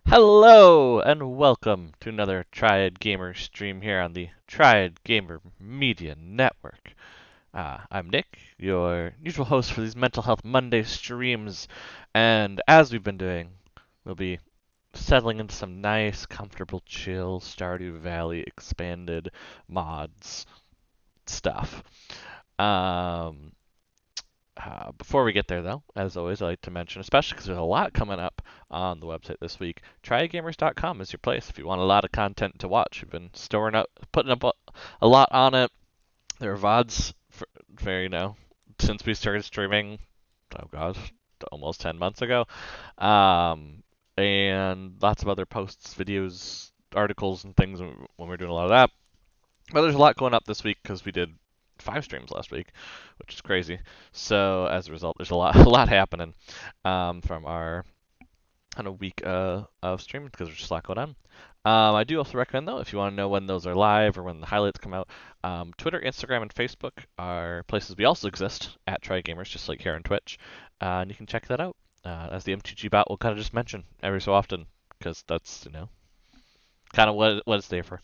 Hello and welcome to another Triad Gamer stream here on the Triad Gamer Media Network. I'm Nick, your usual host for these Mental Health Monday streams, and as we've been doing, we'll be settling into some nice, comfortable, chill Stardew Valley expanded mods stuff. Um, Before we get there, though, as always, I like to mention, especially because there's a lot coming up on the website this week, trygamers.com is your place if you want a lot of content to watch. We've been storing up, putting up a lot on it. There are VODs since we started streaming, oh god, almost 10 months ago. Um, and lots of other posts, videos, articles, and things when we're doing a lot of that. But there's a lot going up this week because we did 5 streams last week, which is crazy. So as a result, there's a lot a lot happening from our kind of week of streaming because there's just a lot going on. I do also recommend though, if you want to know when those are live or when the highlights come out, Twitter, Instagram, and Facebook are places we also exist at Try Gamers, just like here on Twitch, and you can check that out. As the MTG bot will kind of just mention every so often because that's kind of what it's there for.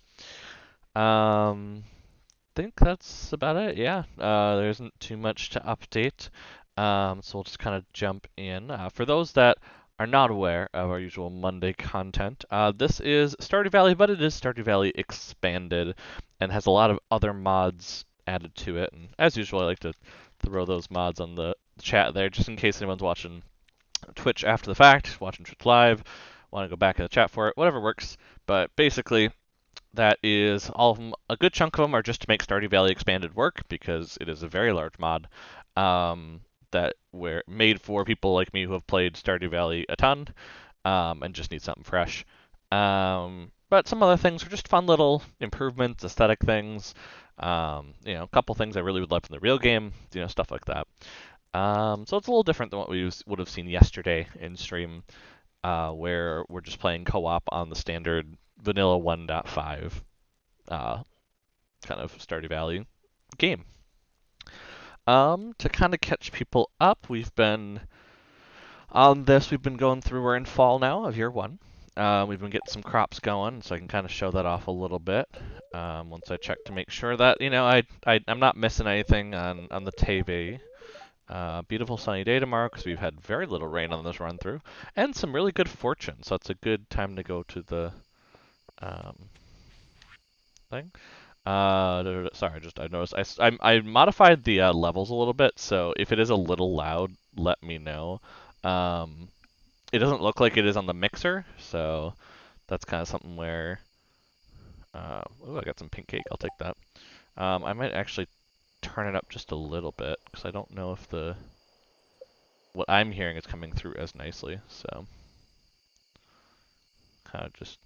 Think that's about it. Yeah, there isn't too much to update, so we'll just kind of jump in. For those that are not aware of our usual Monday content, this is Stardew Valley, but it is Stardew Valley expanded and has a lot of other mods added to it. And as usual, I like to throw those mods on the chat there just in case anyone's watching Twitch after the fact, watching Twitch live, want to go back in the chat for it, whatever works. But basically, that is all of them. A good chunk of them are just to make Stardew Valley Expanded work because it is a very large mod that were made for people like me who have played Stardew Valley a ton and just need something fresh. But some other things are just fun little improvements, aesthetic things. A couple things I really would love from the real game, stuff like that. So it's a little different than what we would have seen yesterday in stream, where we're just playing co-op on the standard vanilla 1.5 kind of Stardew Valley game. To kind of catch people up, we've been going through, we're in fall now of year one. We've been getting some crops going, so I can kind of show that off a little bit. Once I check to make sure that, I'm not missing anything on the TV. Beautiful sunny day tomorrow because we've had very little rain on this run through, and some really good fortune, so it's a good time to go to the thing. Sorry, I noticed I modified the levels a little bit, so if it is a little loud, let me know. It doesn't look like it is on the mixer, so that's kind of something where. Oh, I got some pink cake. I'll take that. I might actually turn it up just a little bit because I don't know if what I'm hearing is coming through as nicely. So kind of just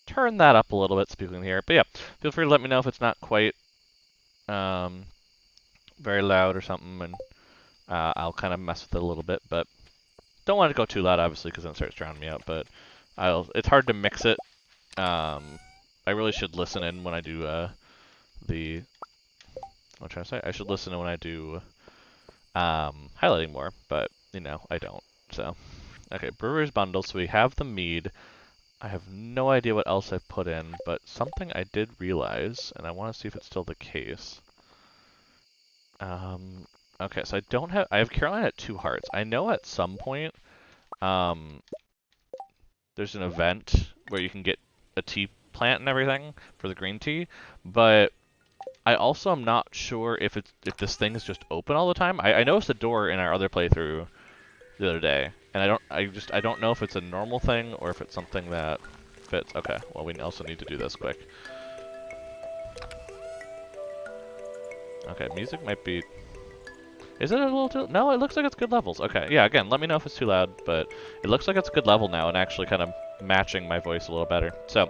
turn that up a little bit so people can hear it. But yeah, feel free to let me know if it's not quite very loud or something, and I'll kind of mess with it a little bit. But don't want it to go too loud, obviously, because then it starts drowning me out. But it's hard to mix it. I really should listen in when I do what I'm trying to say. I should listen in when I do highlighting more, but I don't. So okay, brewer's bundle. So we have the mead. I have no idea what else I've put in, but something I did realize, and I want to see if it's still the case. Okay, so I have Caroline at 2 hearts. I know at some point, there's an event where you can get a tea plant and everything for the green tea, but I also am not sure if this thing is just open all the time. I noticed a door in our other playthrough the other day, and I don't know if it's a normal thing or if it's something that fits. Okay, well we also need to do this quick. Okay, music might be. Is it a little too? No, it looks like it's good levels. Okay, yeah. Again, let me know if it's too loud, but it looks like it's a good level now and actually kind of matching my voice a little better. So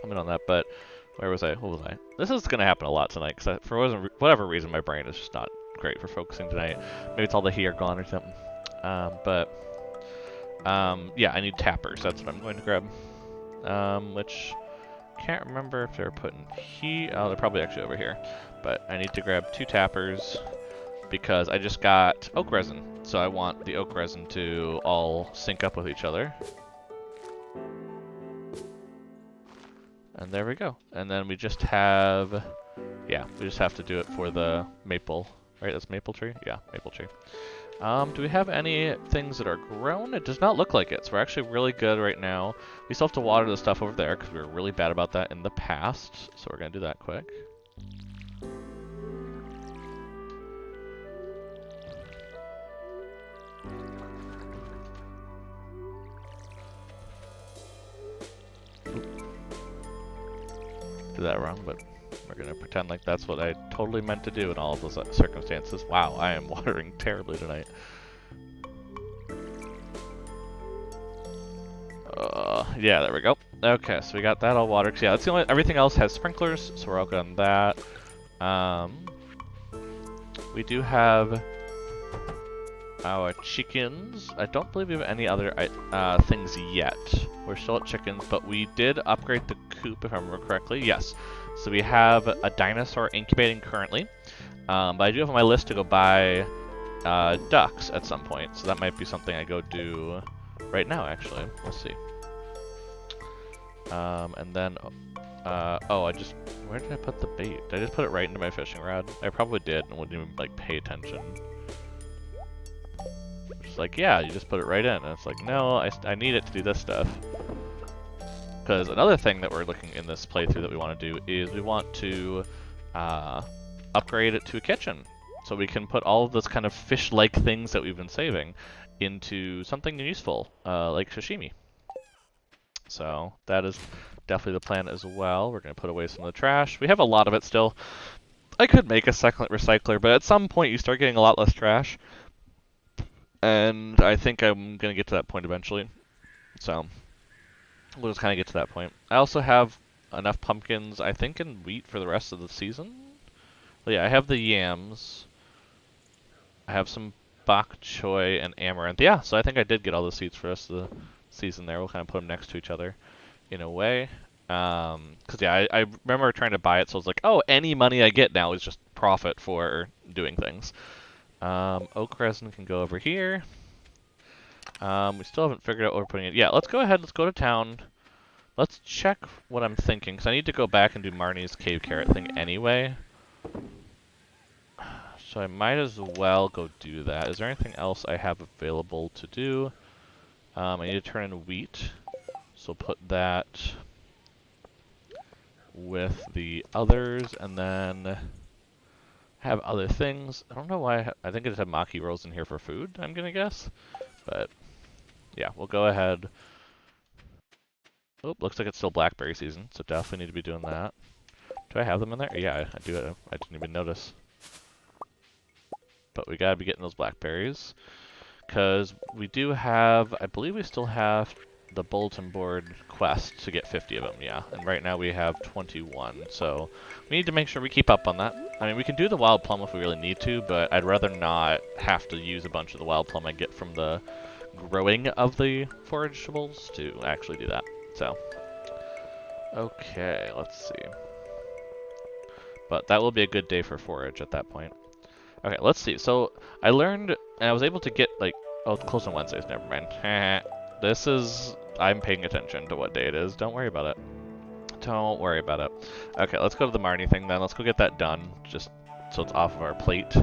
I'm in on that. But where was I? What was I? This is gonna happen a lot tonight because for whatever reason my brain is just not great for focusing tonight. Maybe it's all the hair gone or something. Yeah, I need tappers. That's what I'm going to grab. Which can't remember if they're put in here. Oh, they're probably actually over here. But I need to grab 2 tappers. because I just got oak resin. So I want the oak resin to all sync up with each other. And there we go. And then we just have, yeah, we just have to do it for the maple, right? That's maple tree? Yeah, maple tree. Do we have any things that are grown? It does not look like it, so we're actually really good right now. We still have to water the stuff over there because we were really bad about that in the past, so we're going to do that quick. Did that wrong, but we're going to pretend like that's what I totally meant to do in all of those circumstances. Wow, I am watering terribly tonight. Yeah, there we go. Okay, so we got that all watered. Yeah, that's the only, everything else has sprinklers, so we're all good on that. We do have our chickens. I don't believe we have any other things yet. We're still at chickens, but we did upgrade the coop, if I remember correctly. Yes. So we have a dinosaur incubating currently, but I do have on my list to go buy ducks at some point, so that might be something I go do right now, actually. Let's see. And then, where did I put the bait? Did I just put it right into my fishing rod? I probably did and wouldn't even, like, pay attention. It's like, yeah, you just put it right in. And it's like, no, I need it to do this stuff. Because another thing that we're looking in this playthrough that we want to do is we want to upgrade it to a kitchen. So we can put all of those kind of fish-like things that we've been saving into something useful, like sashimi. So that is definitely the plan as well. We're going to put away some of the trash. We have a lot of it still. I could make a second recycler, but at some point you start getting a lot less trash. And I think I'm going to get to that point eventually. So we'll just kind of get to that point. I also have enough pumpkins, I think, and wheat for the rest of the season. Well, yeah, I have the yams. I have some bok choy and amaranth. Yeah, so I think I did get all the seeds for the rest of the season there. We'll kind of put them next to each other in a way. Because, yeah, I remember trying to buy it, so I was like, oh, any money I get now is just profit for doing things. Oak resin can go over here. We still haven't figured out what we're putting in. Yeah, let's go ahead. Let's go to town. Let's check what I'm thinking, because I need to go back and do Marnie's cave carrot thing anyway. So I might as well go do that. Is there anything else I have available to do? I need to turn in wheat. So put that with the others, and then have other things. I don't know why. I think I just have maki rolls in here for food, I'm going to guess. But yeah, we'll go ahead. Oh, looks like it's still blackberry season, so definitely need to be doing that. Do I have them in there? Yeah, I do. I didn't even notice. But we gotta be getting those blackberries. Because we do have, I believe we still have the bulletin board quest to get 50 of them, yeah. And right now we have 21, so we need to make sure we keep up on that. I mean, we can do the wild plum if we really need to, but I'd rather not have to use a bunch of the wild plum I get from the growing of the forageables to actually do that. So, okay, let's see. But that will be a good day for forage at that point. Okay, let's see. So I learned, and I was able to get, like, oh, it's closed on Wednesdays, never mind. This is, I'm paying attention to what day it is. Don't worry about it. Don't worry about it. Okay, let's go to the Marnie thing then. Let's go get that done, just so it's off of our plate.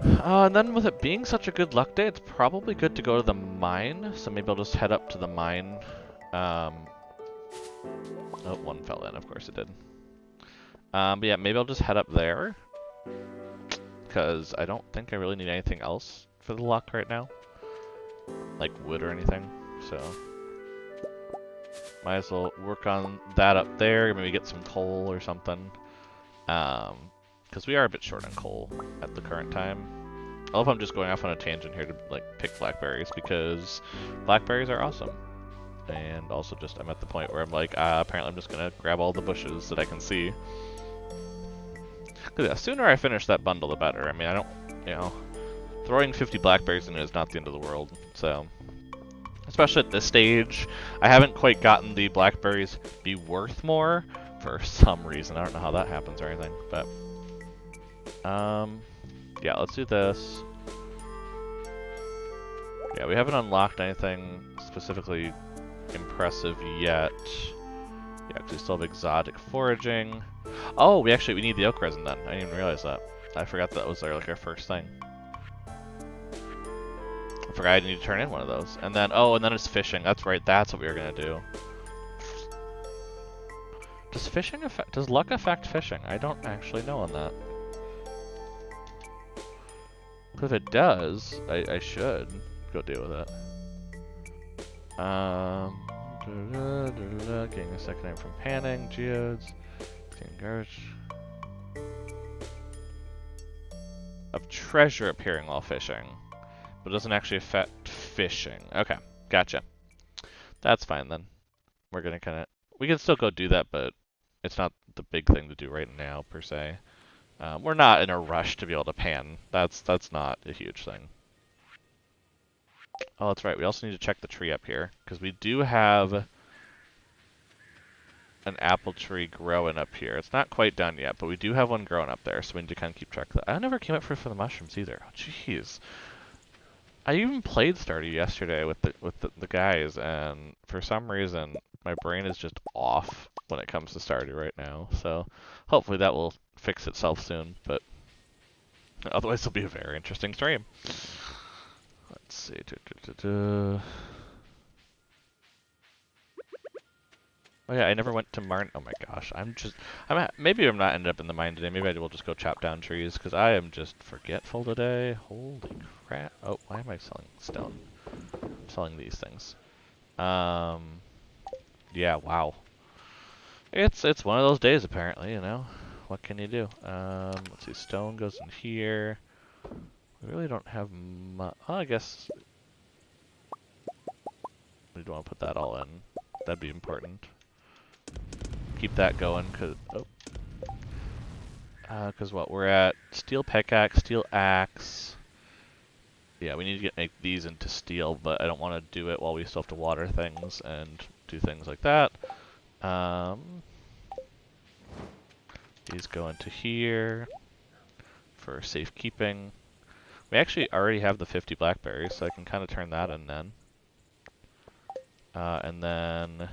And then with it being such a good luck day, it's probably good to go to the mine. So maybe I'll just head up to the mine. Oh, one fell in, of course it did. But yeah, maybe I'll just head up there. Because I don't think I really need anything else for the luck right now. Like wood or anything, so might as well work on that up there, maybe get some coal or something. Because we are a bit short on coal at the current time. I love I'm just going off on a tangent here to like pick blackberries, because blackberries are awesome. And also just I'm at the point where I'm like, apparently I'm just gonna grab all the bushes that I can see. Because the sooner I finish that bundle, the better. I mean, I don't, you know, throwing 50 blackberries in it is not the end of the world. So, especially at this stage, I haven't quite gotten the blackberries be worth more for some reason. I don't know how that happens or anything, but Yeah, let's do this. Yeah, we haven't unlocked anything specifically impressive yet. Yeah, because we still have exotic foraging. Oh, we need the oak resin then. I didn't even realize that. I forgot that was our first thing. I forgot I need to turn in one of those. And then, oh, and then it's fishing. That's right, that's what we were gonna do. Does luck affect fishing? I don't actually know on that. If it does, I should go deal with it. Getting a second name from panning, geodes, getting garbage. Of treasure appearing while fishing, but it doesn't actually affect fishing. Okay, gotcha. That's fine then. We're gonna we can still go do that, but it's not the big thing to do right now per se. We're not in a rush to be able to pan. That's not a huge thing. Oh, that's right. We also need to check the tree up here because we do have an apple tree growing up here. It's not quite done yet, but we do have one growing up there, so we need to kind of keep track of that. I never came up for the mushrooms either. Oh, jeez. I even played Stardew yesterday with the guys, and for some reason my brain is just off when it comes to Stardew right now. So hopefully that will fix itself soon. But otherwise, it'll be a very interesting stream. Let's see. Oh yeah, I never went to Martin. Oh my gosh, maybe I'm not ended up in the mine today. Maybe I will just go chop down trees because I am just forgetful today. Holy crap! Oh, why am I selling stone? I'm selling these things. Yeah, wow. It's one of those days apparently. You know, what can you do? Let's see. Stone goes in here. We really don't have much. Oh, I guess we don't want to put that all in. That'd be important. Keep that going, cause what we're at steel pickaxe, steel axe. Yeah, we need to make these into steel, but I don't want to do it while we still have to water things and do things like that. These go into here for safekeeping. We actually already have the 50 blackberries, so I can kind of turn that in then. And then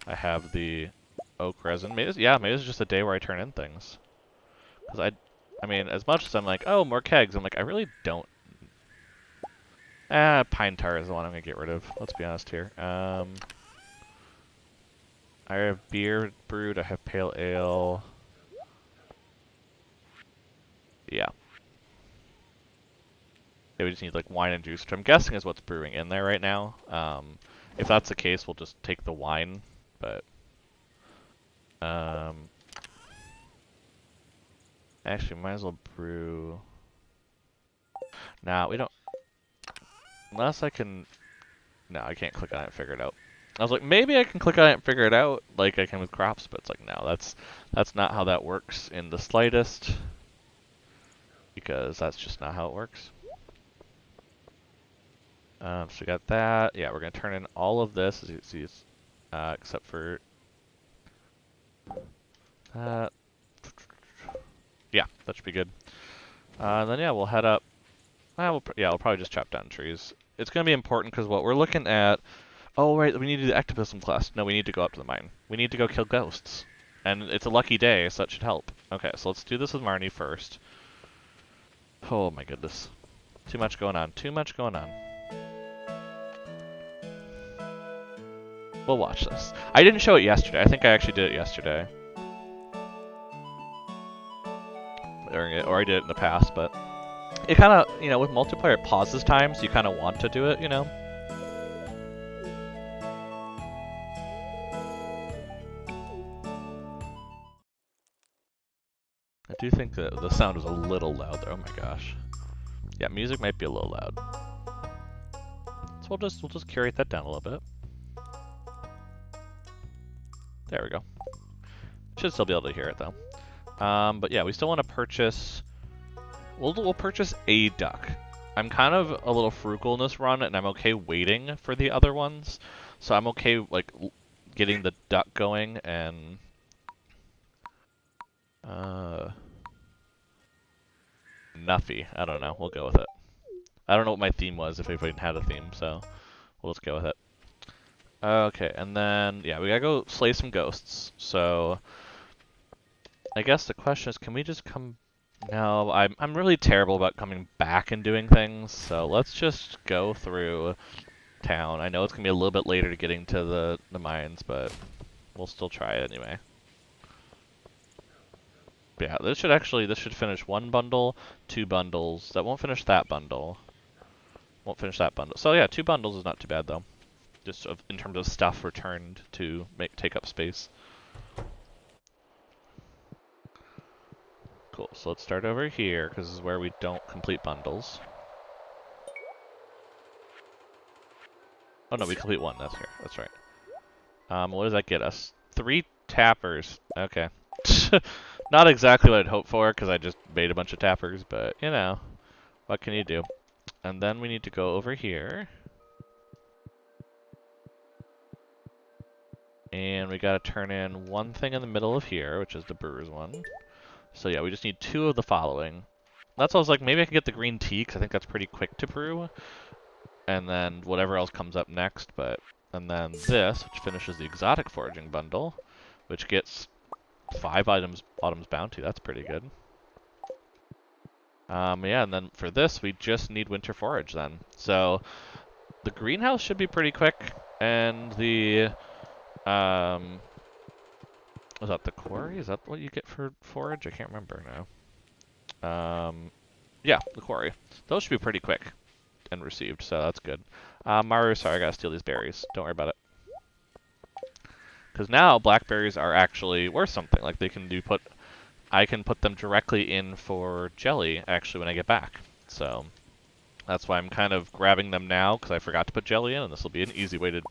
I have the oak resin. Maybe it's just a day where I turn in things. Because I mean, as much as I'm like, oh, more kegs, I'm like, I really don't. Pine tar is the one I'm going to get rid of. Let's be honest here. I have beer brewed, I have pale ale. Yeah. We just need like wine and juice, which I'm guessing is what's brewing in there right now. If that's the case, we'll just take the wine, but actually might as well brew. Nah, we don't. Unless I can. No, I can't click on it and figure it out. I was like, maybe I can click on it and figure it out, like I can with crops, but it's like, no, that's not how that works in the slightest, because that's just not how it works. So we got that. Yeah, we're gonna turn in all of this, as you see, except for that. Yeah, that should be good. Then yeah, we'll head up. We'll probably just chop down trees. It's gonna be important because what we're looking at. Oh right, we need to do the ectoplasm quest. No, we need to go up to the mine. We need to go kill ghosts, and it's a lucky day, so that should help. Okay, so let's do this with Marnie first. Oh my goodness, too much going on. Too much going on. We'll watch this. I didn't show it yesterday. I think I actually did it yesterday. Or I did it in the past, but it kind of, you know, with multiplayer it pauses times, you kind of want to do it, you know? I do think that the sound was a little loud there. Oh my gosh. Yeah, music might be a little loud. So we'll just curate that down a little bit. There we go. Should still be able to hear it though. But yeah, we still want to purchase. We'll purchase a duck. I'm kind of a little frugal in this run, and I'm okay waiting for the other ones. So I'm okay like getting the duck going and. Nuffy. I don't know. We'll go with it. I don't know what my theme was, if we even had a theme, so we'll just go with it. Okay, and then, yeah, we gotta go slay some ghosts. So, I guess the question is, can we just come... No, I'm really terrible about coming back and doing things, so let's just go through town. I know it's gonna be a little bit later to getting to the mines, but we'll still try it anyway. Yeah, this should finish one bundle, 2 bundles. That won't finish that bundle. Won't finish that bundle. So yeah, 2 bundles is not too bad though. Just in terms of stuff returned to take up space. Cool. So let's start over here because this is where we don't complete bundles. Oh no, we complete one. That's here. That's right. What does that get us? 3 tappers. Okay. Not exactly what I'd hoped for because I just made a bunch of tappers, but you know, what can you do? And then we need to go over here. And we gotta turn in one thing in the middle of here, which is the brewer's one. So yeah, we just need 2 of the following. That's why I was like, maybe I can get the green tea, because I think that's pretty quick to brew. And then whatever else comes up next, but... And then this, which finishes the exotic foraging bundle, which gets 5 items, Autumn's Bounty. That's pretty good. Yeah, and then for this, we just need winter forage then. So, the greenhouse should be pretty quick, and the... Was that the quarry? Is that what you get for forage? I can't remember now. Yeah, the quarry. Those should be pretty quick and received, so that's good. Maru, sorry, I gotta steal these berries. Don't worry about it. Because now blackberries are actually worth something. Like they can I can put them directly in for jelly actually when I get back. So that's why I'm kind of grabbing them now because I forgot to put jelly in, and this will be an easy way to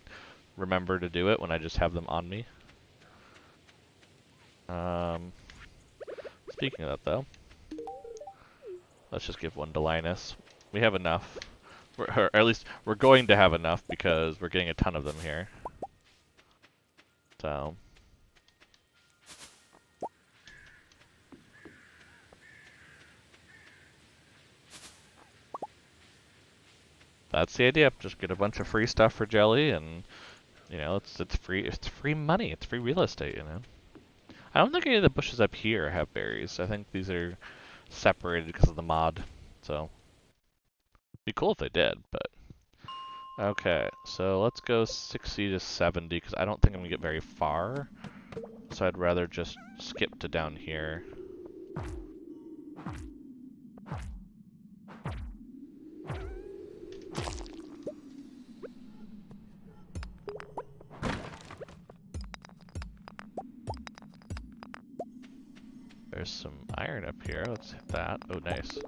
remember to do it when I just have them on me. Speaking of that though, let's just give one to Linus. We have enough. Or at least we're going to have enough because we're getting a ton of them here. So. That's the idea. Just get a bunch of free stuff for jelly and, you know, it's free money. It's free real estate, you know. I don't think any of the bushes up here have berries. I think these are separated because of the mod. So, it'd be cool if they did, but... Okay, so let's go 60 to 70, because I don't think I'm going to get very far. So I'd rather just skip to down here. There's some iron up here. Let's hit that. Oh, nice.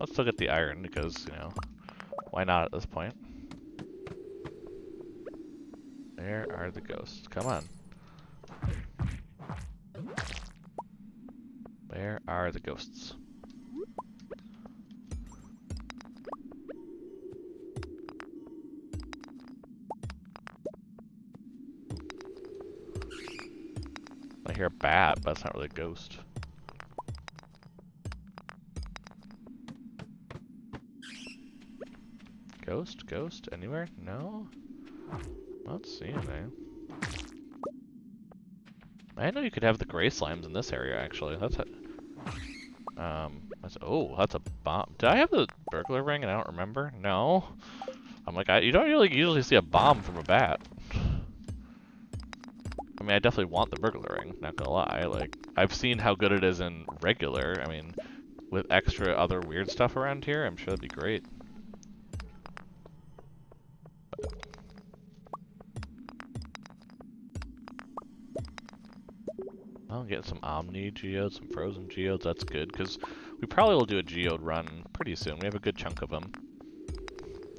Let's still get the iron, because, you know, why not at this point? Where are the ghosts? Come on. Where are the ghosts? I hear a bat, but it's not really a ghost. Ghost? Ghost? Anywhere? No? Not seeing any. I didn't know you could have the gray slimes in this area, actually. That's oh, that's a bomb. Did I have the burglar ring and I don't remember? No. I'm like, you don't really usually see a bomb from a bat. I mean, I definitely want the burglar ring, not gonna lie. Like, I've seen how good it is in regular. I mean, with extra other weird stuff around here, I'm sure that'd be great. I'll get some Omni geodes, some frozen geodes, that's good, because we probably will do a geode run pretty soon. We have a good chunk of them.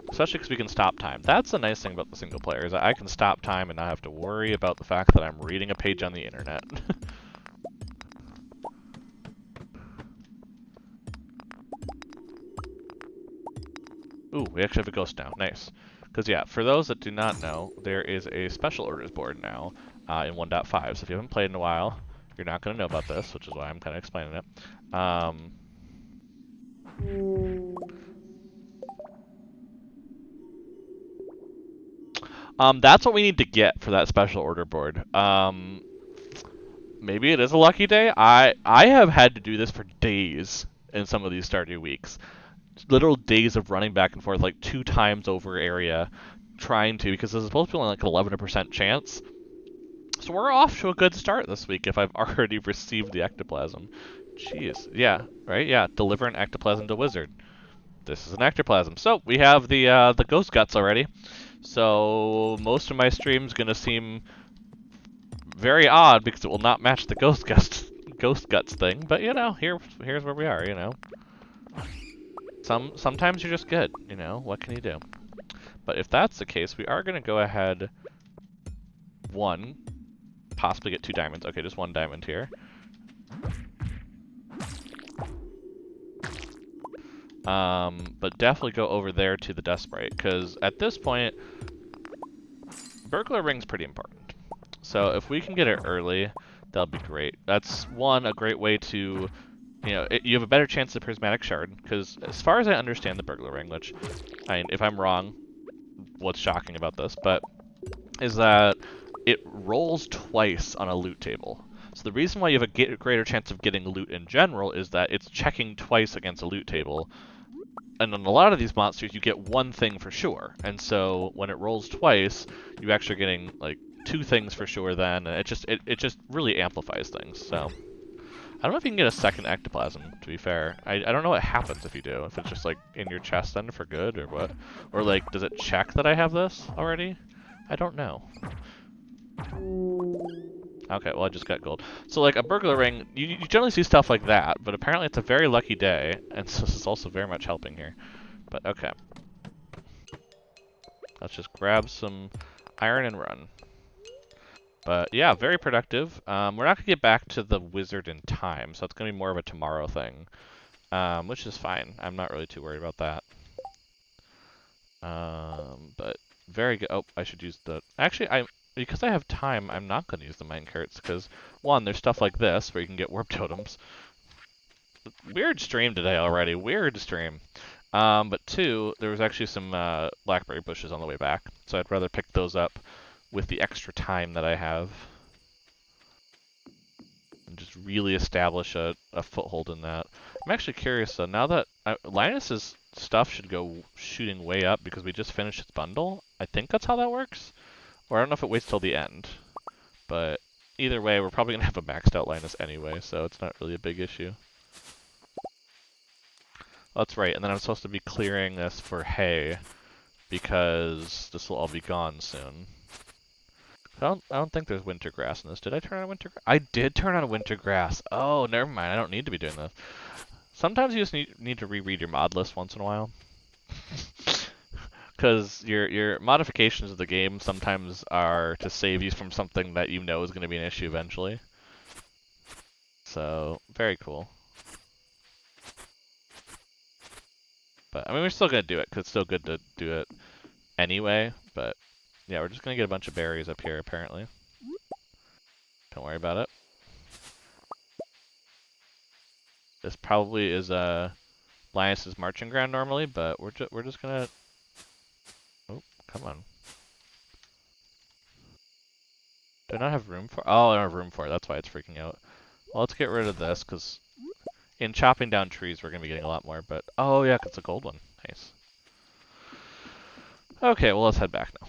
Especially because we can stop time. That's the nice thing about the single player, is that I can stop time and not have to worry about the fact that I'm reading a page on the internet. Ooh, we actually have a ghost now. Nice. Because, yeah, for those that do not know, there is a special orders board now in 1.5. So if you haven't played in a while, you're not going to know about this, which is why I'm kind of explaining it. That's what we need to get for that special order board. Maybe it is a lucky day. I have had to do this for days in some of these Stardew weeks. Literal days of running back and forth like 2 times over area, trying to, because there's supposed to be only like an 11% chance. So we're off to a good start this week if I've already received the ectoplasm. Jeez. Yeah, right? Yeah, deliver an ectoplasm to wizard. This is an ectoplasm. So we have the ghost guts already. So most of my stream's gonna seem very odd because it will not match the ghost guts thing. But you know, here's where we are. You know, sometimes you're just good. You know, what can you do? But if that's the case, we are gonna go ahead. One, possibly get 2 diamonds. Okay, just 1 diamond here. But definitely go over there to the Death Sprite, because at this point, Burglar Ring's pretty important. So if we can get it early, that'll be great. That's a great way to, you have a better chance of Prismatic Shard, because as far as I understand the Burglar Ring, which, if I'm wrong, what's shocking about this, but is that it rolls twice on a loot table. So the reason why you have a greater chance of getting loot in general is that it's checking twice against a loot table. And on a lot of these monsters, you get one thing for sure. And so when it rolls twice, you're actually getting like 2 things for sure then, and it just really amplifies things. So I don't know if you can get a second ectoplasm, to be fair. I don't know what happens if you do. If it's just like in your chest then for good or what. Or like, does it check that I have this already? I don't know. Okay, well I just got gold. So like a burglar ring, you generally see stuff like that, but apparently it's a very lucky day, and so this is also very much helping here. But okay. Let's just grab some iron and run. But yeah, very productive. We're not going to get back to the wizard in time, so it's going to be more of a tomorrow thing, which is fine. I'm not really too worried about that. But very good. Oh, I should use the... Actually, because I have time, I'm not going to use the minecarts, because, one, there's stuff like this, where you can get warp totems. Weird stream today already. Weird stream. But two, there was actually some blackberry bushes on the way back, so I'd rather pick those up with the extra time that I have and just really establish a foothold in that. I'm actually curious though, now that Linus's stuff should go shooting way up because we just finished his bundle. I think that's how that works. Or I don't know if it waits till the end. But either way, we're probably going to have a maxed out Linus anyway, so it's not really a big issue. That's right, and then I'm supposed to be clearing this for hay because this will all be gone soon. I don't think there's winter grass in this. Did I turn on winter grass? I did turn on winter grass. Oh, never mind. I don't need to be doing this. Sometimes you just need to reread your mod list once in a while. Because your modifications of the game sometimes are to save you from something that you know is going to be an issue eventually. So, very cool. But, I mean, we're still going to do it, because it's still good to do it anyway. But, yeah, we're just going to get a bunch of berries up here, apparently. Don't worry about it. This probably is Linus's marching ground normally, but we're just gonna... Oh, come on. Do I not have room for... Oh, I don't have room for it. That's why it's freaking out. Well, let's get rid of this, because in chopping down trees, we're going to be getting a lot more, but... Oh, yeah, it's a gold one. Nice. Okay, well, let's head back now.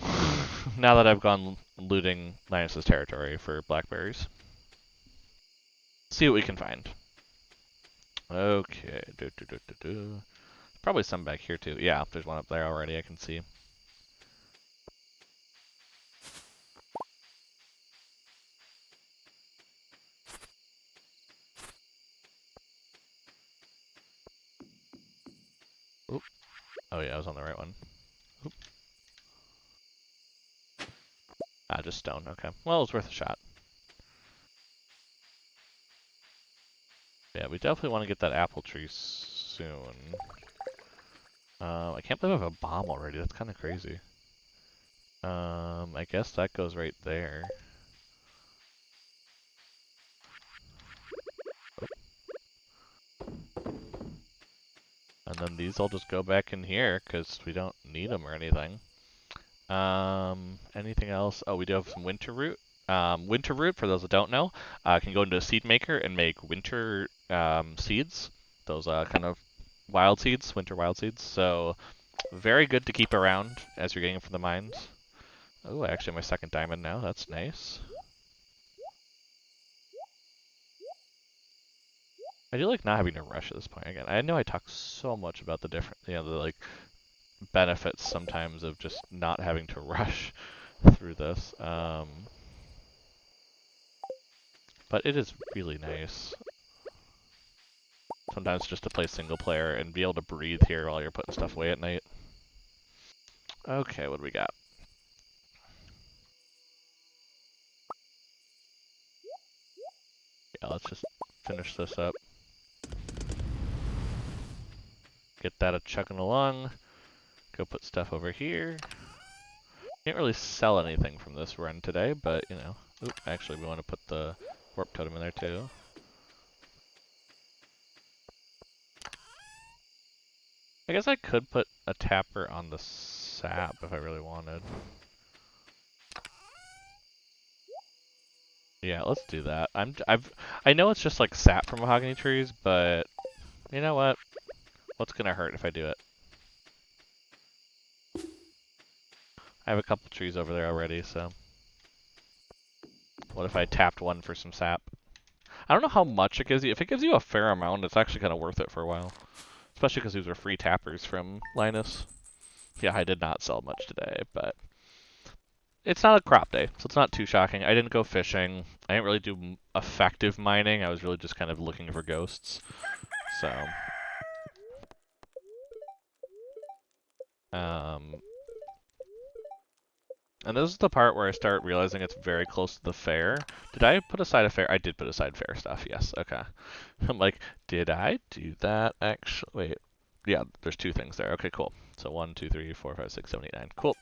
Now that I've gone looting Linus's territory for blackberries. See what we can find. Okay. Probably some back here, too. Yeah, there's one up there already, I can see. Oop. Oh, yeah, I was on the right one. Oop. Ah, just stone. Okay. Well, it was worth a shot. Yeah, we definitely want to get that apple tree soon. I can't believe I have a bomb already. That's kind of crazy. I guess that goes right there. And then these all just go back in here because we don't need them or anything. Anything else? Oh, we do have some winter root. Winter root, for those that don't know, can go into a seed maker and make winter seeds. Those kind of wild seeds, winter wild seeds. So very good to keep around as you're getting from the mines. Oh, actually my second diamond now. That's nice. I do like not having to rush at this point again. I know I talk so much about the different, the like benefits sometimes of just not having to rush through this. But it is really nice sometimes just to play single player and be able to breathe here while you're putting stuff away at night. Okay, what do we got? Yeah, let's just finish this up. Get that chugging along. Go put stuff over here. Can't really sell anything from this run today, but you know. Oop, actually we want to put the warp totem in there too. I guess I could put a tapper on the sap if I really wanted. Yeah, let's do that. I know it's just like sap from mahogany trees, but you know what? What's gonna hurt if I do it? I have a couple trees over there already, so what if I tapped one for some sap? I don't know how much it gives you. If it gives you a fair amount, it's actually kind of worth it for a while. Especially because these are free tappers from Linus. Yeah, I did not sell much today, but it's not a crop day, so it's not too shocking. I didn't go fishing. I didn't really do effective mining. I was really just kind of looking for ghosts. So, and this is the part where I start realizing it's very close to the fair. Did I put aside a fair? I did put aside fair stuff, yes, okay. I'm like, did I do that actually? Wait, yeah, there's two things there. Okay, cool. So 1, 2, 3, 4, 5, 6, 7, 8, 9. Cool.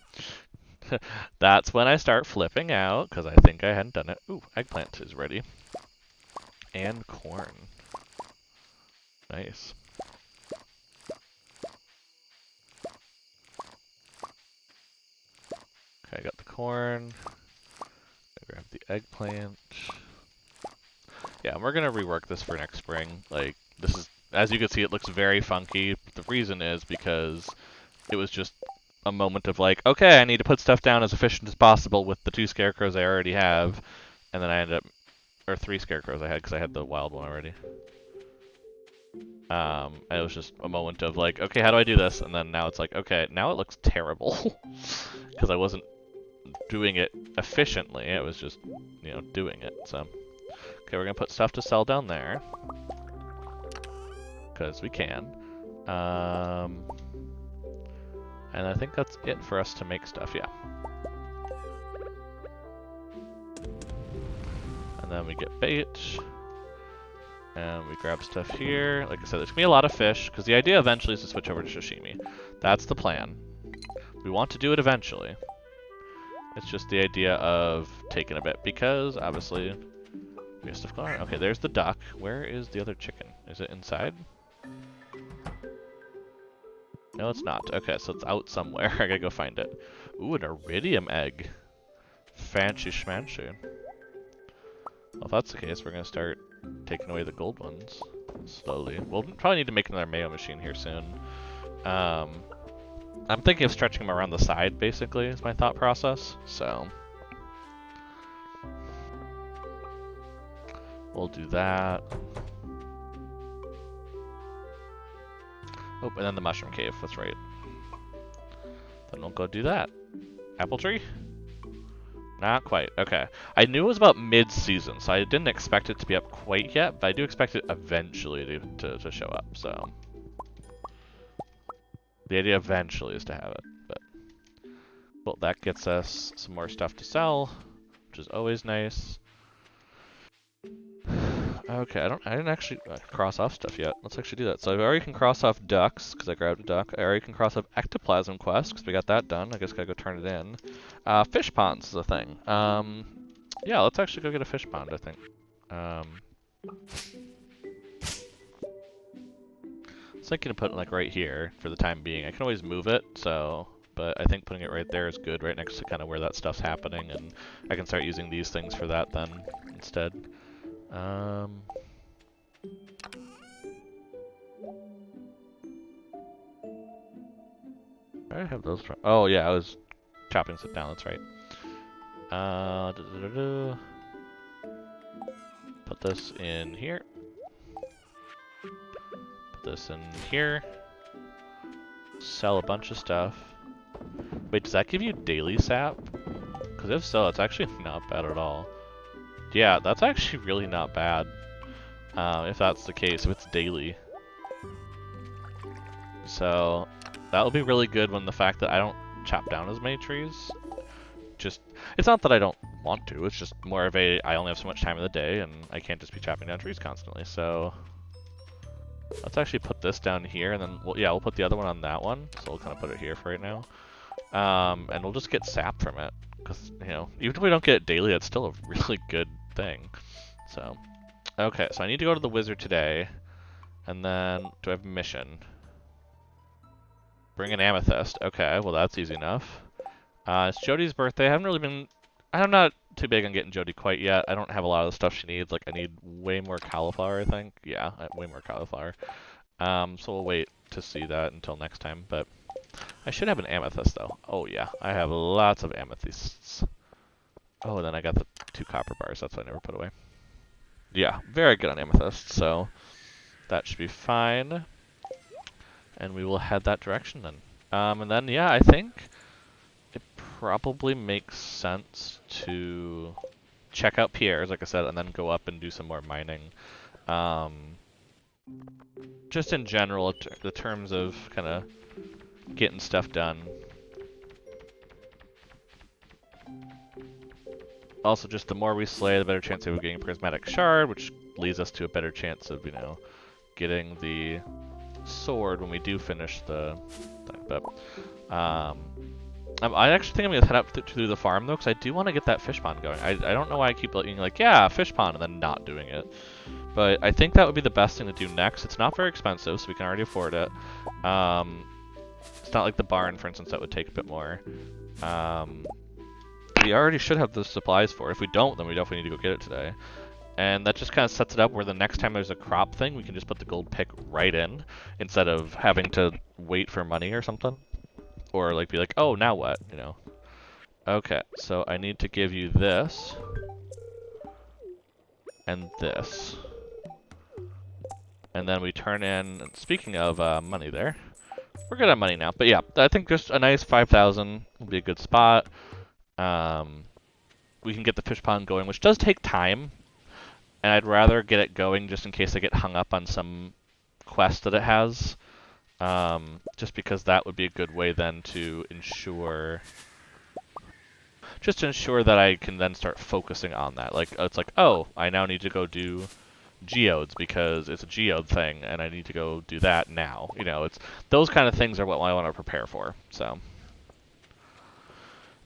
That's when I start flipping out, because I think I hadn't done it. Ooh, eggplant is ready. And corn. Nice. Okay, I got the corn. I grab the eggplant. Yeah, and we're gonna rework this for next spring. Like, this is, as you can see, it looks very funky. The reason is because it was just a moment of like, okay, I need to put stuff down as efficient as possible with the 2 scarecrows I already have. And then I ended up, or 3 scarecrows I had, because I had the wild one already. And it was just a moment of like, okay, how do I do this? And then now it's like, okay, now it looks terrible. Because I wasn't doing it efficiently, it was just, you know, doing it, so. Okay, we're gonna put stuff to sell down there. Because we can. And I think that's it for us to make stuff, yeah. And then we get bait. And we grab stuff here. Like I said, there's gonna be a lot of fish, because the idea eventually is to switch over to sashimi. That's the plan. We want to do it eventually. It's just the idea of taking a bit, because obviously we have stuff going on. Okay, there's the duck. Where is the other chicken? Is it inside? No, it's not. Okay, so it's out somewhere. I gotta go find it. Ooh, an iridium egg. Fancy schmancy. Well, if that's the case, we're gonna start taking away the gold ones slowly. We'll probably need to make another mayo machine here soon. I'm thinking of stretching them around the side, basically, is my thought process. So we'll do that. Oh, and then the mushroom cave, that's right. Then we'll go do that. Apple tree? Not quite, okay. I knew it was about mid-season, so I didn't expect it to be up quite yet, but I do expect it eventually to show up, so. The idea eventually is to have it, but. Well, that gets us some more stuff to sell, which is always nice. Okay, I didn't actually cross off stuff yet. Let's actually do that. So I already can cross off ducks, because I grabbed a duck. I already can cross off ectoplasm quest, because we got that done. I guess gotta go turn it in. Fish ponds is a thing. Yeah, let's actually go get a fish pond, I think. thinking of putting like right here for the time being. I can always move it, so, but I think putting it right there is good, right next to kind of where that stuff's happening, and I can start using these things for that then instead. Where I have those from? Oh yeah, I was chopping it down. That's right. Put this in here. Put this in here. Sell a bunch of stuff. Wait, does that give you daily sap? Because if so, it's actually not bad at all. Yeah, that's actually really not bad. If that's the case, if it's daily. So, that'll be really good when the fact that I don't chop down as many trees. Just, it's not that I don't want to, it's just more of a, I only have so much time in the day and I can't just be chopping down trees constantly, so. Let's actually put this down here and then, we'll put the other one on that one. So we'll kind of put it here for right now. And we'll just get sap from it. Because, you know, even if we don't get it daily, it's still a really good thing. So, okay, so I need to go to the wizard today. And then, do I have a mission? Bring an amethyst. Okay, well that's easy enough. It's Jodi's birthday. I haven't really been... I'm not too big on getting Jodi quite yet. I don't have a lot of the stuff she needs. Like, I need way more cauliflower, I think. Yeah, way more cauliflower. So we'll wait to see that until next time. But I should have an amethyst, though. Oh, yeah. I have lots of amethysts. Oh, and then I got the 2 copper bars. That's what I never put away. Yeah, very good on amethyst. So that should be fine. And we will head that direction then. And then, yeah, I think it probably makes sense to check out Pierre's, like I said, and then go up and do some more mining. Just in general, the terms of kind of getting stuff done. Also, just the more we slay, the better chance of getting a prismatic shard, which leads us to a better chance of, you know, getting the sword when we do finish the thing. But, I actually think I'm going to head up to the farm, though, because I do want to get that fish pond going. I don't know why I keep being like, yeah, fish pond, and then not doing it. But I think that would be the best thing to do next. It's not very expensive, so we can already afford it. It's not like the barn, for instance, that would take a bit more. We already should have the supplies for it. If we don't, then we definitely need to go get it today. And that just kind of sets it up where the next time there's a crop thing, we can just put the gold pick right in, instead of having to wait for money or something. Or like be like, oh, now what, you know? Okay, so I need to give you this. And this. And then we turn in, and speaking of money there, we're good on money now. But yeah, I think just a nice 5,000 would be a good spot. We can get the fish pond going, which does take time. And I'd rather get it going just in case I get hung up on some quest that it has. Just because that would be a good way then to ensure... Just to ensure that I can then start focusing on that. Like, it's like, oh, I now need to go do geodes because it's a geode thing, and I need to go do that now. You know, it's those kind of things are what I want to prepare for. So,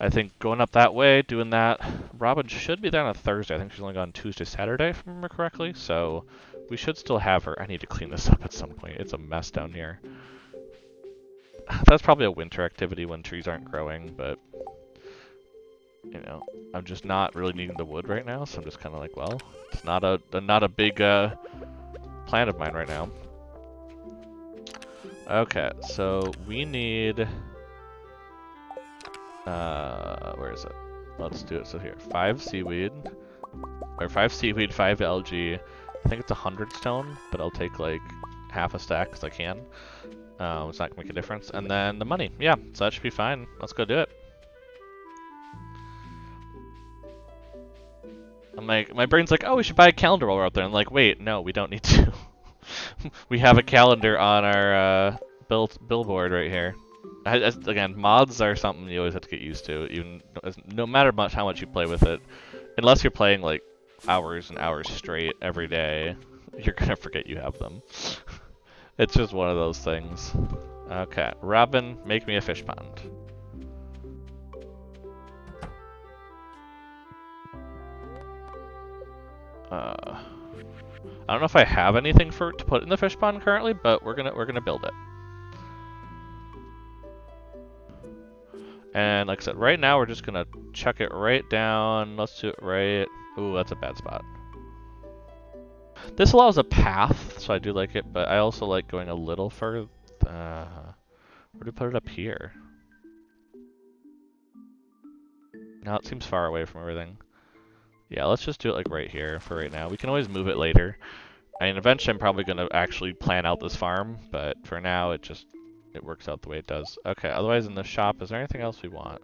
I think going up that way, doing that. Robin should be there on a Thursday. I think she's only gone Tuesday, Saturday, if I remember correctly. So, we should still have her. I need to clean this up at some point. It's a mess down here. That's probably a winter activity when trees aren't growing, but... You know, I'm just not really needing the wood right now, so I'm just kind of like, well, it's not a big plan of mine right now. Okay, so we need where is it? Let's do it. So here, 5 seaweed, or 5 seaweed, 5 algae. I think it's 100 stone, but I'll take like half a stack because I can. It's not gonna make a difference. And then the money, yeah, so that should be fine. Let's go do it. I'm like, my brain's like, oh, we should buy a calendar while we're out there. I'm like, wait, no, we don't need to. We have a calendar on our billboard right here. Again, mods are something you always have to get used to, even no matter how much you play with it. Unless you're playing like hours and hours straight every day, you're gonna forget you have them. It's just one of those things. Okay, Robin, make me a fish pond. I don't know if I have anything to put in the fish pond currently, but we're gonna build it. And like I said, right now we're just gonna chuck it right down. Let's do it right. Ooh, that's a bad spot. This allows a path, so I do like it, but I also like going a little further. Where do we put it up here? No, it seems far away from everything. Yeah, let's just do it like right here for right now. We can always move it later. I mean, eventually I'm probably going to actually plan out this farm, but for now it works out the way it does. Okay, otherwise in the shop, is there anything else we want?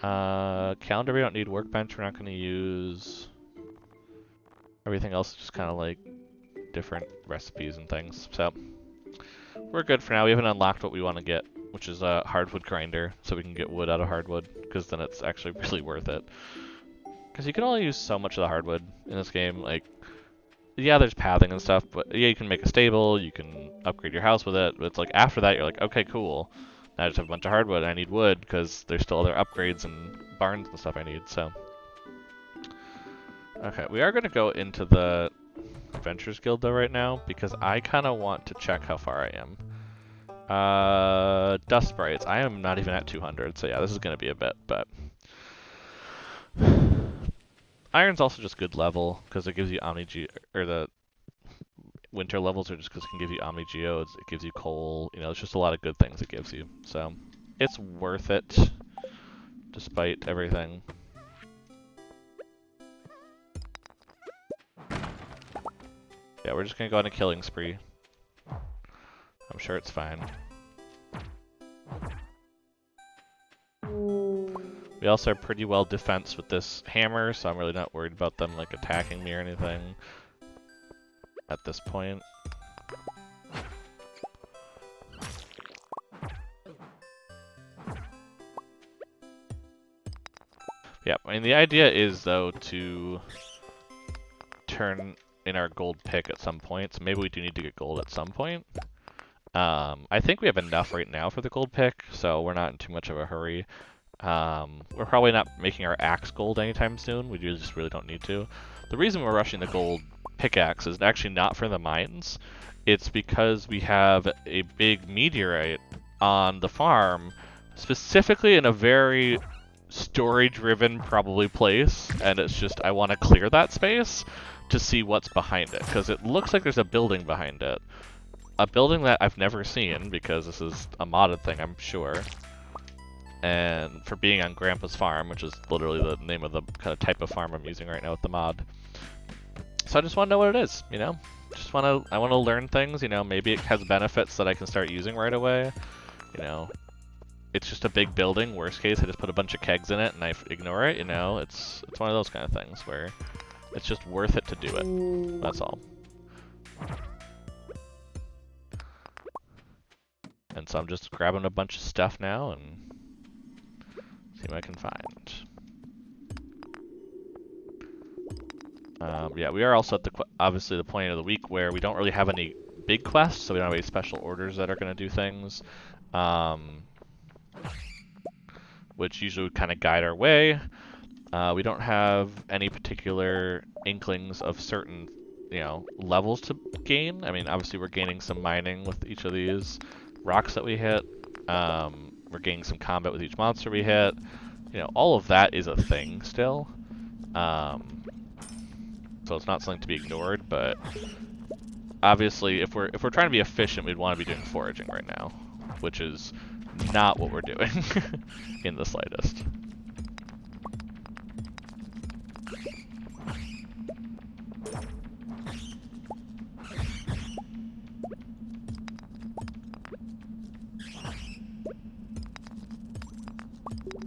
Calendar we don't need, workbench we're not going to use. Everything else is just kind of like different recipes and things. So, we're good for now. We haven't unlocked what we want to get, which is a hardwood grinder, so we can get wood out of hardwood, because then it's actually really worth it. Because you can only use so much of the hardwood in this game. Like, yeah, there's pathing and stuff, but yeah, you can make a stable, you can upgrade your house with it, but it's like after that you're like, okay, cool. Now I just have a bunch of hardwood, and I need wood, because there's still other upgrades and barns and stuff I need, so. Okay, we are going to go into the Adventurers Guild though right now, because I kind of want to check how far I am. Dust Sprites, I am not even at 200, so yeah, this is going to be a bit, but... Iron's also just good level, because it gives you or the winter levels are just because it can give you Omni Geodes, it gives you coal, you know, it's just a lot of good things it gives you. So, it's worth it, despite everything. Yeah, we're just gonna go on a killing spree. I'm sure it's fine. We also are pretty well defensed with this hammer, so I'm really not worried about them like attacking me or anything at this point. Yeah, I mean the idea is though to turn in our gold pick at some point, so maybe we do need to get gold at some point. I think we have enough right now for the gold pick, so we're not in too much of a hurry. We're probably not making our axe gold anytime soon, we just really don't need to. The reason we're rushing the gold pickaxe is actually not for the mines, it's because we have a big meteorite on the farm, specifically in a very story-driven probably place, and it's just I want to clear that space to see what's behind it, because it looks like there's a building behind it. A building that I've never seen, because this is a modded thing, I'm sure. And for being on Grandpa's farm, which is literally the name of the kind of type of farm I'm using right now with the mod. So I just want to know what it is, you know? I want to learn things, you know, maybe it has benefits that I can start using right away. You know, it's just a big building, worst case I just put a bunch of kegs in it and I ignore it, you know? It's one of those kind of things where it's just worth it to do it. That's all. And so I'm just grabbing a bunch of stuff now and see what I can find. Yeah, we are also at obviously the point of the week where we don't really have any big quests, so we don't have any special orders that are going to do things, which usually would kind of guide our way. We don't have any particular inklings of certain, you know, levels to gain. I mean, obviously we're gaining some mining with each of these rocks that we hit. We're gaining some combat with each monster we hit. You know, all of that is a thing still. So it's not something to be ignored, but obviously if we're trying to be efficient, we'd want to be doing foraging right now, which is not what we're doing in the slightest.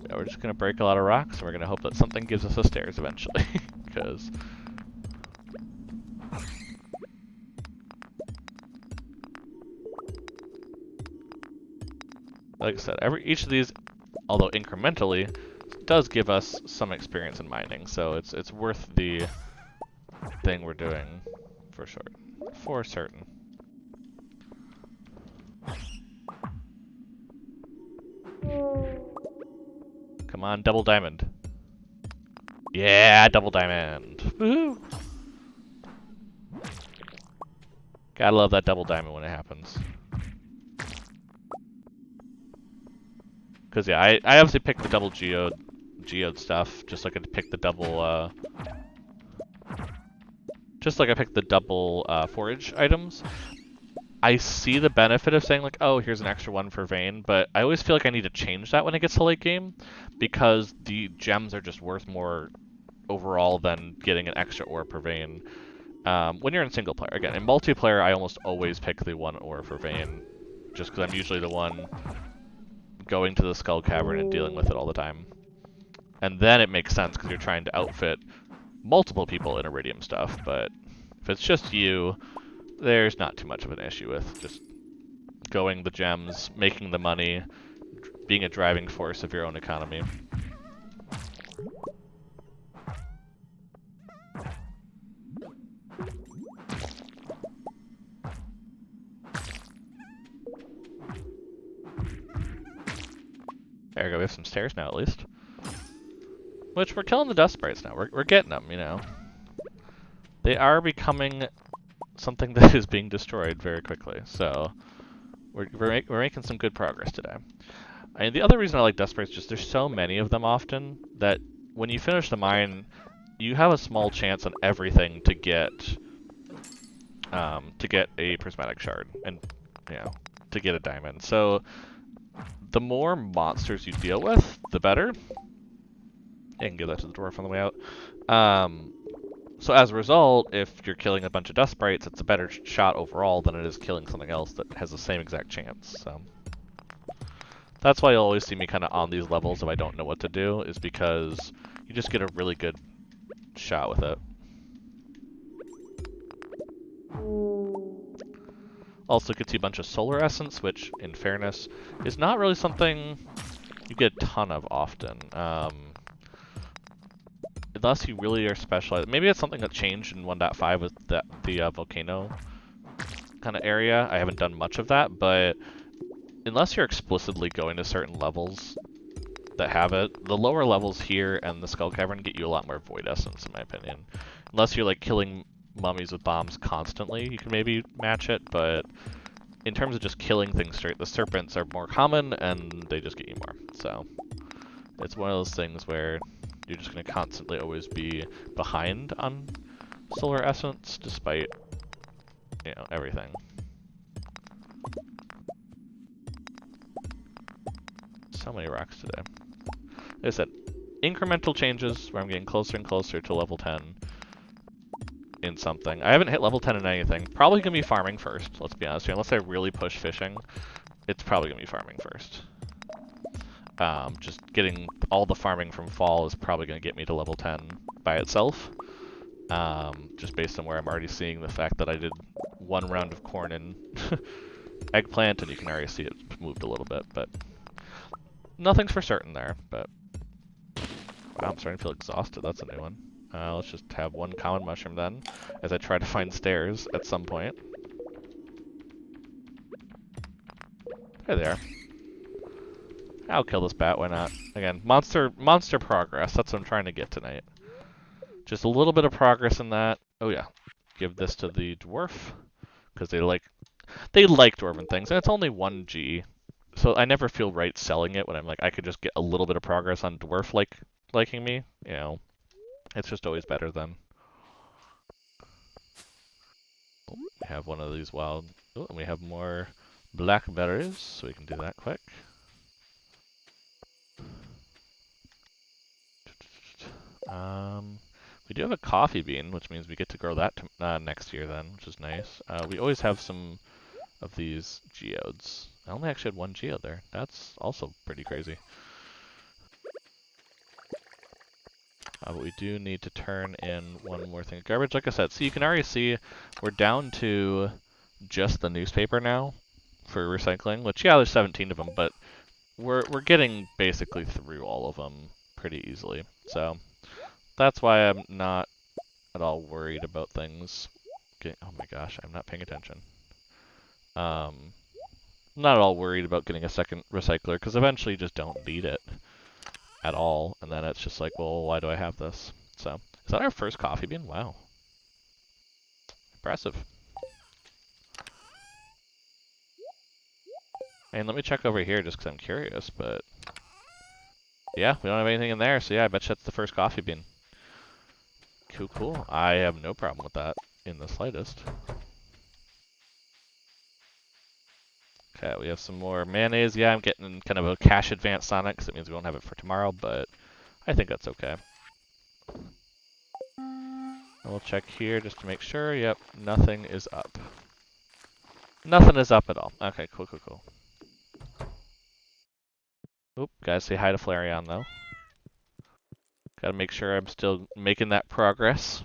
Yeah, we're just gonna break a lot of rocks, and we're gonna hope that something gives us the stairs eventually, because like I said, each of these, although incrementally, does give us some experience in mining, so it's worth the thing we're doing for sure, for certain. Come on, double diamond. Yeah, double diamond. Woohoo! Gotta love that double diamond when it happens. Because, yeah, I obviously picked the double geode stuff, just like I picked the double, forage items. I see the benefit of saying, like, oh, here's an extra one for vein, but I always feel like I need to change that when it gets to late game, because the gems are just worth more overall than getting an extra ore per vein. When you're in single player, again, in multiplayer, I almost always pick the one ore for vein, just because I'm usually the one going to the Skull Cavern and dealing with it all the time. And then it makes sense because you're trying to outfit multiple people in Iridium stuff, but if it's just you, there's not too much of an issue with just going the gems, making the money, being a driving force of your own economy. There we go, we have some stairs now at least. Which, we're killing the dust sprites now. We're getting them, you know. They are becoming something that is being destroyed very quickly, so we're making some good progress today. I mean, the other reason I like dust sprites is just there's so many of them often that when you finish the mine, you have a small chance on everything to get a prismatic shard and, you know, to get a diamond. So the more monsters you deal with, the better. I can give that to the dwarf on the way out. So as a result, if you're killing a bunch of dust sprites, it's a better shot overall than it is killing something else that has the same exact chance. So that's why you'll always see me kind of on these levels if I don't know what to do, is because you just get a really good shot with it. Also gets you a bunch of solar essence, which, in fairness, is not really something you get a ton of often. Unless you really are specialized. Maybe it's something that changed in 1.5 with the volcano kind of area. I haven't done much of that, but unless you're explicitly going to certain levels that have it, the lower levels here and the Skull Cavern get you a lot more void essence, in my opinion. Unless you're like killing mummies with bombs constantly, you can maybe match it, but in terms of just killing things straight, the serpents are more common and they just get you more. So it's one of those things where you're just going to constantly always be behind on solar essence, despite, you know, everything. So many rocks today. Like I said, incremental changes where I'm getting closer and closer to level 10 in something. I haven't hit level 10 in anything. Probably going to be farming first, let's be honest here. Unless I really push fishing, it's probably going to be farming first. Just getting all the farming from fall is probably going to get me to level 10 by itself. Just based on where I'm already seeing the fact that I did one round of corn and eggplant, and you can already see it moved a little bit, but nothing's for certain there. But wow, I'm starting to feel exhausted. That's a new one. Let's just have one common mushroom then, as I try to find stairs at some point. There they are. I'll kill this bat, why not? Again, monster progress, that's what I'm trying to get tonight. Just a little bit of progress in that. Oh yeah, give this to the dwarf, because they like dwarven things, and it's only 1G, so I never feel right selling it when I'm like, I could just get a little bit of progress on dwarf liking me, you know. It's just always better than... Oh, we have one of these wild... Oh, and we have more blackberries, so we can do that quick. We do have a coffee bean, which means we get to grow that next year then, which is nice. We always have some of these geodes. I only actually had one geode there. That's also pretty crazy. But we do need to turn in one more thing. Garbage, like I said, so you can already see we're down to just the newspaper now for recycling, which, yeah, there's 17 of them, but we're getting basically through all of them pretty easily. So that's why I'm not at all worried about things getting... Oh my gosh, I'm not paying attention. I'm not at all worried about getting a second recycler, because eventually you just don't need it at all, and then it's just like, well, why do I have this? So, is that our first coffee bean? Wow. Impressive. And let me check over here just because I'm curious, but yeah, we don't have anything in there, so yeah, I bet you that's the first coffee bean. Cool, cool. I have no problem with that in the slightest. Okay, we have some more mayonnaise. Yeah, I'm getting kind of a cash advance on it because it means we won't have it for tomorrow, but I think that's okay. We'll check here just to make sure. Yep, nothing is up. Nothing is up at all. Okay, cool, cool, cool. Oop, gotta say hi to Flareon though. Gotta make sure I'm still making that progress.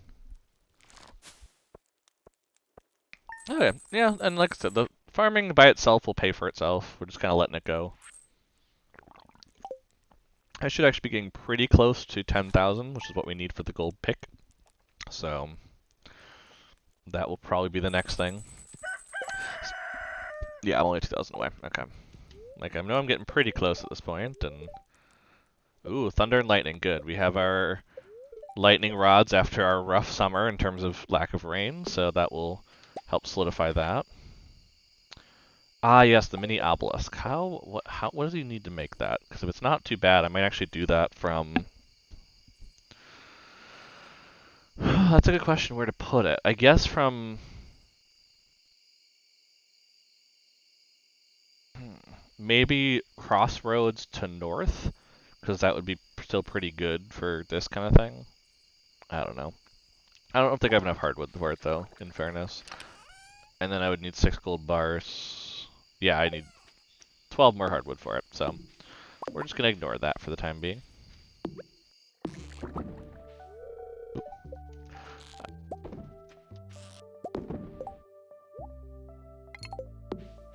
Okay, yeah, and like I said, the farming by itself will pay for itself. We're just kind of letting it go. I should actually be getting pretty close to 10,000, which is what we need for the gold pick. So that will probably be the next thing. Yeah, I'm only 2,000 away. Okay. Like, I know I'm getting pretty close at this point, and... Ooh, thunder and lightning, good. We have our lightning rods after our rough summer in terms of lack of rain, so that will help solidify that. Ah, yes, the mini obelisk. What does he need to make that? Because if it's not too bad, I might actually do that from... That's a good question where to put it. I guess from... Maybe Crossroads to north, because that would be still pretty good for this kind of thing. I don't know. I don't think I have enough hardwood for it, though, in fairness. And then I would need 6 gold bars. Yeah, I need 12 more hardwood for it, so we're just going to ignore that for the time being.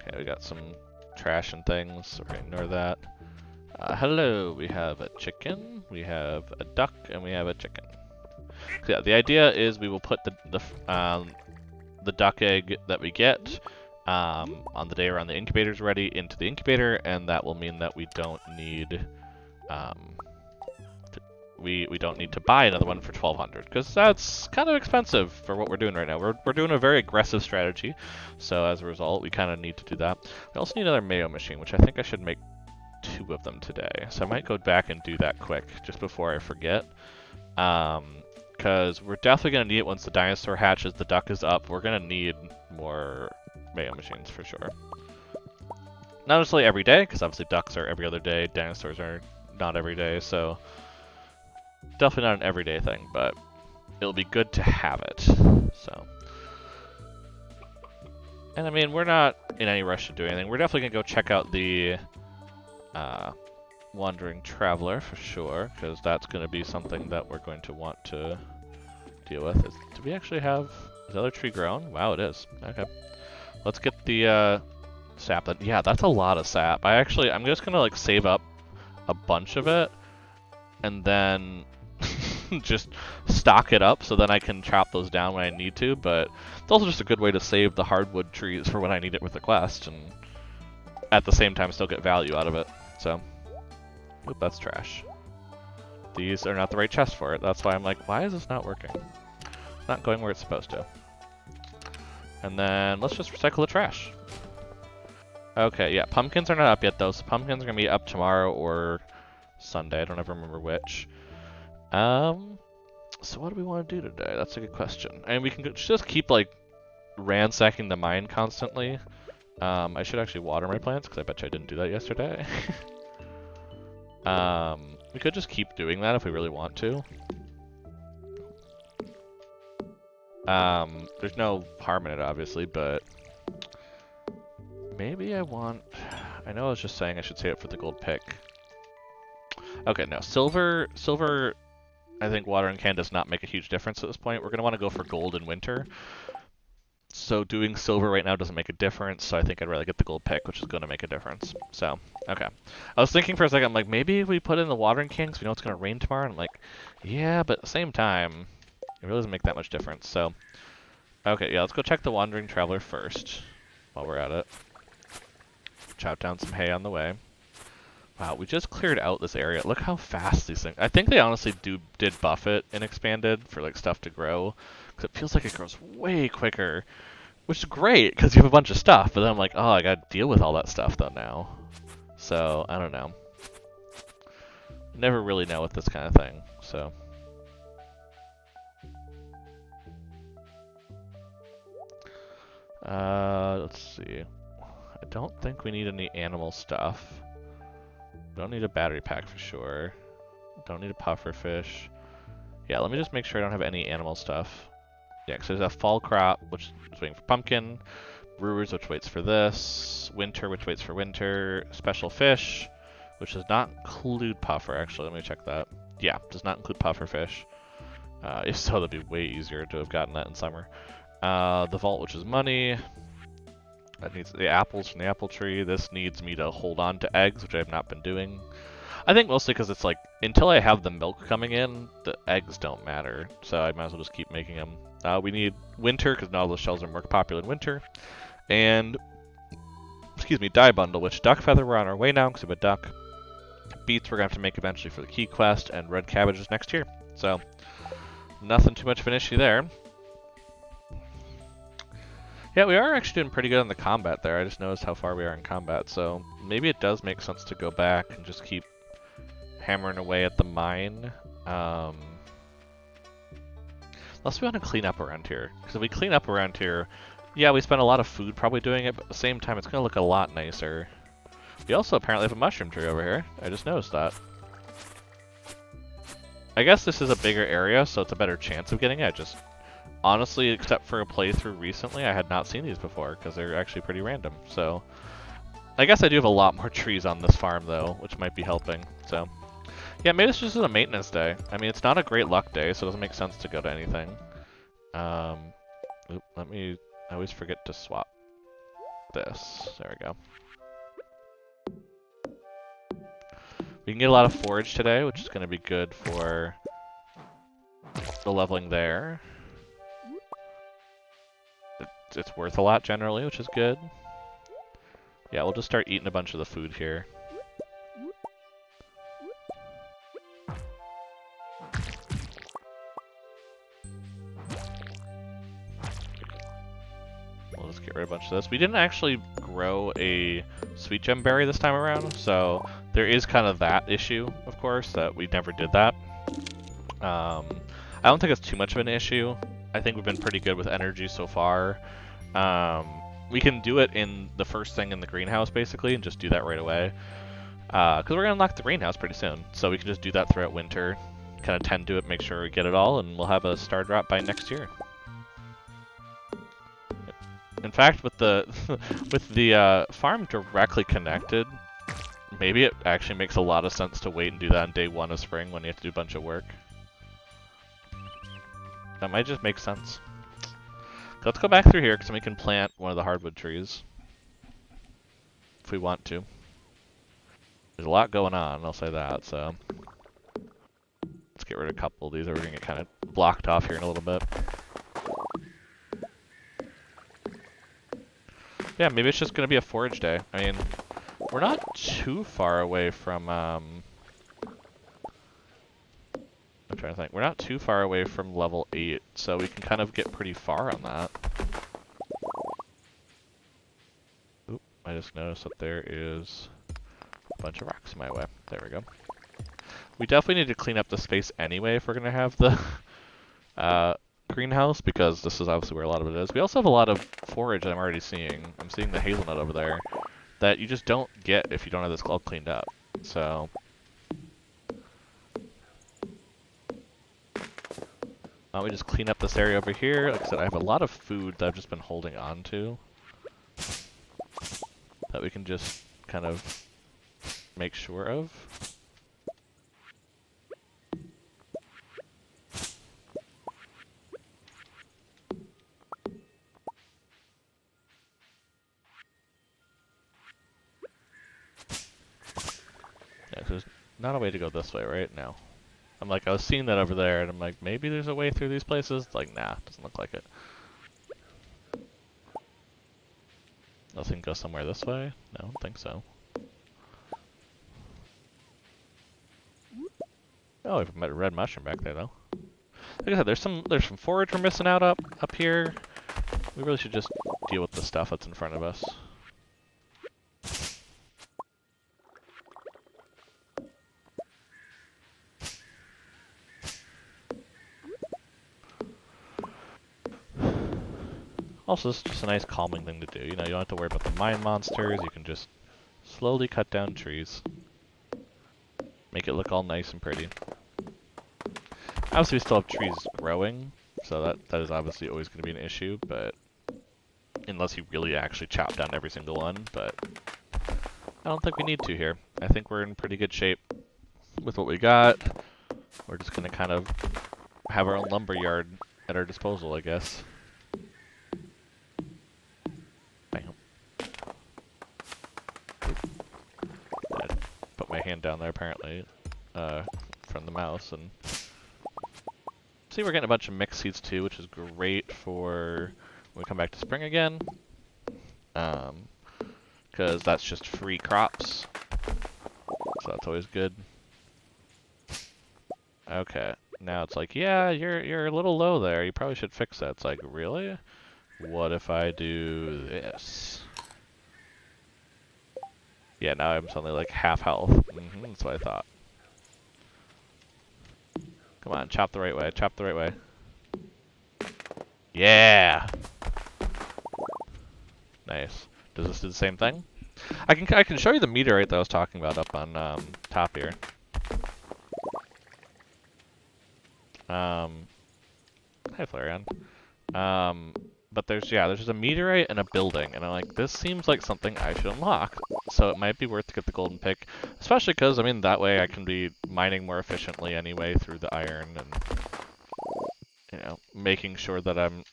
Okay, we got some trash and things, so we're going to ignore that. Hello, we have a chicken, we have a duck, and we have a chicken. So yeah, the idea is we will put the duck egg that we get on the day around the incubator's ready into the incubator, and that will mean that we don't need we don't need to buy another one for 1,200 because that's kind of expensive for what we're doing right now. We're doing a very aggressive strategy, so as a result, we kind of need to do that. We also need another mayo machine, which I think I should make 2 of them today. So I might go back and do that quick just before I forget. Because we're definitely going to need it once the dinosaur hatches, the duck is up. We're going to need more mayo machines for sure. Not necessarily every day, because obviously ducks are every other day, dinosaurs are not every day, so definitely not an everyday thing, but it'll be good to have it. So, and I mean, we're not in any rush to do anything. We're definitely going to go check out the Wandering Traveler for sure, because that's going to be something that we're going to want to deal with. Do we actually have... Is the other tree grown? Wow, it is. Okay. Let's get the sap. Yeah, that's a lot of sap. I'm just going to like save up a bunch of it and then just stock it up so then I can chop those down when I need to, but it's also just a good way to save the hardwood trees for when I need it with the quest and at the same time still get value out of it. So, oop, that's trash. These are not the right chest for it. That's why I'm like, why is this not working? It's not going where it's supposed to. And then let's just recycle the trash. Okay, yeah, pumpkins are not up yet though, so pumpkins are gonna be up tomorrow or Sunday. I don't ever remember which. So what do we want to do today? That's a good question. And we can just keep like ransacking the mine constantly. I should actually water my plants because I bet you I didn't do that yesterday. We could just keep doing that if we really want to. There's no harm in it, obviously, but maybe I know I was just saying I should save it for the gold pick. Okay, no, silver, I think water and can does not make a huge difference at this point. We're going to want to go for gold in winter. So doing silver right now doesn't make a difference, so I think I'd rather get the gold pick, which is going to make a difference. So, okay. I was thinking for a second, I'm like, maybe if we put in the watering can because we know it's going to rain tomorrow. And I'm like, yeah, but at the same time, it really doesn't make that much difference. So, okay, yeah, let's go check the Wandering Traveler first while we're at it. Chop down some hay on the way. Wow, we just cleared out this area. Look how fast these things... I think they honestly did buff it in Expanded for like stuff to grow. Because it feels like it grows way quicker Which is great, because you have a bunch of stuff, but then I'm like, oh, I gotta deal with all that stuff, though, now. So, I don't know. Never really know with this kind of thing, so. Let's see. I don't think we need any animal stuff. Don't need a battery pack for sure. Don't need a puffer fish. Yeah, let me just make sure I don't have any animal stuff. Yeah, because there's a fall crop, which is waiting for pumpkin. Brewers, which waits for this. Winter, which waits for winter. Special fish, which does not include puffer, actually. Let me check that. Yeah, does not include puffer fish. If so, that'd be way easier to have gotten that in summer. The vault, which is money. That needs the apples from the apple tree. This needs me to hold on to eggs, which I have not been doing. I think mostly because it's like, until I have the milk coming in, the eggs don't matter. So I might as well just keep making them. We need winter, because now those shells are more popular in winter. And, excuse me, dye bundle, which duck feather, we're on our way now, because we have a duck. Beets we're going to have to make eventually for the key quest, and red cabbages next year. So, nothing too much of an issue there. Yeah, we are actually doing pretty good on the combat there. I just noticed how far we are in combat, so maybe it does make sense to go back and just keep hammering away at the mine. Unless we want to clean up around here. Because if we clean up around here, yeah, we spend a lot of food probably doing it, but at the same time, it's going to look a lot nicer. We also apparently have a mushroom tree over here. I just noticed that. I guess this is a bigger area, so it's a better chance of getting it. Just honestly, except for a playthrough recently, I had not seen these before, because they're actually pretty random. So, I guess I do have a lot more trees on this farm, though, which might be helping. So, yeah, maybe this is just a maintenance day. I mean, it's not a great luck day, so it doesn't make sense to go to anything. Let me... I always forget to swap this. There we go. We can get a lot of forage today, which is going to be good for the leveling there. It's worth a lot generally, which is good. Yeah, we'll just start eating a bunch of the food here. We'll just get rid of a bunch of this. We didn't actually grow a sweet gem berry this time around, so there is kind of that issue, of course, that we never did that. I don't think it's too much of an issue. I think we've been pretty good with energy so far. We can do it in the first thing in the greenhouse, basically, and just do that right away. Because we're going to unlock the greenhouse pretty soon, so we can just do that throughout winter. Kind of tend to it, make sure we get it all, and we'll have a star drop by next year. In fact, with the with the farm directly connected, maybe it actually makes a lot of sense to wait and do that on day 1 of spring when you have to do a bunch of work. That might just make sense. Let's go back through here, because then we can plant one of the hardwood trees. If we want to. There's a lot going on, I'll say that, so... Let's get rid of a couple of these, or we're going to get kind of blocked off here in a little bit. Yeah, maybe it's just going to be a forage day. I mean, we're not too far away from, I'm trying to think. We're not too far away from level 8, so we can kind of get pretty far on that. Oop, I just noticed that there is a bunch of rocks in my way. There we go. We definitely need to clean up the space anyway if we're going to have the greenhouse, because this is obviously where a lot of it is. We also have a lot of forage that I'm already seeing. I'm seeing the hazelnut over there that you just don't get if you don't have this all cleaned up. So... why don't we just clean up this area over here? Like I said, I have a lot of food that I've just been holding on to that we can just kind of make sure of. Yeah, 'cause there's not a way to go this way right now. I'm like, I was seeing that over there, and I'm like, maybe there's a way through these places? Like, nah, doesn't look like it. Nothing goes somewhere this way? No, I don't think so. Oh, we have a red mushroom back there, though. Like I said, there's some forage we're missing out up here. We really should just deal with the stuff that's in front of us. Also, it's just a nice calming thing to do. You know, you don't have to worry about the mine monsters. You can just slowly cut down trees. Make it look all nice and pretty. Obviously, we still have trees growing, so that is obviously always going to be an issue, but unless you really actually chop down every single one, but I don't think we need to here. I think we're in pretty good shape with what we got. We're just going to kind of have our own lumber yard at our disposal, I guess. Bam. I put my hand down there, apparently, from the mouse, and see, we're getting a bunch of mixed seeds too, which is great for when we come back to spring again. Because that's just free crops. So that's always good. Okay, now it's like, yeah, you're a little low there. You probably should fix that. It's like, really? What if I do this? Yeah, now I'm suddenly like half health. That's what I thought. Come on, chop the right way. Chop the right way. Yeah. Nice. Does this do the same thing? I can show you the meteorite that I was talking about up on top here. Hi Flareon. But there's just a meteorite and a building, and I'm like, this seems like something I should unlock. So it might be worth to get the golden pick, especially because I mean that way I can be mining more efficiently anyway through the iron, and you know, making sure that I'm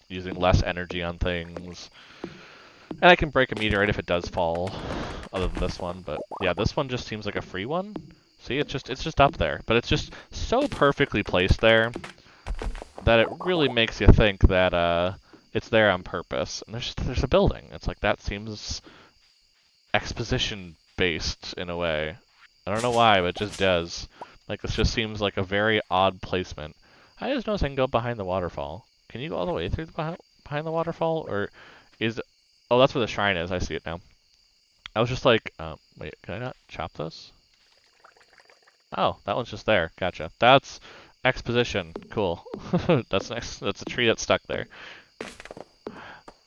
using less energy on things. And I can break a meteorite if it does fall, other than this one. But yeah, this one just seems like a free one. See, it's just up there, but it's just so perfectly placed there that it really makes you think that it's there on purpose. And there's a building. It's like that seems exposition based in a way. I don't know why, but it just does. Like this just seems like a very odd placement. I just noticed I can go behind the waterfall. Can you go all the way through behind the waterfall, or is it... Oh, that's where the shrine is. I see it now. I was just like, wait, can I not chop this? Oh, that one's just there. Gotcha. That's exposition. Cool. That's nice. That's a tree that's stuck there.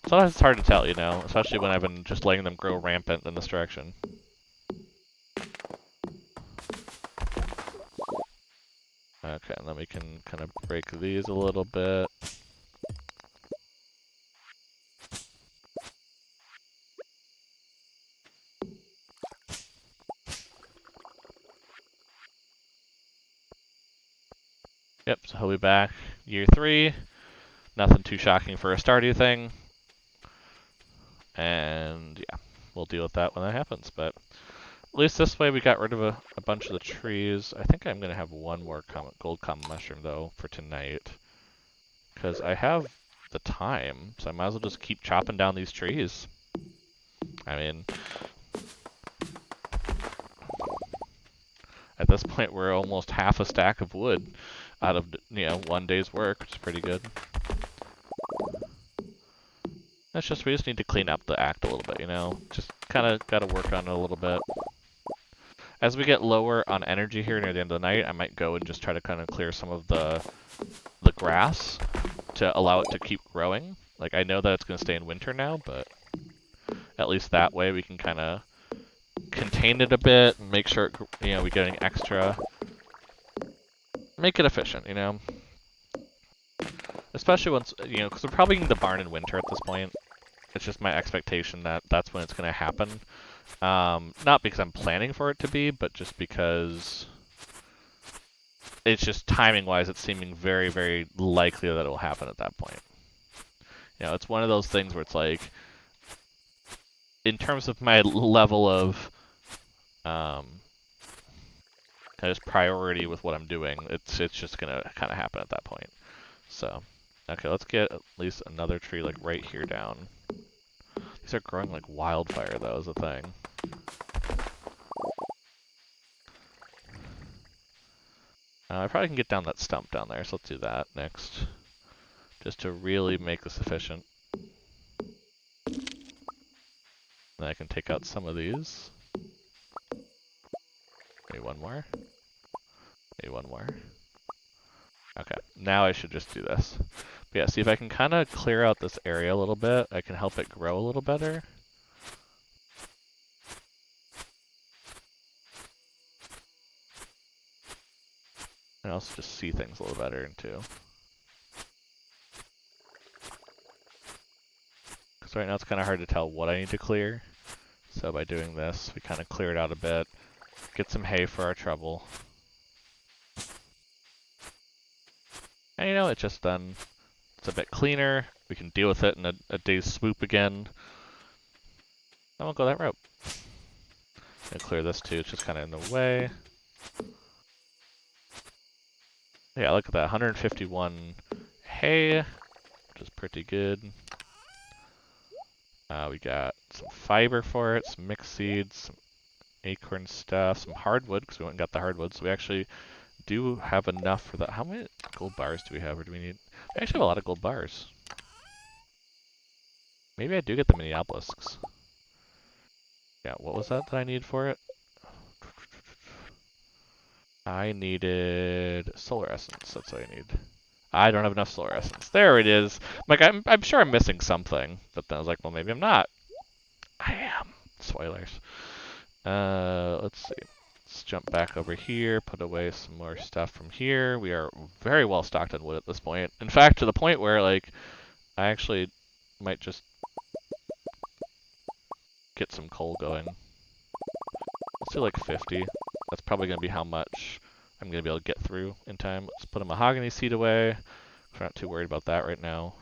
Sometimes it's hard to tell, you know, especially when I've been just letting them grow rampant in this direction. Okay, and then we can kind of break these a little bit. Yep, so he'll be back year 3. Nothing too shocking for a Stardew thing. And yeah, we'll deal with that when that happens. But at least this way we got rid of a bunch of the trees. I think I'm going to have one more gold common mushroom though for tonight. Because I have the time, so I might as well just keep chopping down these trees. I mean, at this point we're almost half a stack of wood out of, you know, one day's work, which is pretty good. That's just, we just need to clean up the act a little bit, you know? Just kind of got to work on it a little bit. As we get lower on energy here near the end of the night, I might go and just try to kind of clear some of the grass to allow it to keep growing. Like, I know that it's going to stay in winter now, but at least that way we can kind of contain it a bit and make sure, you know, we're getting extra. Make it efficient, you know? Especially once, you know, because we're probably in the barn in winter at this point. It's just my expectation that that's when it's going to happen. Not because I'm planning for it to be, but just because it's just timing-wise, it's seeming very, very likely that it will happen at that point. You know, it's one of those things where it's like, in terms of my level of kind of priority with what I'm doing, it's just going to kind of happen at that point. So, okay, let's get at least another tree like right here down. These are growing like wildfire, though, is the thing. I probably can get down that stump down there, so let's do that next. Just to really make this efficient. Then I can take out some of these. Maybe one more. Maybe one more. Okay, now I should just do this. But yeah, see if I can kind of clear out this area a little bit, I can help it grow a little better. And also just see things a little better too. Because right now it's kind of hard to tell what I need to clear. So by doing this, we kind of clear it out a bit, get some hay for our trouble. And you know, it's just done. It's a bit cleaner. We can deal with it in a day's swoop again. I won't go that route. Gonna clear this too, it's just kind of in the way. Yeah, look at that, 151 hay, which is pretty good. We got some fiber for it, some mixed seeds, some acorn stuff, some hardwood, because we went and got the hardwood, so we actually do have enough for that. How many gold bars do we have, or do we need? We actually have a lot of gold bars. Maybe I do get the mini obelisks. Yeah, what was that I need for it? I needed solar essence, that's what I need. I don't have enough solar essence. There it is. Like, I'm sure I'm missing something, but then I was like, well, maybe I'm not. I am. Spoilers. Let's see. Let's jump back over here, put away some more stuff from here. We are very well stocked on wood at this point. In fact, to the point where, like, I actually might just get some coal going. Let's do like 50. That's probably going to be how much I'm going to be able to get through in time. Let's put a mahogany seed away. I'm not too worried about that right now.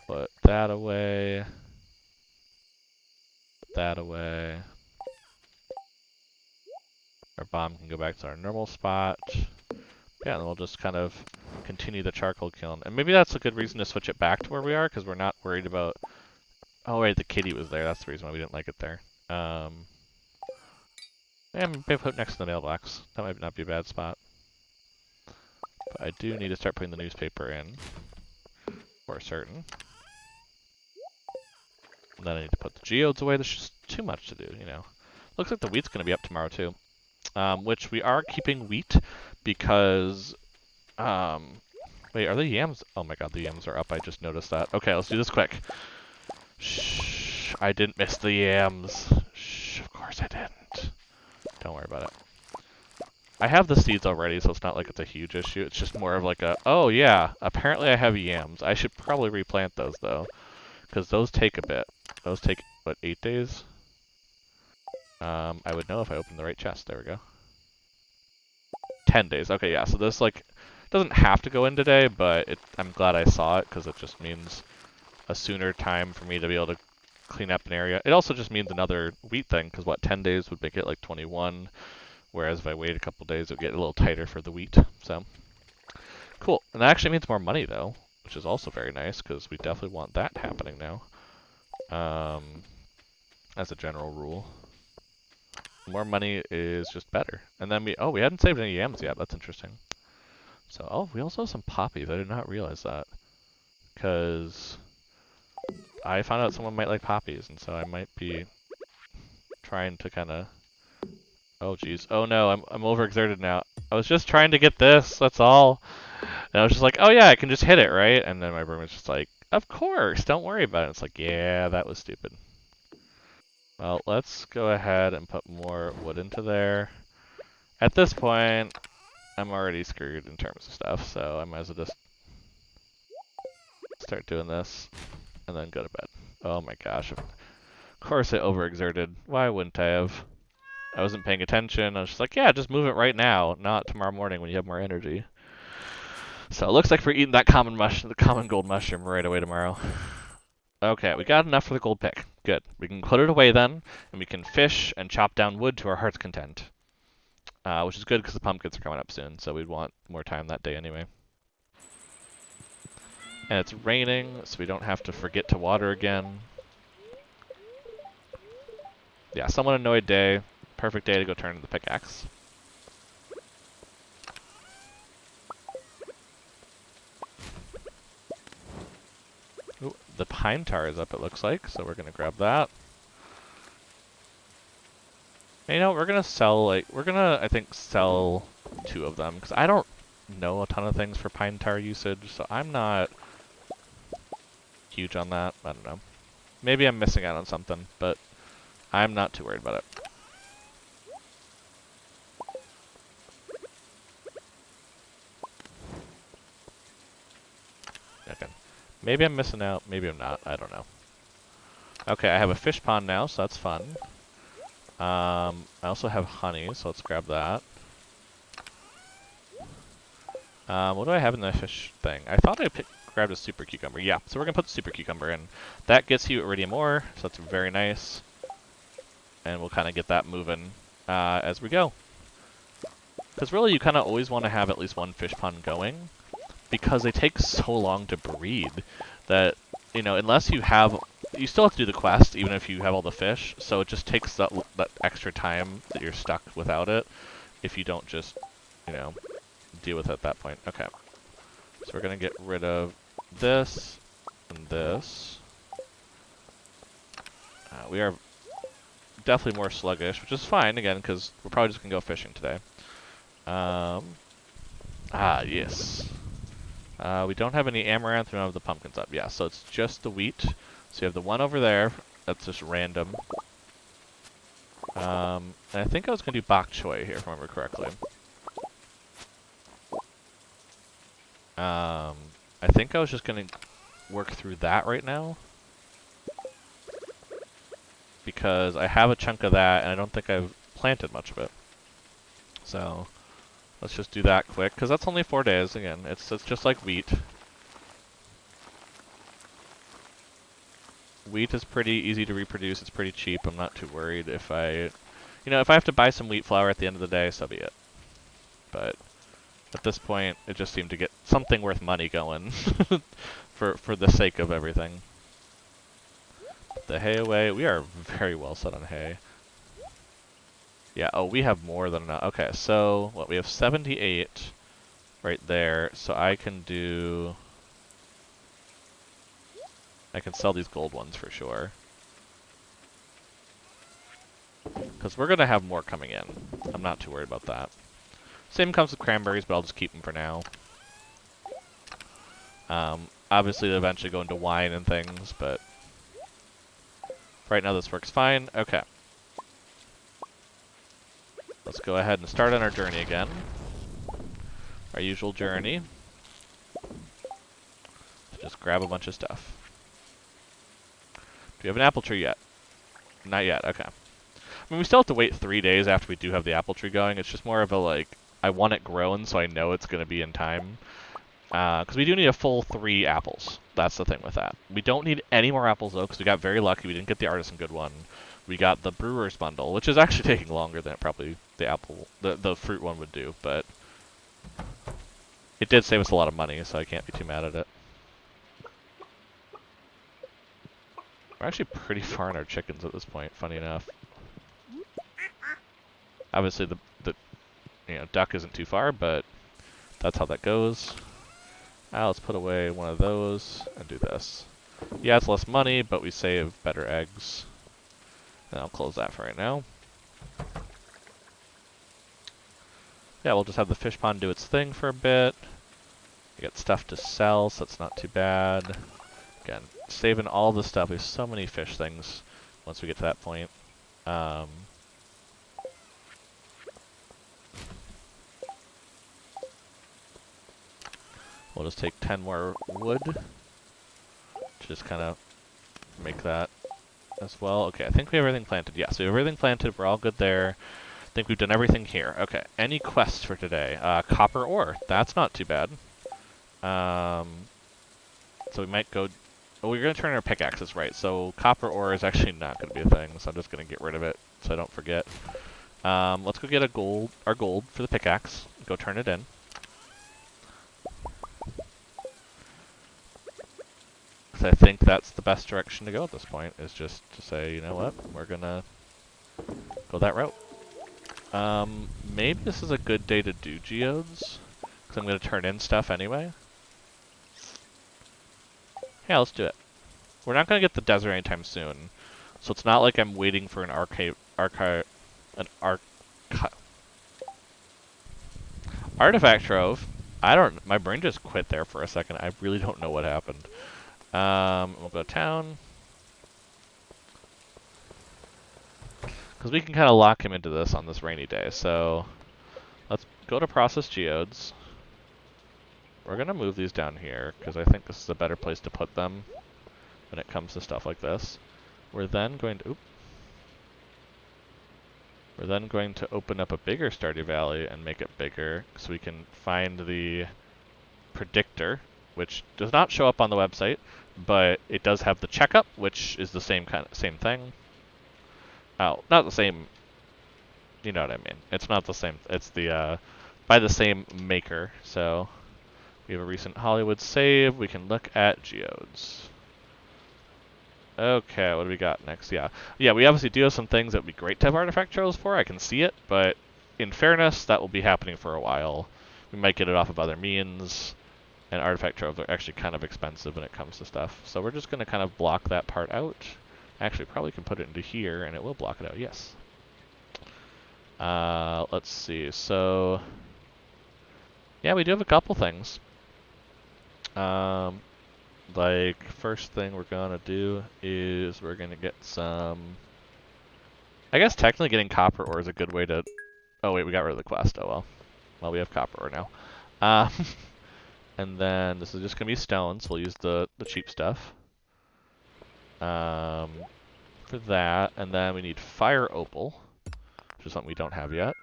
Put that away. Put that away. Our bomb can go back to our normal spot. Yeah, and then we'll just kind of continue the charcoal kiln. And maybe that's a good reason to switch it back to where we are, because we're not worried about... Oh, right, the kitty was there. That's the reason why we didn't like it there. And maybe put it next to the mailbox. That might not be a bad spot. But I do need to start putting the newspaper in. For certain. And then I need to put the geodes away. There's just too much to do, you know. Looks like the wheat's going to be up tomorrow, too. Which we are keeping wheat because... wait, are the yams? Oh my god, the yams are up. I just noticed that. Okay, let's do this quick. Shh, I didn't miss the yams. Shh, of course I didn't. Don't worry about it. I have the seeds already, so it's not like it's a huge issue. It's just more of like a, oh yeah, apparently I have yams. I should probably replant those though, because those take a bit. Those take, what, 8 days? I would know if I opened the right chest. There we go. 10 days. Okay, yeah, so this, like, doesn't have to go in today, but I'm glad I saw it, because it just means a sooner time for me to be able to clean up an area. It also just means another wheat thing, because what, 10 days would make it like 21, whereas if I wait a couple days, it would get a little tighter for the wheat, so. Cool, and that actually means more money, though, which is also very nice, because we definitely want that happening now, as a general rule. More money is just better. And then we hadn't saved any yams yet, that's interesting. So, oh, we also have some poppies, I did not realize that. Because I found out someone might like poppies, and so I might be trying to kind of... Oh, geez. Oh, no, I'm overexerted now. I was just trying to get this, that's all. And I was just like, oh, yeah, I can just hit it, right? And then my brain was just like, of course, don't worry about it. It's like, yeah, that was stupid. Well, let's go ahead and put more wood into there. At this point, I'm already screwed in terms of stuff, so I might as well just start doing this and then go to bed. Oh my gosh. Of course I overexerted. Why wouldn't I have? I wasn't paying attention. I was just like, yeah, just move it right now, not tomorrow morning when you have more energy. So it looks like we're eating that the common gold mushroom right away tomorrow. Okay, we got enough for the gold pick. Good. We can put it away then, and we can fish and chop down wood to our heart's content. Which is good because the pumpkins are coming up soon, so we'd want more time that day anyway. And it's raining, so we don't have to forget to water again. Yeah, somewhat annoyed day. Perfect day to go turn in the pickaxe. Ooh, the pine tar is up, it looks like, so we're gonna grab that. And, you know, we're gonna sell, like, I think, sell 2 of them, because I don't know a ton of things for pine tar usage, so I'm not huge on that. I don't know. Maybe I'm missing out on something, but I'm not too worried about it. Okay. Maybe I'm missing out, maybe I'm not, I don't know. Okay, I have a fish pond now, so that's fun. I also have honey, so let's grab that. What do I have in the fish thing? I thought I grabbed a super cucumber. Yeah, so we're gonna put the super cucumber in. That gets you iridium ore, so that's very nice. And we'll kind of get that moving as we go. Because really, you kind of always want to have at least one fish pond going, because they take so long to breed that, you know, unless you have, you still have to do the quest even if you have all the fish, so it just takes that extra time that you're stuck without it if you don't just, you know, deal with it at that point. Okay, so we're gonna get rid of this and this. We are definitely more sluggish, which is fine, again, because we're probably just gonna go fishing today. Yes. We don't have any amaranth, we don't have the pumpkins up. Yeah, so it's just the wheat. So you have the one over there, that's just random. And I think I was going to do bok choy here, if I remember correctly. I think I was just going to work through that right now. Because I have a chunk of that, and I don't think I've planted much of it. So, let's just do that quick, because that's only 4 days, again. It's just like wheat. Wheat is pretty easy to reproduce, it's pretty cheap, I'm not too worried if I... You know, if I have to buy some wheat flour at the end of the day, so be it. But at this point, it just seemed to get something worth money going for the sake of everything. Put the hay away. We are very well set on hay. Yeah, oh, we have more than enough. Okay, so, what, we have 78 right there, so I can sell these gold ones for sure. Because we're going to have more coming in. I'm not too worried about that. Same comes with cranberries, but I'll just keep them for now. Obviously, they'll eventually go into wine and things, but right now this works fine. Okay. Let's go ahead and start on our journey again. Our usual journey. Just grab a bunch of stuff. Do we have an apple tree yet? Not yet, okay. I mean, we still have to wait 3 days after we do have the apple tree going. It's just more of a, like, I want it grown so I know it's going to be in time. Because we do need a full 3 apples. That's the thing with that. We don't need any more apples, though, because we got very lucky. We didn't get the artisan good one. We got the brewer's bundle, which is actually taking longer than probably the fruit one would do, but it did save us a lot of money, so I can't be too mad at it. We're actually pretty far in our chickens at this point, funny enough. Obviously, the duck isn't too far, but that's how that goes. Let's put away one of those and do this. Yeah, it's less money, but we save better eggs. And I'll close that for right now. Yeah, we'll just have the fish pond do its thing for a bit. We got stuff to sell, so it's not too bad. Again, saving all the stuff. We have so many fish things once we get to that point. We'll just take 10 more wood to just kind of make that as well. Okay, I think we have everything planted. Yeah, so we have everything planted. We're all good there. I think we've done everything here. Okay, any quests for today? Copper ore. That's not too bad. So we might go... Oh, we're going to turn our pickaxes, right. So copper ore is actually not going to be a thing, so I'm just going to get rid of it so I don't forget. Let's go get our gold for the pickaxe. Go turn it in. I think that's the best direction to go at this point, is just to say, you know what, we're gonna go that route. Maybe this is a good day to do geodes, because I'm gonna turn in stuff anyway. Yeah, let's do it. we're not going to get the desert anytime soon. So it's not like I'm waiting for an artifact trove. My brain just quit there for a second. I really don't know what happened. We'll go town. Because we can kind of lock him into this on this rainy day. So let's go to process geodes. We're going to move these down here because I think this is a better place to put them when it comes to stuff like this. We're then going to open up a bigger Stardew Valley and make it bigger so we can find the predictor, which does not show up on the website, but it does have the checkup, which is the same thing. Oh, not the same. You know what I mean? It's not the same. It's the by the same maker. So we have a recent Hollywood save. We can look at geodes. Okay, what do we got next? Yeah, we obviously do have some things that would be great to have artifact trails for. I can see it, but in fairness, that will be happening for a while. We might get it off of other means, and artifact trails are actually kind of expensive when it comes to stuff. So we're just going to kind of block that part out. Actually, probably can put it into here, and it will block it out, yes. Let's see, so yeah, we do have a couple things. Like, first thing we're gonna do is we're gonna get some... I guess technically getting copper ore is a good way to... Oh wait, we got rid of the quest, oh well. Well, we have copper ore now. And then this is just gonna be stone, so we'll use the cheap stuff. For that, and then we need fire opal, which is something we don't have yet.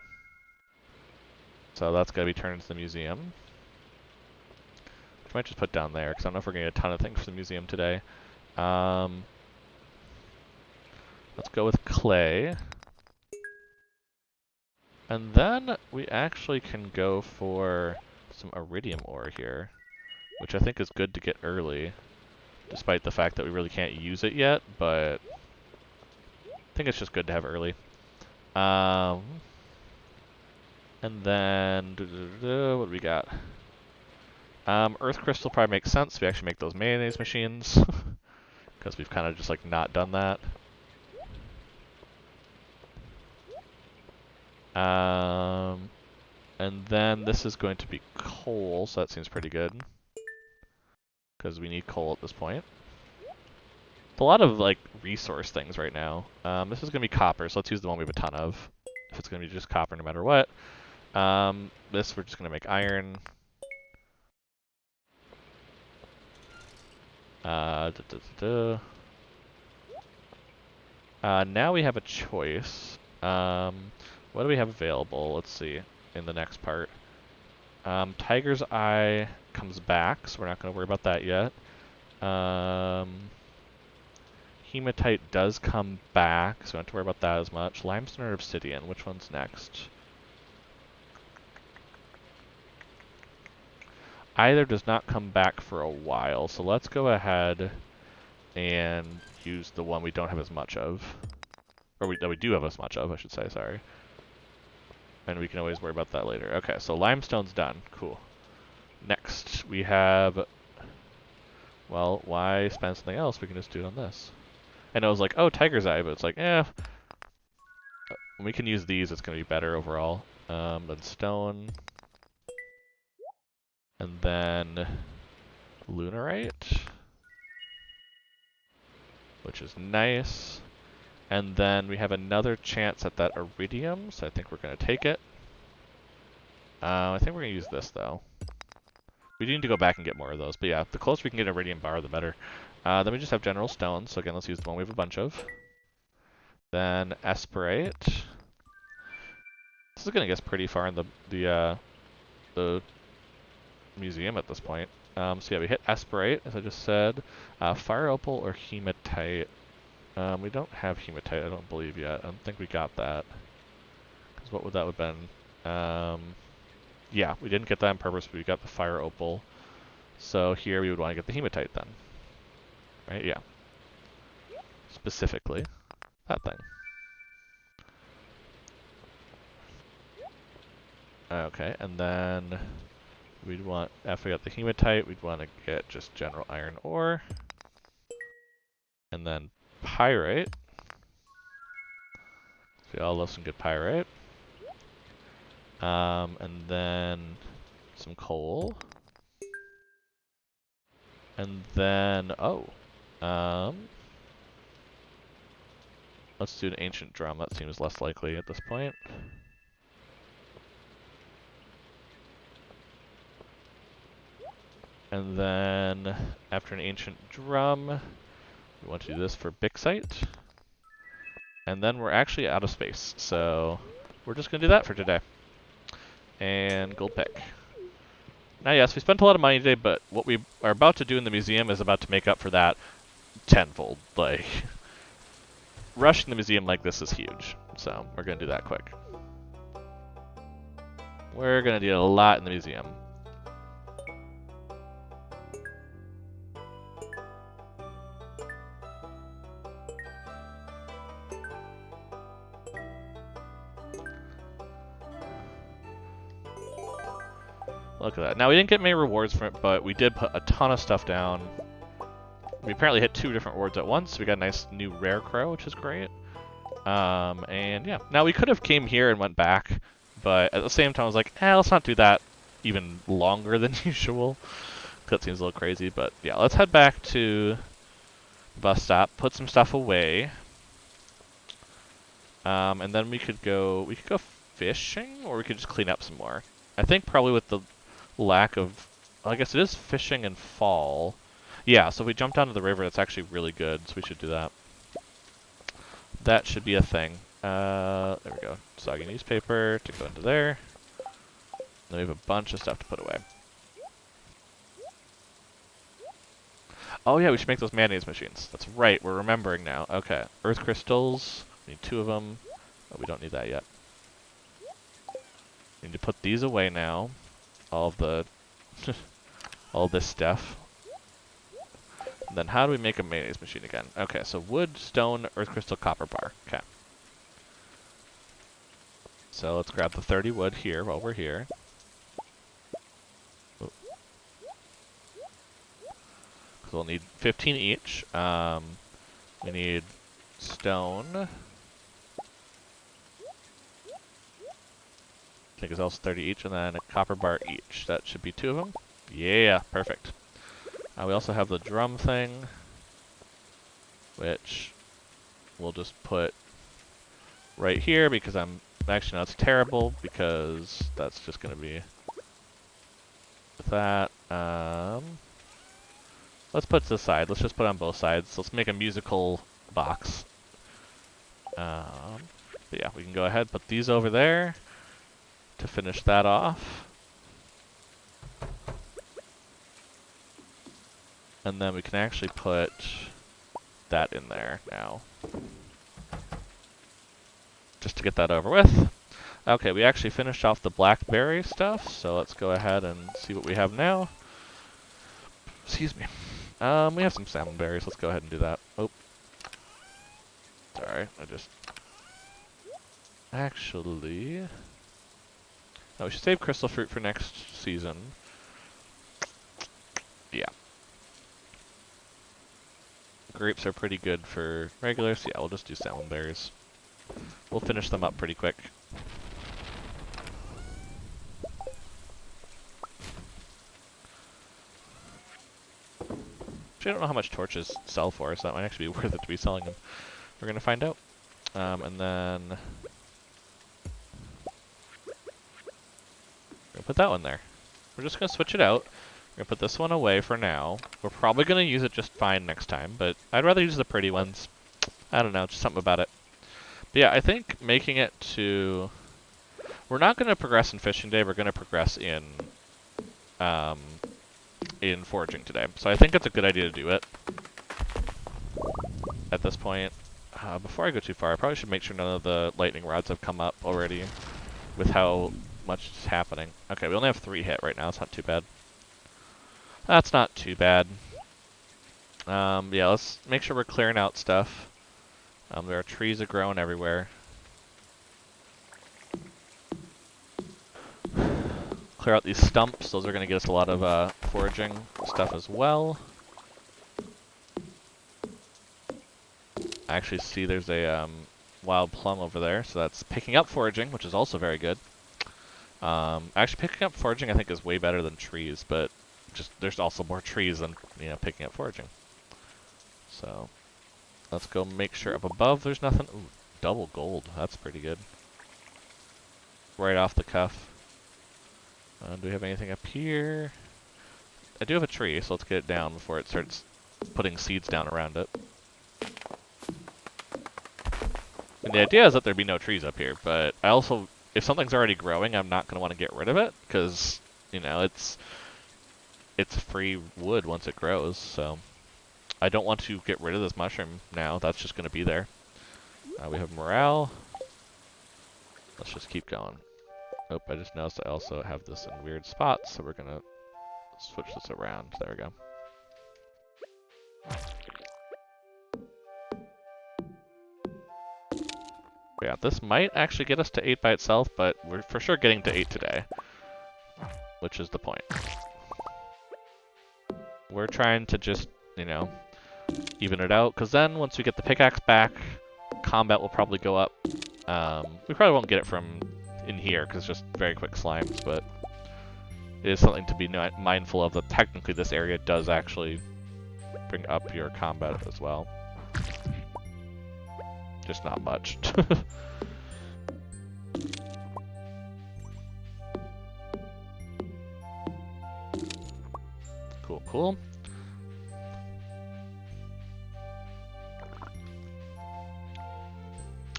So that's gotta be turned into the museum. Which I might just put down there, because I don't know if we're gonna get a ton of things for the museum today. Let's go with clay. And then we actually can go for some iridium ore here, which I think is good to get early, despite the fact that we really can't use it yet, but I think it's just good to have early. And then, what do we got? Earth crystal probably makes sense. We actually make those mayonnaise machines, because we've kind of just like not done that. And then this is going to be coal, so that seems pretty good, because we need coal at this point. It's a lot of like resource things right now. This is going to be copper, so let's use the one we have a ton of. If it's going to be just copper no matter what. This we're just going to make iron. Now we have a choice. What do we have available? Let's see, in the next part. Tiger's Eye comes back, so we're not going to worry about that yet. Hematite does come back, so we don't have to worry about that as much. Limestone or obsidian, which one's next? Either does not come back for a while, so let's go ahead and use the one we don't have as much of. Or that we do have as much of, I should say, sorry. And we can always worry about that later. Okay, so limestone's done. Cool. Next, we have... Well, why spend something else? We can just do it on this. And I was like, oh, Tiger's Eye, but it's like, when we can use these, it's going to be better overall. Then stone. And then lunarite, which is nice. And then we have another chance at that iridium, so I think we're going to take it. I think we're going to use this, though. We need to go back and get more of those, but yeah, the closer we can get an iridium bar, the better. Then we just have general stone, so again, let's use the one we have a bunch of. Then esperite. This is going to get us pretty far in the museum at this point. So yeah, we hit esperite, as I just said. Fire opal or hematite. We don't have hematite, I don't believe yet. I don't think we got that. Because what would that have been? Yeah, we didn't get that on purpose, but we got the fire opal. So here we would want to get the hematite then. Right, yeah. Specifically, that thing. Okay, and then we'd want, after we got the hematite, we'd want to get just general iron ore. And then pyrite. We all love some good pyrite. And then some coal. And then, let's do an ancient drum. That seems less likely at this point. And then, after an ancient drum, we want to do this for Bixite. And then we're actually out of space, so we're just going to do that for today. And gold pick. Now, yes, we spent a lot of money today, but what we are about to do in the museum is about to make up for that tenfold. Like, rushing the museum like this is huge, so we're going to do that quick. We're going to do a lot in the museum. Look at that. Now, we didn't get many rewards from it, but we did put a ton of stuff down. We apparently hit 2 different rewards at once. So we got a nice new rare crow, which is great. And yeah. Now, we could have came here and went back, but at the same time, I was like, let's not do that even longer than usual. That seems a little crazy, but yeah, let's head back to the bus stop, put some stuff away. And then we could go fishing, or we could just clean up some more. I think probably with the lack of, well, I guess it is fishing in fall. Yeah, so if we jump down to the river, that's actually really good, so we should do that. That should be a thing. There we go. Soggy newspaper to go into there. Then we have a bunch of stuff to put away. Oh yeah, we should make those mayonnaise machines. That's right, we're remembering now. Okay, earth crystals. We need 2 of them. Oh, we don't need that yet. We need to put these away now. All of the all this stuff. And then how do we make a mayonnaise machine again? Okay, so wood, stone, earth crystal, copper bar. Okay. So let's grab the 30 wood here while we're here. Because we'll need 15 each. We need stone. I think it's also 30 each, and then a copper bar each. That should be 2 of them. Yeah, perfect. We also have the drum thing, which we'll just put right here because actually, no, it's terrible because that's just going to be with that. Let's put it to the side. Let's just put it on both sides. Let's make a musical box. But yeah, we can go ahead and put these over there to finish that off. And then we can actually put that in there now. Just to get that over with. Okay, we actually finished off the blackberry stuff, so let's go ahead and see what we have now. Excuse me. We have some salmon berries. Let's go ahead and do that. Oh. Sorry, I just... Actually... No, we should save crystal fruit for next season. Yeah. Grapes are pretty good for regular, so yeah, we'll just do salmon berries. We'll finish them up pretty quick. Actually, I don't know how much torches sell for, so that might actually be worth it to be selling them. We're going to find out. And then... we're going to put that one there. We're just going to switch it out. We're going to put this one away for now. We're probably going to use it just fine next time, but I'd rather use the pretty ones. I don't know, just something about it. But yeah, I think making it to... We're not going to progress in fishing today, we're going to progress in foraging today. So I think it's a good idea to do it at this point. Before I go too far, I probably should make sure none of the lightning rods have come up already with how much is happening. Okay, we only have 3 hit right now, it's not too bad. That's not too bad. Yeah, let's make sure we're clearing out stuff. There are trees that growing everywhere. Clear out these stumps. Those are going to get us a lot of foraging stuff as well. I actually see there's a wild plum over there, so that's picking up foraging, which is also very good. Actually, picking up foraging I think is way better than trees, but just there's also more trees than picking up foraging. So let's go make sure up above there's nothing. Ooh, double gold. That's pretty good. Right off the cuff. Do we have anything up here? I do have a tree, so let's get it down before it starts putting seeds down around it. And the idea is that there'd be no trees up here, but I also, if something's already growing, I'm not going to want to get rid of it, because, it's free wood once it grows, so I don't want to get rid of this mushroom now. That's just going to be there. We have morale. Let's just keep going. Oh, I just noticed I also have this in weird spots, so we're going to switch this around. There we go. Yeah, this might actually get us to 8 by itself, but we're for sure getting to 8 today, which is the point. We're trying to just, even it out, because then once we get the pickaxe back, combat will probably go up. We probably won't get it from in here, because it's just very quick slimes, but it is something to be mindful of, that technically this area does actually bring up your combat as well. Just not much. Cool, cool.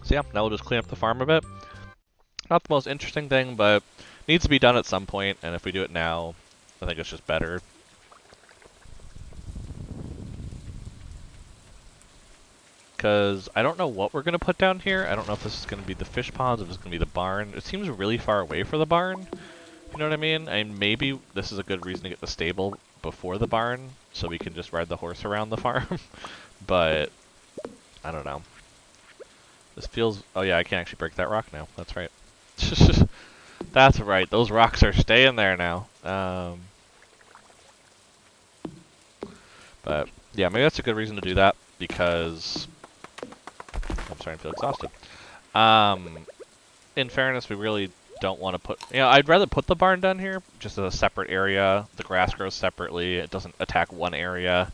So yeah, now we'll just clean up the farm a bit. Not the most interesting thing, but needs to be done at some point, and if we do it now, I think it's just better. Because I don't know what we're going to put down here. I don't know if this is going to be the fish ponds, if it's going to be the barn. It seems really far away for the barn. You know what I mean? And maybe this is a good reason to get the stable before the barn, so we can just ride the horse around the farm. But I don't know. This feels... Oh yeah, I can actually break that rock now. That's right. That's right. Those rocks are staying there now. But yeah, maybe that's a good reason to do that, because I'm starting to feel exhausted. In fairness, we really don't want to put... I'd rather put the barn down here, just as a separate area. The grass grows separately. It doesn't attack one area.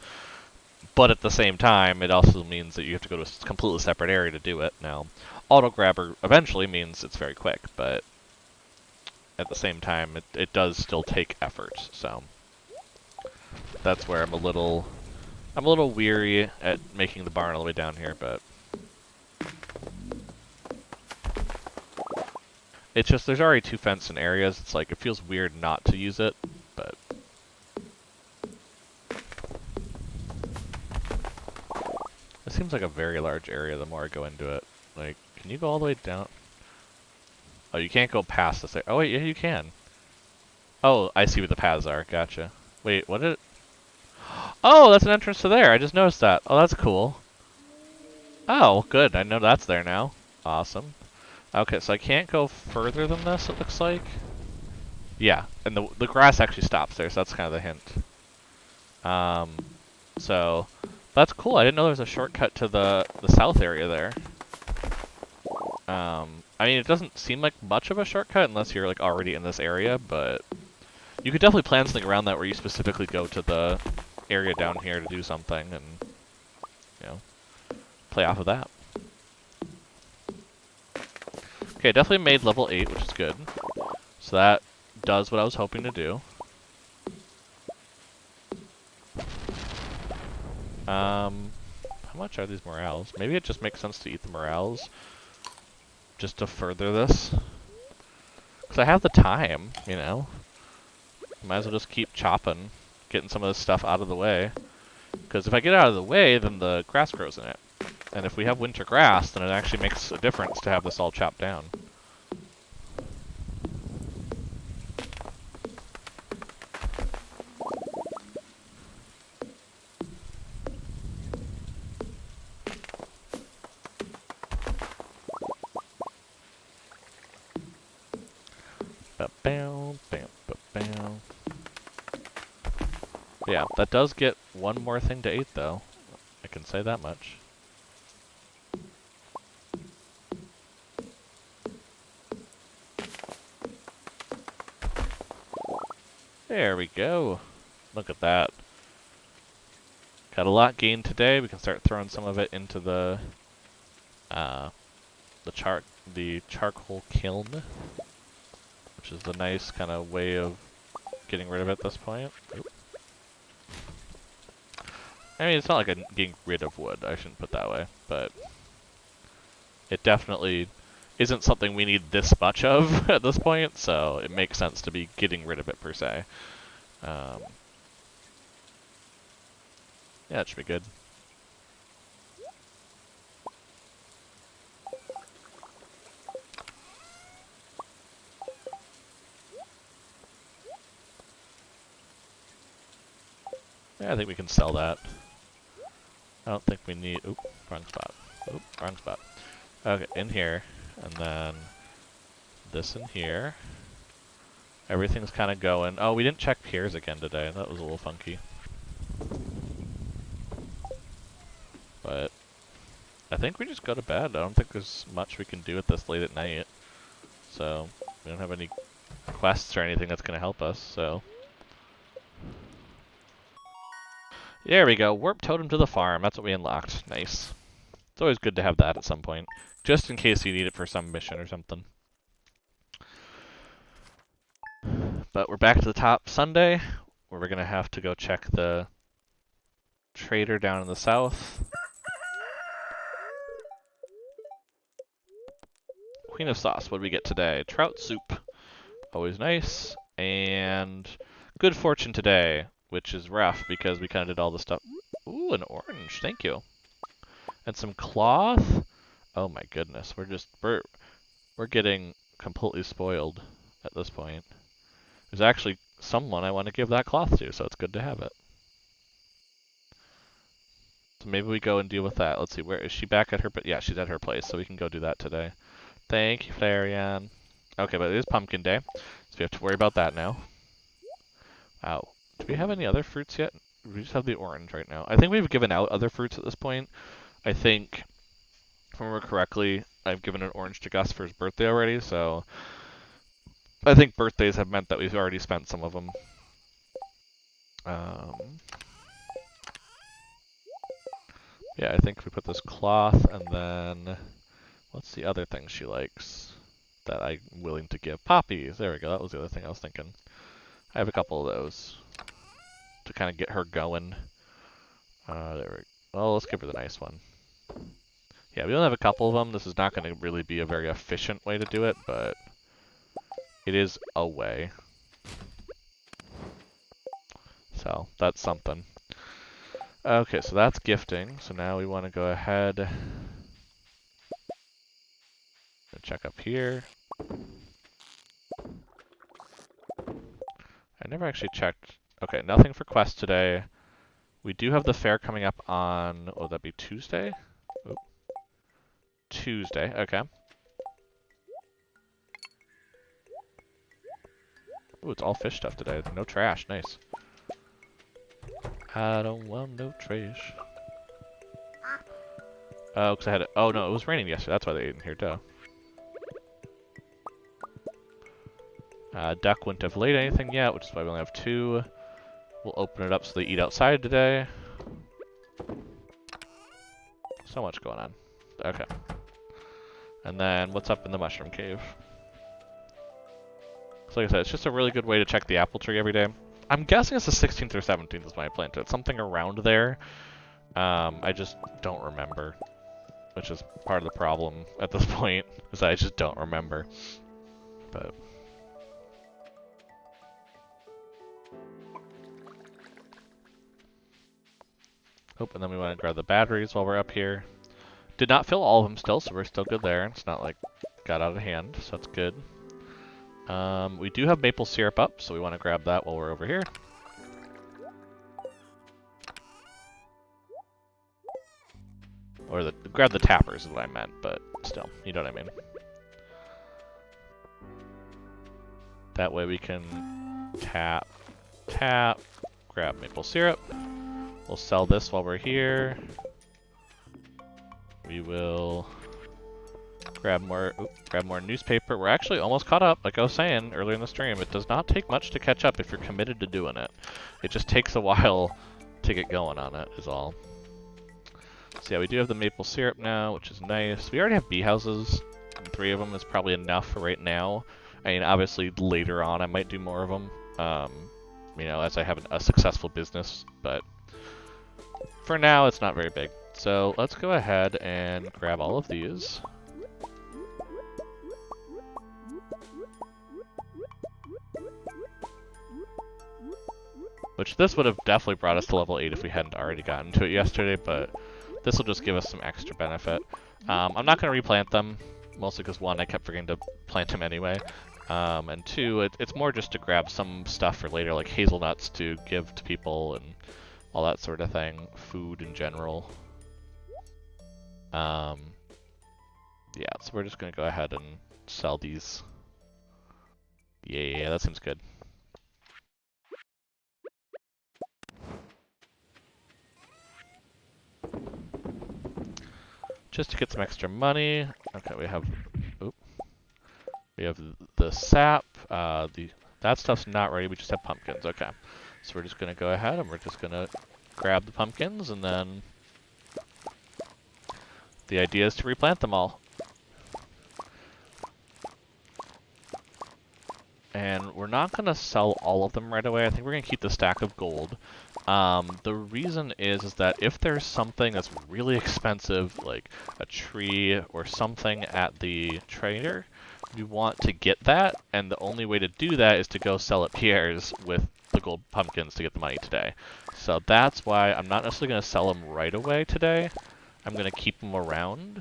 But at the same time, it also means that you have to go to a completely separate area to do it. Now, auto-grabber eventually means it's very quick, but at the same time, it does still take effort, so that's where I'm a little weary at making the barn all the way down here, but it's just, there's already 2 fenced-in areas. It's like, it feels weird not to use it, but it seems like a very large area the more I go into it. Like, can you go all the way down? Oh, you can't go past this area. Oh wait, yeah, you can. Oh, I see what the paths are. Gotcha. Wait, what did it... Oh, that's an entrance to there. I just noticed that. Oh, that's cool. Oh, good. I know that's there now. Awesome. Okay, so I can't go further than this, it looks like. Yeah, and the grass actually stops there, so that's kind of the hint. So that's cool. I didn't know there was a shortcut to the south area there. I mean, it doesn't seem like much of a shortcut unless you're like already in this area, but you could definitely plan something around that where you specifically go to the area down here to do something and, play off of that. Okay, definitely made level 8, which is good. So that does what I was hoping to do. How much are these morels? Maybe it just makes sense to eat the morels just to further this. Because I have the time, Might as well just keep chopping, getting some of this stuff out of the way. Because if I get it out of the way, then the grass grows in it. And if we have winter grass, then it actually makes a difference to have this all chopped down. Yeah, that does get one more thing to 8, though. I can say that much. There we go. Look at that. Got a lot gained today. We can start throwing some of it into the uh, the charcoal kiln, which is the nice kind of way of getting rid of it at this point. Oop. I mean, it's not like I'm getting rid of wood. I shouldn't put it that way, but it definitely isn't something we need this much of at this point, so it makes sense to be getting rid of it per se. Yeah, it should be good. Yeah, I think we can sell that. I don't think we need... Oop, wrong spot. Oop, wrong spot. Okay, in here, and then this in here. Everything's kind of going. Oh, we didn't check piers again today. That was a little funky. But I think we just go to bed. I don't think there's much we can do at this late at night. So we don't have any quests or anything that's going to help us, so... There we go. Warp totem to the farm. That's what we unlocked. Nice. It's always good to have that at some point, just in case you need it for some mission or something. But we're back to the top Sunday, where we're going to have to go check the trader down in the south. Queen of Sauce, what do we get today? Trout soup. Always nice. And good fortune today, which is rough because we kind of did all the stuff. Ooh, an orange. Thank you. And some cloth. Oh my goodness. We're getting completely spoiled at this point. There's actually someone I want to give that cloth to, so it's good to have it. So maybe we go and deal with that. Let's see, where is she back at her? But yeah, she's at her place, so we can go do that today. Thank you, Flareon. Okay, but it is pumpkin day, so we have to worry about that now. Wow. Do we have any other fruits yet? We just have the orange right now. I think we've given out other fruits at this point. I think, if I remember correctly, I've given an orange to Gus for his birthday already, so I think birthdays have meant that we've already spent some of them. Yeah, I think we put this cloth, and then what's the other thing she likes that I'm willing to give? Poppies. There we go. That was the other thing I was thinking. I have a couple of those to kind of get her going. There we go. Well, let's give her the nice one. Yeah, we only have a couple of them. This is not going to really be a very efficient way to do it, but it is a way. So, that's something. Okay, so that's gifting. So now we want to go ahead and check up here. I never actually checked. Okay, nothing for quests today. We do have the fair coming up on, oh, that'd be Tuesday? Oop. Tuesday, okay. Ooh, it's all fish stuff today. No trash, nice. I don't want no trash. Oh, because I had oh no, it was raining yesterday. That's why they ate in here, duh. Duck wouldn't have laid anything yet, which is why we only have 2. We'll open it up so they eat outside today. So much going on. Okay. And then, what's up in the mushroom cave? So like I said, it's just a really good way to check the apple tree every day. I'm guessing it's the 16th or 17th is when I planted it. Something around there. I just don't remember. Which is part of the problem at this point, is I just don't remember. But... oh, and then we want to grab the batteries while we're up here. Did not fill all of them still, so we're still good there. It's not like got out of hand, so that's good. We do have maple syrup up, so we want to grab that while we're over here. Or grab the tappers is what I meant, but still, you know what I mean. That way we can tap, grab maple syrup. We'll sell this while we're here. We will grab more. Oop, Grab more newspaper. We're actually almost caught up, like I was saying earlier in the stream. It does not take much to catch up if you're committed to doing it. It just takes a while to get going on it, is all. So yeah, we do have the maple syrup now, which is nice. We already have bee houses. 3 of them is probably enough for right now. I mean, obviously later on I might do more of them, you know, as I have a successful business, but for now it's not very big. So let's go ahead and grab all of these. Which this would have definitely brought us to level 8 if we hadn't already gotten to it yesterday, but this will just give us some extra benefit. I'm not going to replant them, mostly because 1, I kept forgetting to plant them anyway, and 2, it's more just to grab some stuff for later, like hazelnuts to give to people and all that sort of thing, food in general. Yeah, so we're just going to go ahead and sell these. Yeah, that seems good. Just to get some extra money. Okay, we have the sap. That stuff's not ready. We just have pumpkins. Okay, so we're just gonna go ahead and we're just gonna grab the pumpkins, and then the idea is to replant them all. And we're not gonna sell all of them right away. I think we're gonna keep the stack of gold. The reason is that if there's something that's really expensive, like a tree or something at the trader, we want to get that, and the only way to do that is to go sell at Pierre's with the gold pumpkins to get the money today. So that's why I'm not necessarily going to sell them right away today. I'm going to keep them around.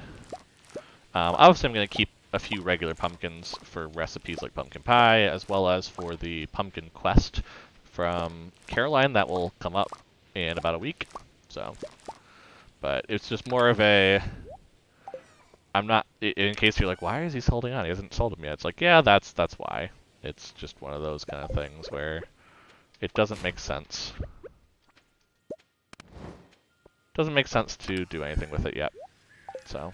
Obviously I'm going to keep a few regular pumpkins for recipes like pumpkin pie, as well as for the pumpkin quest from Caroline that will come up in about a week. So, but it's just more of a, I'm not, in case you're like, why is he holding on? He hasn't sold them yet. It's like, yeah, that's why. It's just one of those kind of things where it doesn't make sense. Doesn't make sense to do anything with it yet. So,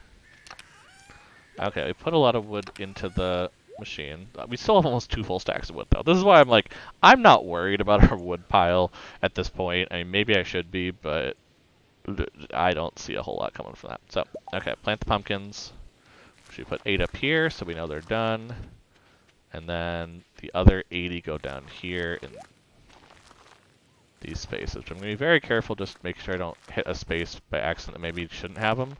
okay, we put a lot of wood into the machine. We still have almost 2 full stacks of wood, though. This is why I'm like, I'm not worried about our wood pile at this point. I mean, maybe I should be, but I don't see a whole lot coming from that. So, okay, plant the pumpkins. We put 8 up here, so we know they're done. And then the other 80 go down here in these spaces. I'm going to be very careful, just make sure I don't hit a space by accident that maybe shouldn't have them.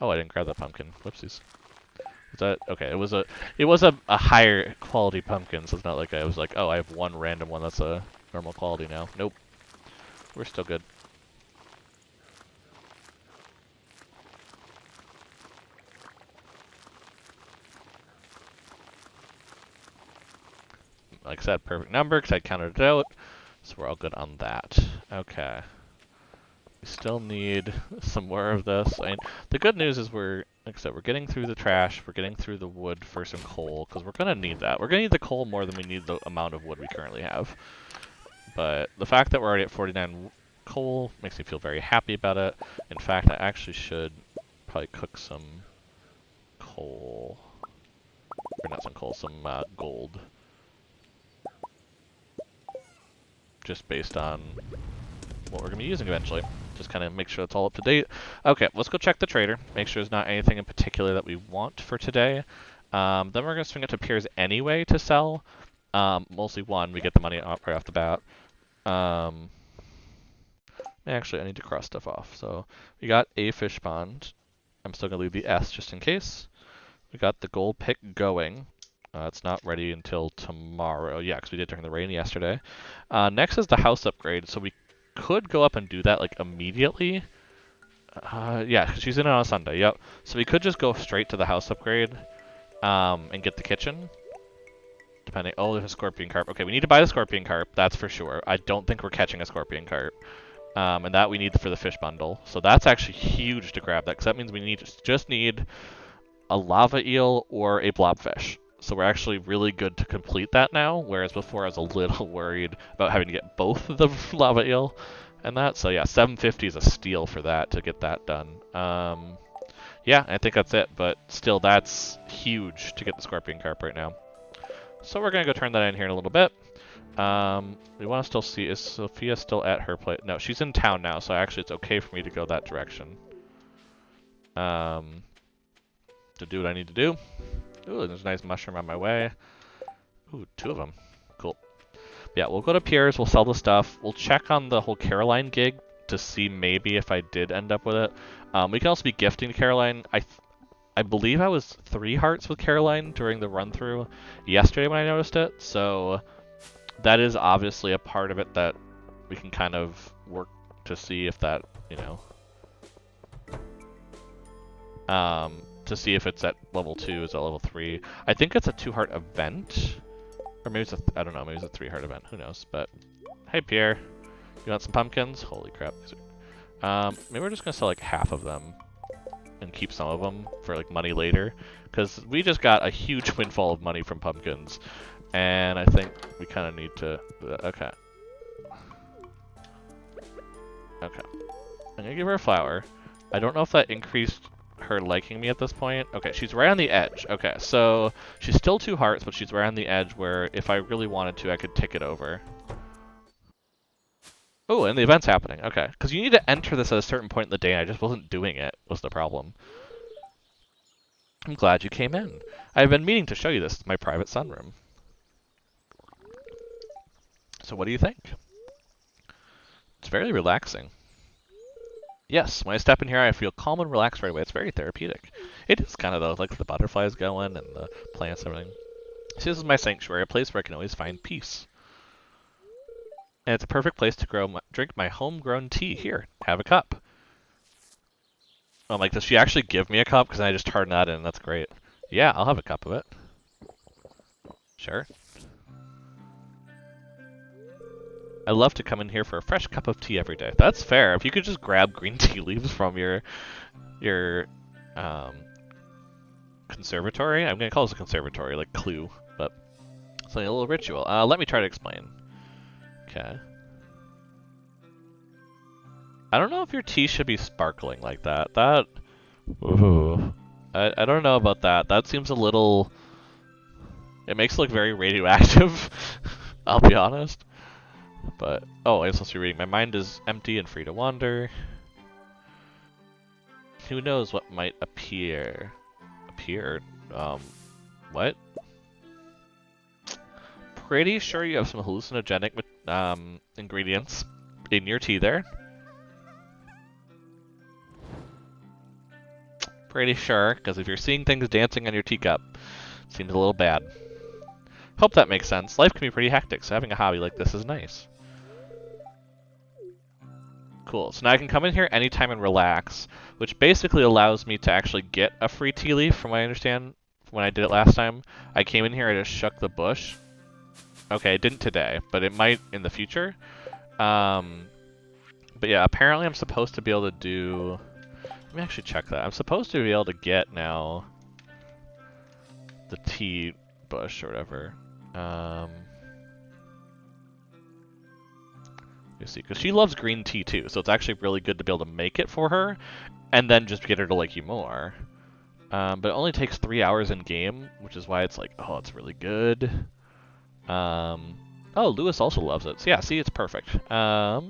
Oh, I didn't grab that pumpkin. Whoopsies. Is that okay? It was a higher quality pumpkin, so it's not like I was like, oh, I have one random one that's a normal quality now. Nope. We're still good. Like I said, perfect number because I counted it out, so we're all good on that. Okay. We still need some more of this. I mean, the good news is we're, like I said, we're getting through the trash, we're getting through the wood for some coal, because we're going to need that. We're going to need the coal more than we need the amount of wood we currently have. But the fact that we're already at 49 coal makes me feel very happy about it. In fact, I actually should probably cook some coal. Or not some coal, some gold. Just based on what we're going to be using eventually. Just kind of make sure it's all up to date. Okay, let's go check the trader. Make sure there's not anything in particular that we want for today. Then we're going to swing it to Piers anyway to sell. Mostly 1, we get the money right off the bat. Actually, I need to cross stuff off. So we got a fish pond. I'm still going to leave the S just in case. We got the gold pick going. It's not ready until tomorrow. Yeah, because we did during the rain yesterday. Next is the house upgrade. So we could go up and do that like immediately. Yeah, 'cause she's in it on a Sunday. Yep. So we could just go straight to the house upgrade and get the kitchen. Depending. Oh, there's a scorpion carp. Okay, we need to buy the scorpion carp. That's for sure. I don't think we're catching a scorpion carp. And that we need for the fish bundle. So that's actually huge to grab that, because that means we just need a lava eel or a blobfish. So we're actually really good to complete that now, whereas before I was a little worried about having to get both of the lava eel and that. So yeah, 750 is a steal for that to get that done. Yeah, I think that's it, but still, that's huge to get the Scorpion Carp right now. So we're gonna go turn that in here in a little bit. We want to still see, is Sophia still at her place? No, she's in town now, so actually it's okay for me to go that direction. To do what I need to do. Ooh, there's a nice mushroom on my way. Ooh, 2 of them. Cool. Yeah, we'll go to Pierre's, we'll sell the stuff. We'll check on the whole Caroline gig to see maybe if I did end up with it. We can also be gifting to Caroline. I believe I was 3 hearts with Caroline during the run-through yesterday when I noticed it, so that is obviously a part of it that we can kind of work to see if that, you know, to see if it's at level 2, is at level 3. I think it's a 2-heart event, or maybe it's a, I don't know, maybe it's a 3-heart event, who knows, but hey Pierre, you want some pumpkins? Holy crap. Maybe we're just gonna sell like half of them and keep some of them for like money later, because we just got a huge windfall of money from pumpkins, and I think we kind of need to, okay. Okay. I'm gonna give her a flower. I don't know if that increased her liking me at this point. Okay, she's right on the edge. Okay, so she's still 2 hearts, but she's right on the edge where if I really wanted to, I could tick it over. Oh, and the event's happening. Okay, because you need to enter this at a certain point in the day, and I just wasn't doing it, was the problem. I'm glad you came in. I've been meaning to show you this. It's my private sunroom. So what do you think? It's very relaxing. Yes, when I step in here, I feel calm and relaxed right away. It's very therapeutic. It is kind of, though, like the butterflies going and the plants and everything. So this is my sanctuary, a place where I can always find peace. And it's a perfect place to drink my homegrown tea. Here, have a cup. I'm like, does she actually give me a cup? Because I just turn that in. That's great. Yeah, I'll have a cup of it. Sure. I love to come in here for a fresh cup of tea every day. That's fair. If you could just grab green tea leaves from your conservatory. I'm gonna call this a conservatory, like clue, but something a little ritual. Let me try to explain. Okay. I don't know if your tea should be sparkling like that. Ooh. I don't know about that. That seems a little... It makes it look very radioactive, I'll be honest. But, oh, I'm supposed to be reading. My mind is empty and free to wander. Who knows what might appear? Appear? What? Pretty sure you have some hallucinogenic ingredients in your tea there. Pretty sure, because if you're seeing things dancing on your teacup, it seems a little bad. Hope that makes sense. Life can be pretty hectic, so having a hobby like this is nice. Cool, so now I can come in here anytime and relax, which basically allows me to actually get a free tea leaf, from what I understand, from when I did it last time. I came in here, I just shook the bush. Okay, I didn't today, but it might in the future. But yeah, apparently I'm supposed to be able to do... Let me actually check that. I'm supposed to be able to get now the tea bush or whatever. Let me see, because she loves green tea too, so it's actually really good to be able to make it for her, and then just get her to like you more. But it only takes 3 hours in game, which is why it's like, oh, it's really good. Oh, Lewis also loves it. So yeah, see, it's perfect. So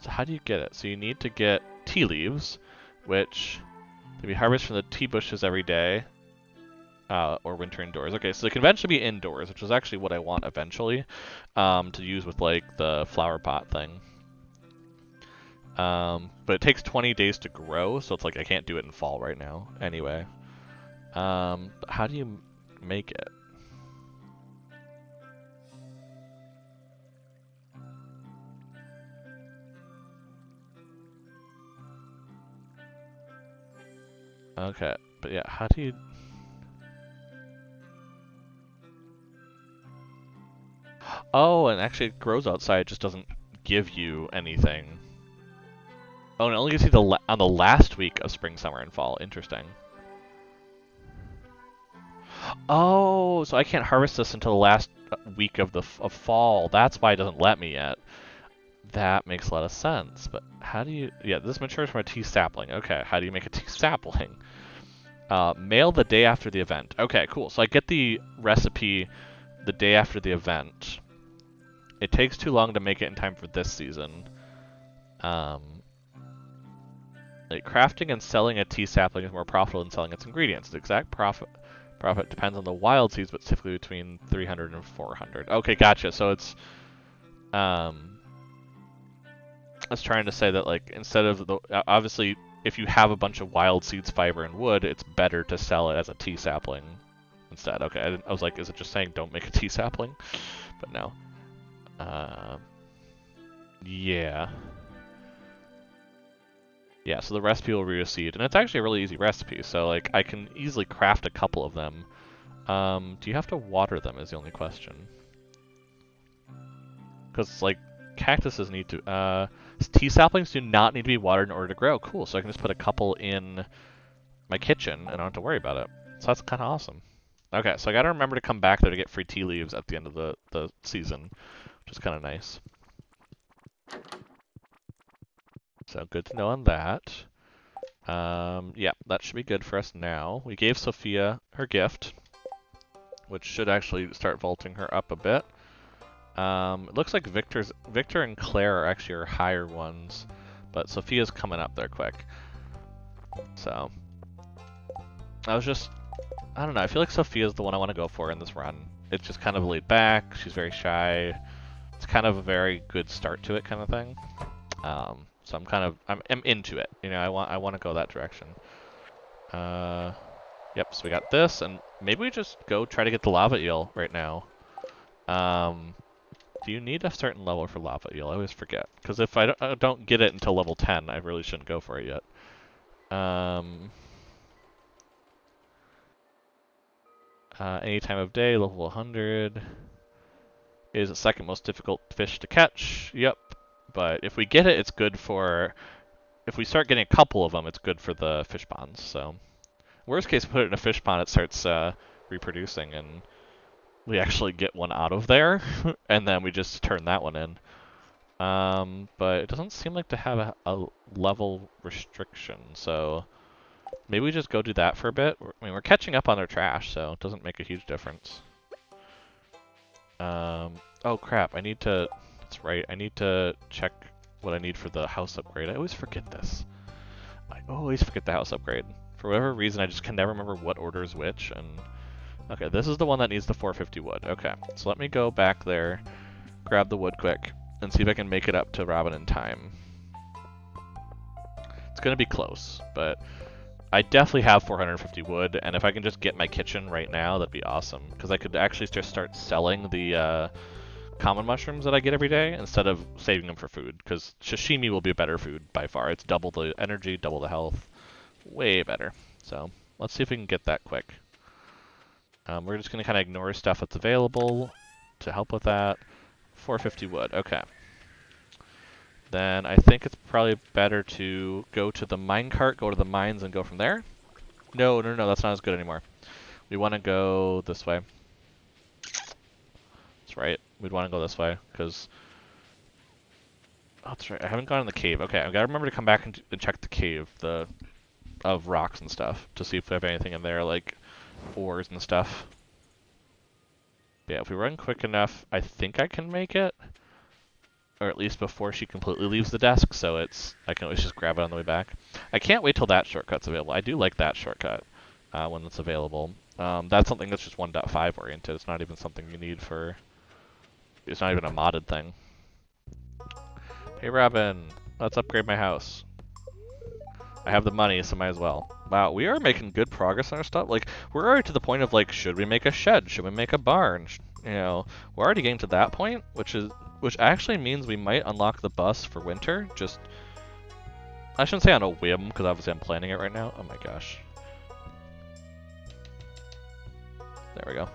how do you get it? So you need to get tea leaves, which can be harvested from the tea bushes every day, or winter indoors. Okay, so they can eventually be indoors, which is actually what I want eventually, to use with like the flower pot thing. But it takes 20 days to grow, so it's like I can't do it in fall right now. Anyway, but how do you make it? Okay, but yeah, how do you... Oh, and actually it grows outside, it just doesn't give you anything. Oh, and it only gives you on the last week of spring, summer, and fall. Interesting. Oh, so I can't harvest this until the last week of of fall. That's why it doesn't let me yet. That makes a lot of sense, but how do you... Yeah, this matures from a tea sapling. Okay, how do you make a tea sapling? Mail the day after the event. Okay, cool. So I get the recipe the day after the event. It takes too long to make it in time for this season. Like crafting and selling a tea sapling is more profitable than selling its ingredients. The exact profit depends on the wild seeds, but typically between 300 and 400. Okay, gotcha. So it's I was trying to say that like instead of the obviously if you have a bunch of wild seeds, fiber, and wood, it's better to sell it as a tea sapling instead. Okay, I was like, is it just saying don't make a tea sapling? But no. Yeah. Yeah, so the recipe will reseed, and it's actually a really easy recipe, so like I can easily craft a couple of them. Do you have to water them is the only question. Because like cactuses need to, tea saplings do not need to be watered in order to grow. Cool, so I can just put a couple in my kitchen and I don't have to worry about it. So that's kind of awesome. Okay, so I gotta remember to come back there to get free tea leaves at the end of the season, which is kind of nice. So good to know on that. Yeah, that should be good for us now. We gave Sophia her gift, which should actually start vaulting her up a bit. It looks like Victor and Claire are actually our higher ones, but Sophia's coming up there quick. So I don't know, I feel like Sophia's the one I want to go for in this run. It's just kind of laid back, she's very shy. It's kind of a very good start to it kind of thing. So I'm into it. You know, I want to go that direction. Yep, so we got this, and maybe we just go try to get the lava eel right now. Do you need a certain level for lava eel? I always forget. Because if I don't get it until level 10, I really shouldn't go for it yet. Any time of day, level 100. Is the second most difficult fish to catch. Yep. But if we get it, it's good for... If we start getting a couple of them, it's good for the fish ponds, so... Worst case, put it in a fish pond, it starts reproducing, and we actually get one out of there, and then we just turn that one in. But it doesn't seem like to have a level restriction, so maybe we just go do that for a bit. I mean, we're catching up on their trash, so it doesn't make a huge difference. Oh crap, that's right, I need to check what I need for the house upgrade. I always forget this. I always forget the house upgrade. For whatever reason, I just can never remember what order is which, and... Okay, this is the one that needs the 450 wood. Okay, so let me go back there, grab the wood quick, and see if I can make it up to Robin in time. It's gonna be close, but I definitely have 450 wood, and if I can just get my kitchen right now, that'd be awesome. Because I could actually just start selling the common mushrooms that I get every day, instead of saving them for food, because sashimi will be better food by far. It's double the energy, double the health. Way better. So, let's see if we can get that quick. We're just going to kind of ignore stuff that's available to help with that. 450 wood, okay. Then I think it's probably better to go to the minecart, go to the mines, and go from there. No, that's not as good anymore. We want to go this way. That's right. We'd want to go this way, because... Oh, that's right. I haven't gone in the cave. Okay, I've got to remember to come back and check the cave of rocks and stuff to see if we have anything in there, like ores and stuff. Yeah, if we run quick enough, I think I can make it. Or at least before she completely leaves the desk, so I can always just grab it on the way back. I can't wait till that shortcut's available. I do like that shortcut when it's available. That's something that's just 1.5 oriented. It's not even something you need for... It's not even a modded thing. Hey Robin, let's upgrade my house. I have the money, so might as well. Wow, we are making good progress on our stuff. Like, we're already to the point of, like, should we make a shed? Should we make a barn? You know, we're already getting to that point, which actually means we might unlock the bus for winter. Just, I shouldn't say on a whim, because obviously I'm planning it right now. Oh my gosh. There we go.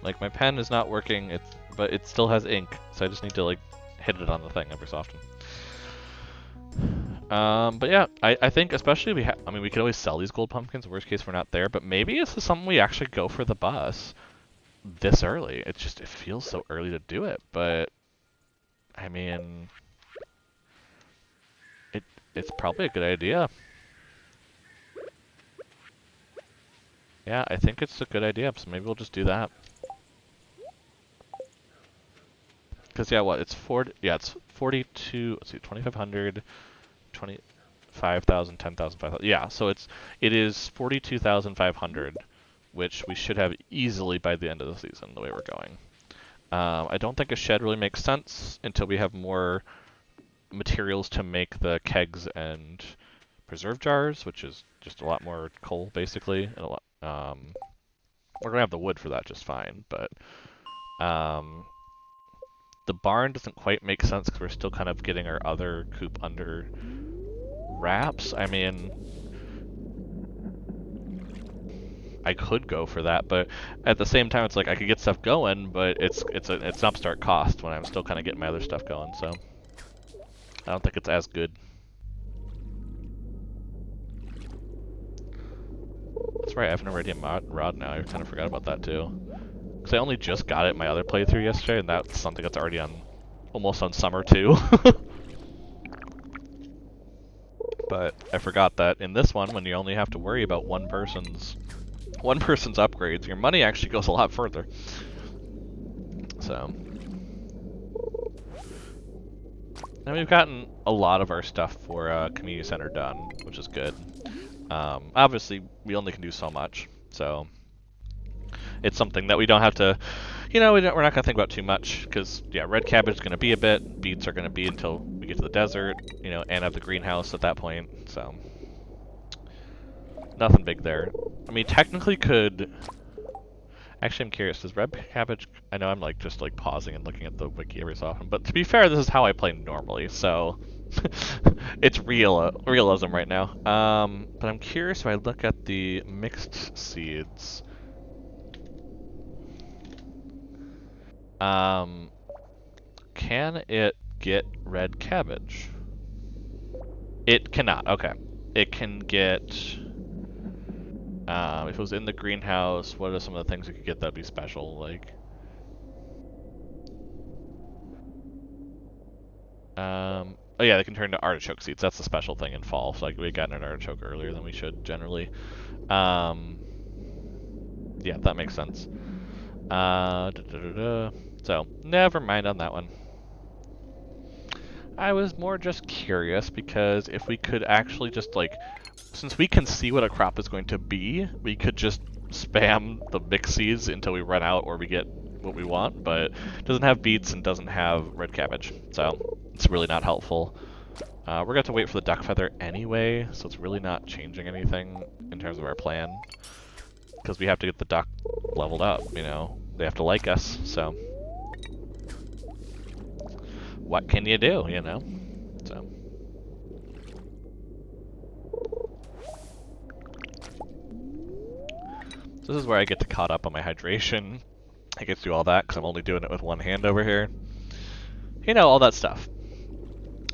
Like, my pen is not working, but it still has ink, so I just need to, like, hit it on the thing every so often. But yeah, I think especially I mean, we could always sell these gold pumpkins. Worst case, we're not there. But maybe this is something we actually go for the bus this early. It feels so early to do it. But I mean, it's probably a good idea. Yeah, I think it's a good idea, so maybe we'll just do that. Because, yeah, what, it's 40, yeah, it's 42, let's see, 2,500, 25,000, 10,000, 5,000. Yeah, so it is 42,500, which we should have easily by the end of the season, the way we're going. I don't think a shed really makes sense until we have more materials to make the kegs and preserve jars, which is just a lot more coal, basically, and a lot, we're gonna have the wood for that just fine, but um, the barn doesn't quite make sense because we're still kind of getting our other coop under wraps. I mean, I could go for that, but at the same time, it's like I could get stuff going, but it's an upstart cost when I'm still kind of getting my other stuff going. So I don't think it's as good. That's right, I have an iridium rod now. I kind of forgot about that too. Because I only just got it in my other playthrough yesterday, and that's something that's already on, almost on summer too. But I forgot that in this one, when you only have to worry about one person's upgrades, your money actually goes a lot further. So, and we've gotten a lot of our stuff for community center done, which is good. Obviously, we only can do so much, so it's something that we don't have to, we're not going to think about too much, because, yeah, red cabbage is going to be a bit, beets are going to be until we get to the desert, and have the greenhouse at that point, so nothing big there. I mean, technically could... Actually, I'm curious, does red cabbage... I know I'm, just, pausing and looking at the wiki every so often, but to be fair, this is how I play normally, so... it's realism right now. But I'm curious if I look at the mixed seeds... can it get red cabbage? It cannot, okay. It can get... if it was in the greenhouse, what are some of the things we could get that'd be special, oh yeah, they can turn to artichoke seeds. That's the special thing in fall. So we got an artichoke earlier than we should generally. Yeah, that makes sense. So never mind on that one. I was more just curious because if we could actually just since we can see what a crop is going to be, we could just spam the mix seeds until we run out or we get what we want, but it doesn't have beets and doesn't have red cabbage, so it's really not helpful. We're going to have to wait for the duck feather anyway, so it's really not changing anything in terms of our plan, because we have to get the duck leveled up, they have to like us, so what can you do, so. This is where I get to caught up on my hydration. I get to do all that because I'm only doing it with one hand over here. All that stuff.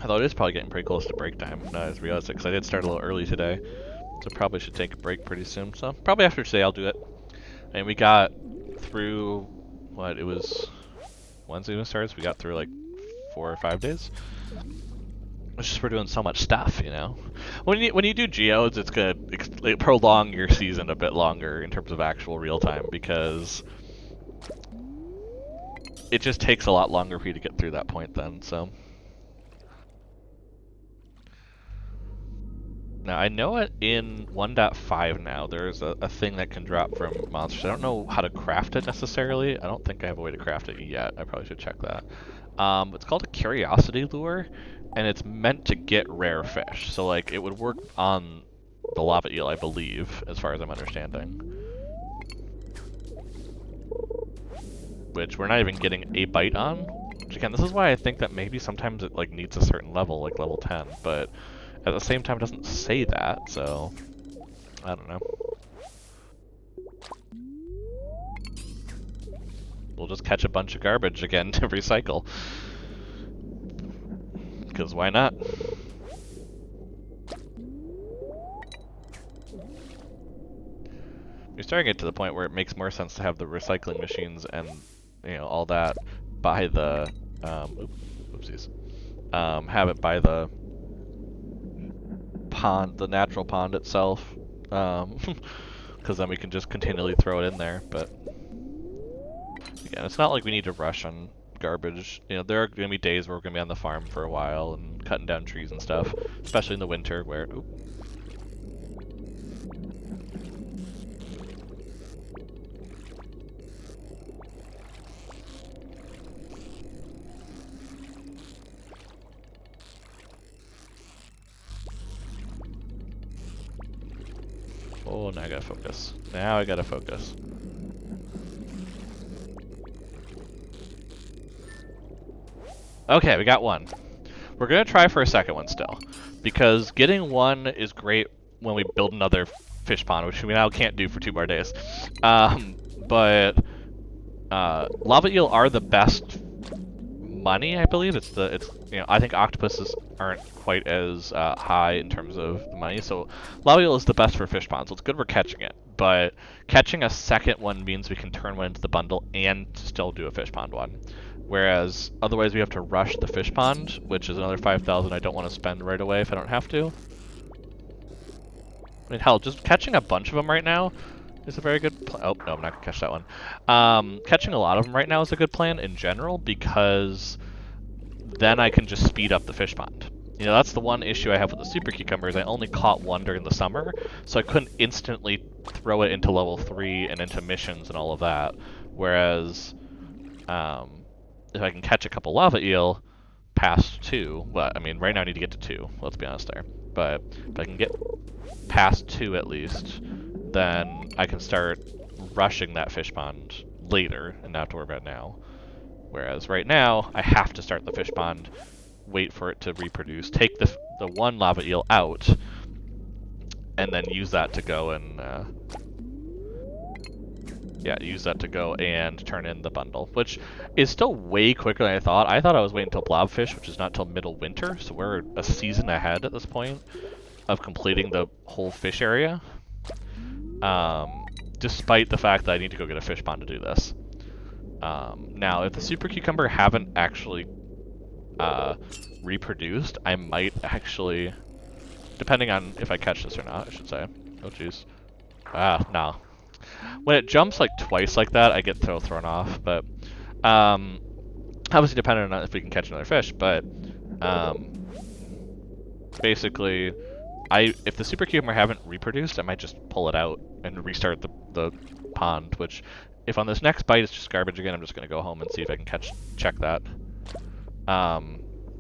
Although it is probably getting pretty close to break time. Now I just realized it because I did start a little early today. So probably should take a break pretty soon. So probably after today I'll do it. And we got through, it was Wednesday when it started, so we got through 4 or 5 days. It's just we're doing so much stuff, When you do geodes, it's gonna prolong your season a bit longer in terms of actual real time because it just takes a lot longer for you to get through that point then. So now I know it in 1.5 now there's a thing that can drop from monsters. I don't know how to craft it necessarily. I don't think I have a way to craft it yet. I probably should check that. It's called a curiosity lure, and it's meant to get rare fish. So it would work on the lava eel, I believe, as far as I'm understanding. Which we're not even getting a bite on. Which again, this is why I think that maybe sometimes it needs a certain level, like level 10, but at the same time it doesn't say that, so I don't know. We'll just catch a bunch of garbage again to recycle. Because why not? You're starting to get to the point where it makes more sense to have the recycling machines and, all that by the, oopsies. Have it by the pond, the natural pond itself. because then we can just continually throw it in there. But again, it's not like we need to rush on garbage. You know, there are going to be days where we're going to be on the farm for a while and cutting down trees and stuff, especially in the winter where... Oop. Oh, now I gotta focus. Now I gotta focus. Okay, we got one. We're gonna try for a second one still, because getting one is great when we build another fish pond, which we now can't do for 2 more days. But lava eel are the best money, I believe. It's you know, I think octopuses aren't quite as high in terms of the money, so lava eel is the best for fish ponds. So it's good for catching it, but catching a second one means we can turn one into the bundle and still do a fish pond one. Whereas otherwise we have to rush the fish pond, which is another 5,000 I don't want to spend right away if I don't have to. I mean, hell, just catching a bunch of them right now is a very good plan. Oh, no, I'm not going to catch that one. Catching a lot of them right now is a good plan in general, because then I can just speed up the fish pond. You know, that's the one issue I have with the super cucumbers. I only caught one during the summer, so I couldn't instantly throw it into level 3 and into missions and all of that. Whereas, if I can catch a couple lava eel past 2, well, I mean, right now I need to get to 2, let's be honest there. But if I can get past 2 at least, then I can start rushing that fish pond later and not have to worry about it now. Whereas right now, I have to start the fish pond, wait for it to reproduce, take the one lava eel out, and then use that to go and use that to go and turn in the bundle, which is still way quicker than I thought. I thought I was waiting until blobfish, which is not until middle winter, so we're a season ahead at this point of completing the whole fish area. Despite the fact that I need to go get a fish pond to do this. Now, if the super cucumber haven't actually reproduced, I might actually, depending on if I catch this or not, I should say. Oh, jeez. No. When it jumps like twice like that, I get thrown off, but obviously depending on if we can catch another fish, but basically, if the super cucumber haven't reproduced, I might just pull it out and restart the pond, which, if on this next bite it's just garbage again, I'm just going to go home and see if I can check that.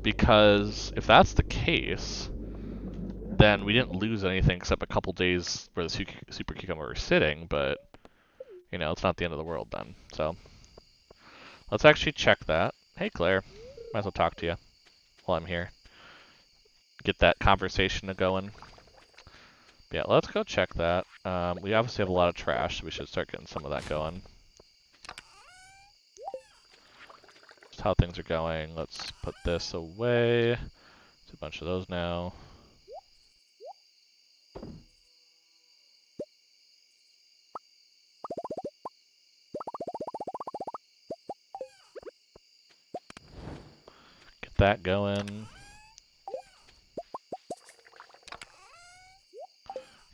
Because if that's the case, then we didn't lose anything except a couple days where the super cucumber was sitting, but, you know, it's not the end of the world then. So, let's actually check that. Hey, Claire. Might as well talk to you while I'm here. Get that conversation going. Yeah, let's go check that. We obviously have a lot of trash, so we should start getting some of that going. Just how things are going. Let's put this away. There's a bunch of those now. Get that going.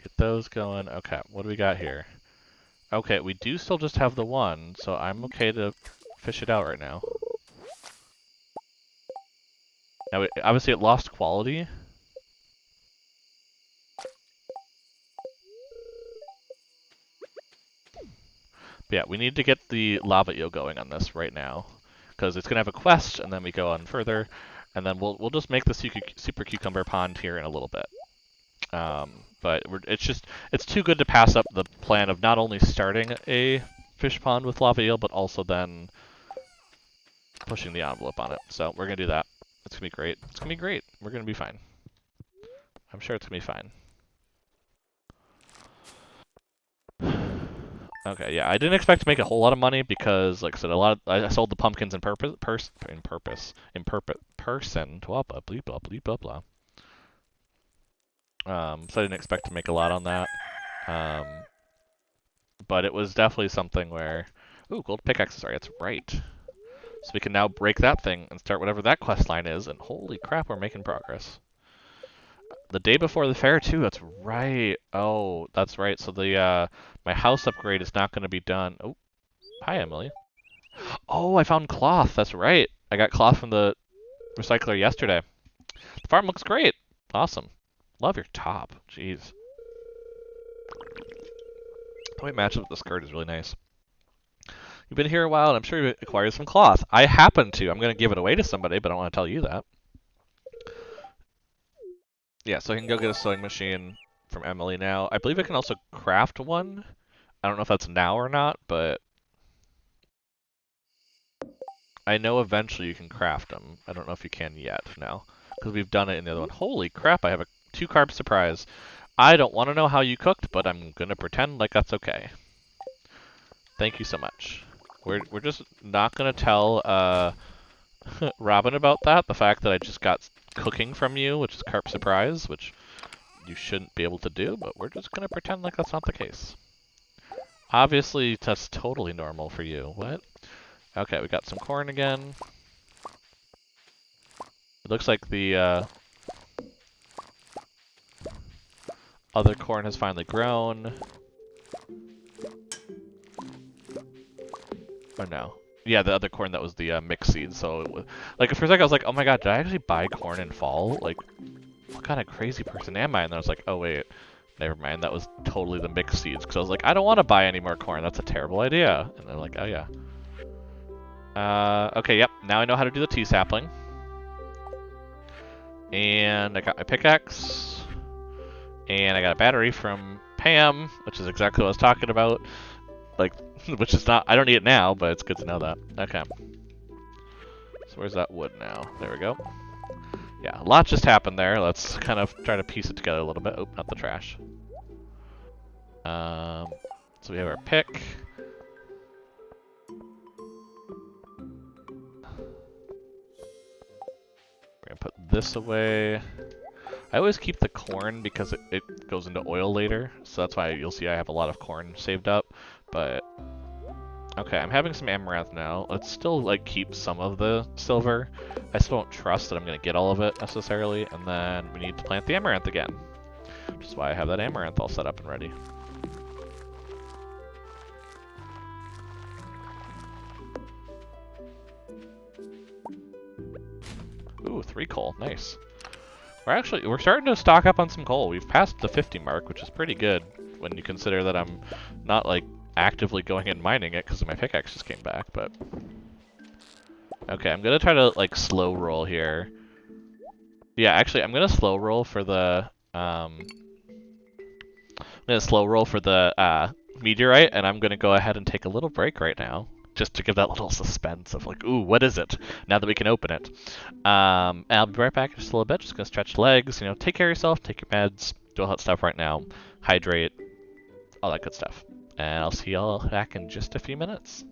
Get those going. Okay, what do we got here? Okay, we do still just have the one, so I'm okay to fish it out right now. Now, obviously it lost quality. But yeah, we need to get the lava eel going on this right now, because it's gonna have a quest, and then we go on further, and then we'll just make the super cucumber pond here in a little bit. But it's too good to pass up the plan of not only starting a fish pond with lava eel, but also then pushing the envelope on it. So we're gonna do that. It's gonna be great. It's gonna be great. We're gonna be fine. I'm sure it's gonna be fine. Okay, yeah, I didn't expect to make a whole lot of money because, like I said, I sold the pumpkins in person. Blah blah blah blah blah blah blah. So I didn't expect to make a lot on that. But it was definitely something where, ooh, gold pickaxes. Sorry, that's right. So we can now break that thing and start whatever that quest line is. And holy crap, we're making progress. The day before the fair too. That's right. Oh, that's right. So the my house upgrade is not going to be done. Oh, hi Emily. Oh, I found cloth. That's right. I got cloth from the recycler yesterday. The farm looks great. Awesome. Love your top. Jeez. The way it matches with the skirt is really nice. You've been here a while, and I'm sure you acquired some cloth. I happen to. I'm going to give it away to somebody, but I don't want to tell you that. Yeah, so I can go get a sewing machine from Emily now. I believe I can also craft one. I don't know if that's now or not, but I know eventually you can craft them. I don't know if you can yet now, because we've done it in the other one. Holy crap, I have a 2-carb surprise. I don't want to know how you cooked, but I'm going to pretend like that's okay. Thank you so much. We're just not going to tell Robin about that, the fact that I just got cooking from you, which is carb surprise, which you shouldn't be able to do, but we're just going to pretend like that's not the case. Obviously, that's totally normal for you. What? Okay, we got some corn again. It looks like the other corn has finally grown. Or no. Yeah, the other corn that was the mixed seed. So, like, for a second I was like, oh my god, did I actually buy corn in fall? Like, what kind of crazy person am I? And then I was like, oh wait, never mind, that was totally the mixed seeds. Because I was like, I don't want to buy any more corn, that's a terrible idea. And they're like, oh yeah. Okay, yep, now I know how to do the tea sapling. And I got my pickaxe. And I got a battery from Pam, which is exactly what I was talking about. Like, which is not, I don't need it now, but it's good to know that. Okay. So where's that wood now? There we go. Yeah, a lot just happened there. Let's kind of try to piece it together a little bit. Oh, not the trash. So we have our pick. We're gonna put this away. I always keep the corn because it goes into oil later, so that's why you'll see I have a lot of corn saved up. But okay, I'm having some amaranth now. Let's still like keep some of the silver. I still don't trust that I'm gonna get all of it necessarily, and then we need to plant the amaranth again, which is why I have that amaranth all set up and ready. Ooh, 3 coal, nice. We're starting to stock up on some coal. We've passed the 50 mark, which is pretty good when you consider that I'm not like actively going and mining it because my pickaxe just came back, but okay, I'm gonna try to like slow roll here. Yeah, actually I'm gonna slow roll for the meteorite, and I'm gonna go ahead and take a little break right now. Just to give that little suspense of like, ooh, what is it? Now that we can open it. And I'll be right back in just a little bit. Just gonna stretch legs, take care of yourself, take your meds, do all that stuff right now, hydrate, all that good stuff. And I'll see y'all back in just a few minutes.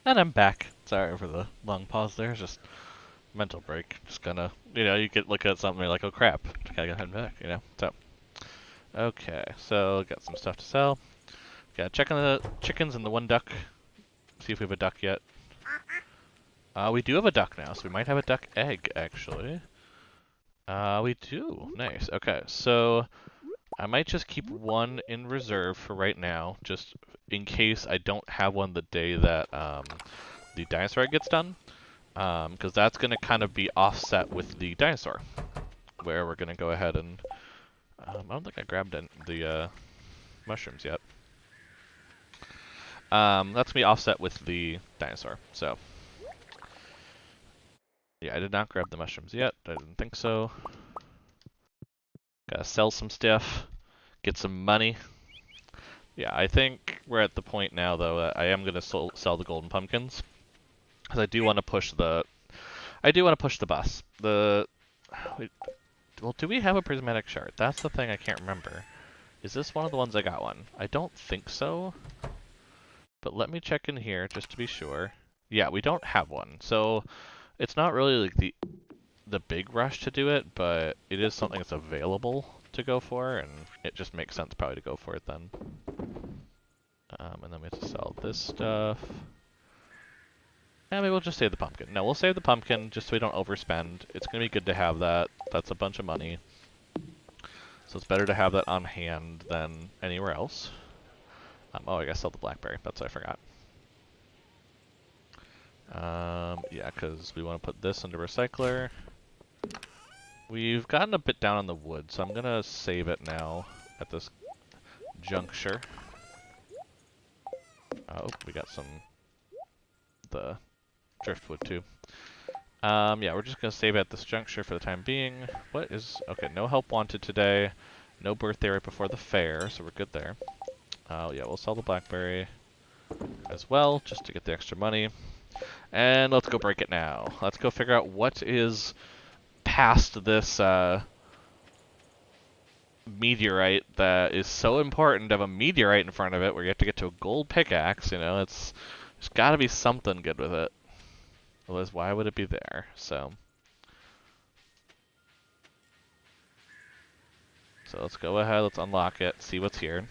And I'm back. Sorry for the long pause there. Just mental break. Just gonna, you get look at something and you're like, oh crap, gotta head back. So, okay, so got some stuff to sell. Gotta check on the chickens and the one duck. See if we have a duck yet. We do have a duck now, so we might have a duck egg actually. We do. Nice. Okay, so I might just keep one in reserve for right now, just in case I don't have one the day that the dinosaur egg gets done. Because that's going to kind of be offset with the dinosaur, where we're going to go ahead and... I don't think I grabbed the mushrooms yet. That's going to be offset with the dinosaur, so... Yeah, I did not grab the mushrooms yet. I didn't think so. Gotta sell some stuff, get some money. Yeah, I think we're at the point now, though, that I am going to sell the golden pumpkins. Because I do want to push the... I do want to push the bus. Well, do we have a prismatic shard? That's the thing I can't remember. Is this one of the ones I got one? I don't think so. But let me check in here just to be sure. Yeah, we don't have one. So it's not really like the big rush to do it, but it is something that's available to go for, and it just makes sense probably to go for it then. And then we have to sell this stuff. And maybe we'll just save the pumpkin. No, we'll save the pumpkin just so we don't overspend. It's going to be good to have that. That's a bunch of money. So it's better to have that on hand than anywhere else. Oh, I gotta sell the blackberry. That's what I forgot. Yeah, because we want to put this into recycler. We've gotten a bit down on the wood, so I'm gonna save it now at this juncture. Oh, we got the driftwood too. Yeah, we're just gonna save it at this juncture for the time being. Okay, no help wanted today. No birthday right before the fair, so we're good there. Yeah, we'll sell the blackberry as well, just to get the extra money. And let's go break it now. Let's go figure out what is past this meteorite that is so important to have a meteorite in front of it where you have to get to a gold pickaxe, there's gotta be something good with it. Otherwise, why would it be there? So let's go ahead, let's unlock it, see what's here.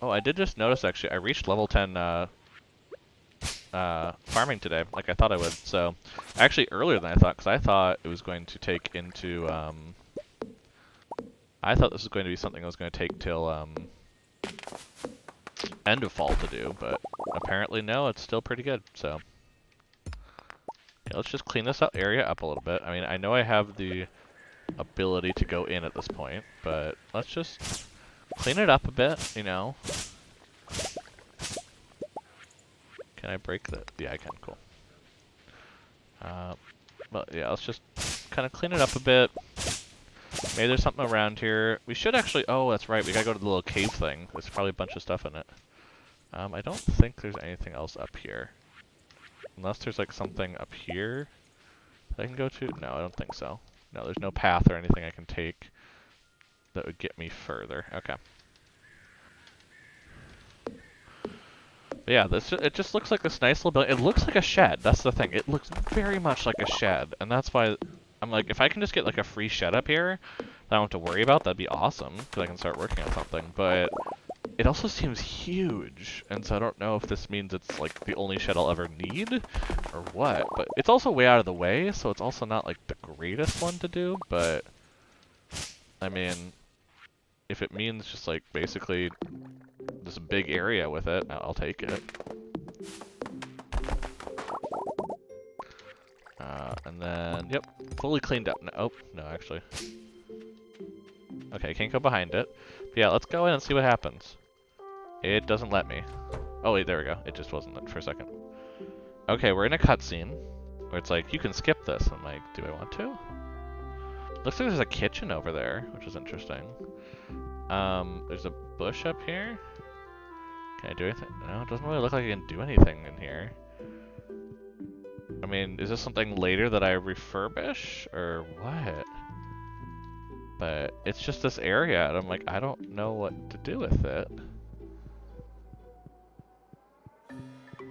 Oh, I did just notice actually, I reached level 10 farming today, like I thought I would. So, actually earlier than I thought, because I thought it was going to take into, I thought this was going to be something that was going to take till, end of fall to do, but apparently no, it's still pretty good, so. Okay, let's just clean this area up a little bit. I mean, I know I have the ability to go in at this point, but let's just clean it up a bit, Can I break that? Yeah, I can. Cool. But yeah, let's just kind of clean it up a bit. Maybe there's something around here. We should actually... Oh, that's right. We gotta go to the little cave thing. There's probably a bunch of stuff in it. I don't think there's anything else up here. Unless there's like something up here that I can go to. No, I don't think so. No, there's no path or anything I can take that would get me further. Okay. But yeah, it just looks like this nice little building. It looks like a shed. That's the thing. It looks very much like a shed, and that's why I'm like, if I can just get like a free shed up here that I don't have to worry about, that'd be awesome, because I can start working on something. But it also seems huge, and so I don't know if this means it's like the only shed I'll ever need, or what. But it's also way out of the way, so it's also not like the greatest one to do. But I mean, if it means just like basically this big area with it, I'll take it. And then, yep, fully cleaned up. No, oh, no, actually. Okay, can't go behind it. But yeah, let's go in and see what happens. It doesn't let me. Oh wait, there we go. It just wasn't for a second. Okay, we're in a cutscene where it's like, you can skip this. I'm like, do I want to? Looks like there's a kitchen over there, which is interesting. There's a bush up here. Can I do anything? No, it doesn't really look like I can do anything in here. I mean, is this something later that I refurbish, or what? But it's just this area, and I'm like, I don't know what to do with it.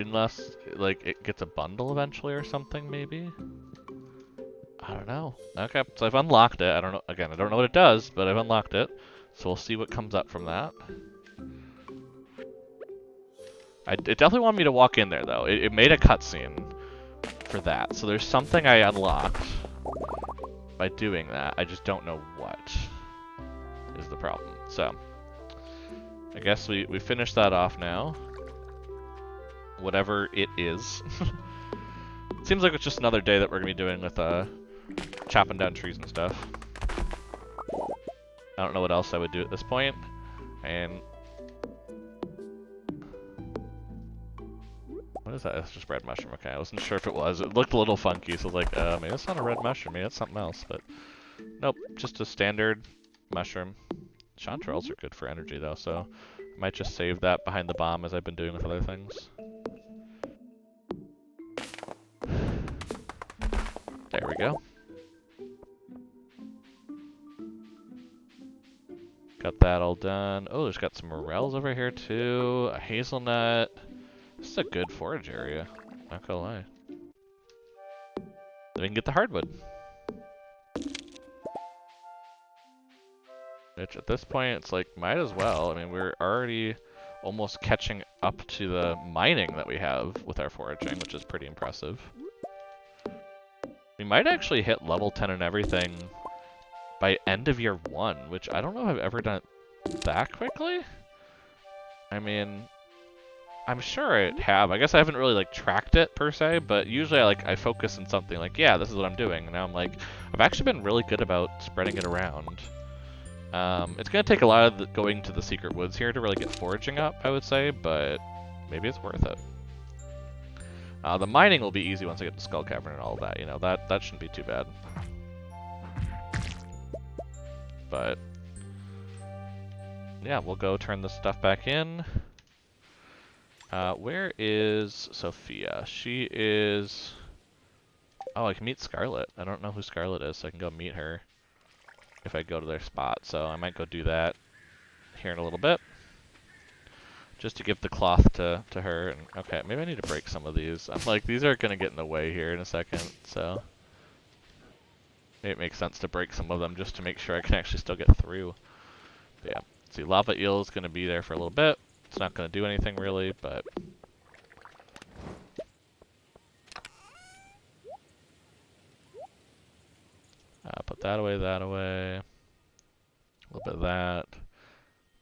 Unless, like, it gets a bundle eventually or something, maybe? I don't know. Okay, so I've unlocked it. I don't know, again, I don't know what it does, but I've unlocked it. So we'll see what comes up from that. It definitely wanted me to walk in there, though. It made a cutscene for that. So there's something I unlocked by doing that. I just don't know what is the problem. So, I guess we finished that off now. Whatever it is. Seems like it's just another day that we're going to be doing with chopping down trees and stuff. I don't know what else I would do at this point. And what is that? It's just red mushroom. Okay, I wasn't sure if it was. It looked a little funky, so I was like, maybe that's not a red mushroom. Maybe that's something else. But nope, just a standard mushroom. Chanterelles are good for energy, though, so I might just save that behind the bomb as I've been doing with other things. There we go. Got that all done. Oh, there's got some morels over here, too. A hazelnut. This is a good forage area. Not gonna lie. Then we can get the hardwood. Which at this point, it's like, might as well. I mean, we're already almost catching up to the mining that we have with our foraging, which is pretty impressive. We might actually hit level 10 and everything by end of year 1, which I don't know if I've ever done it that quickly. I mean, I'm sure I have. I guess I haven't really like tracked it per se, but usually I focus on something like, yeah, this is what I'm doing. And now I'm like, I've actually been really good about spreading it around. It's going to take a lot of going to the secret woods here to really get foraging up, I would say, but maybe it's worth it. The mining will be easy once I get to Skull Cavern and all of that, you know, that shouldn't be too bad. But, yeah, we'll go turn this stuff back in. Where is Sophia? She is... Oh, I can meet Scarlet. I don't know who Scarlet is, so I can go meet her if I go to their spot. So I might go do that here in a little bit. Just to give the cloth to her. And okay, maybe I need to break some of these. I'm like, these are going to get in the way here in a second, so... Maybe it makes sense to break some of them just to make sure I can actually still get through. But yeah, see, lava eel is going to be there for a little bit. It's not going to do anything really, but... put that away, that away. A little bit of that.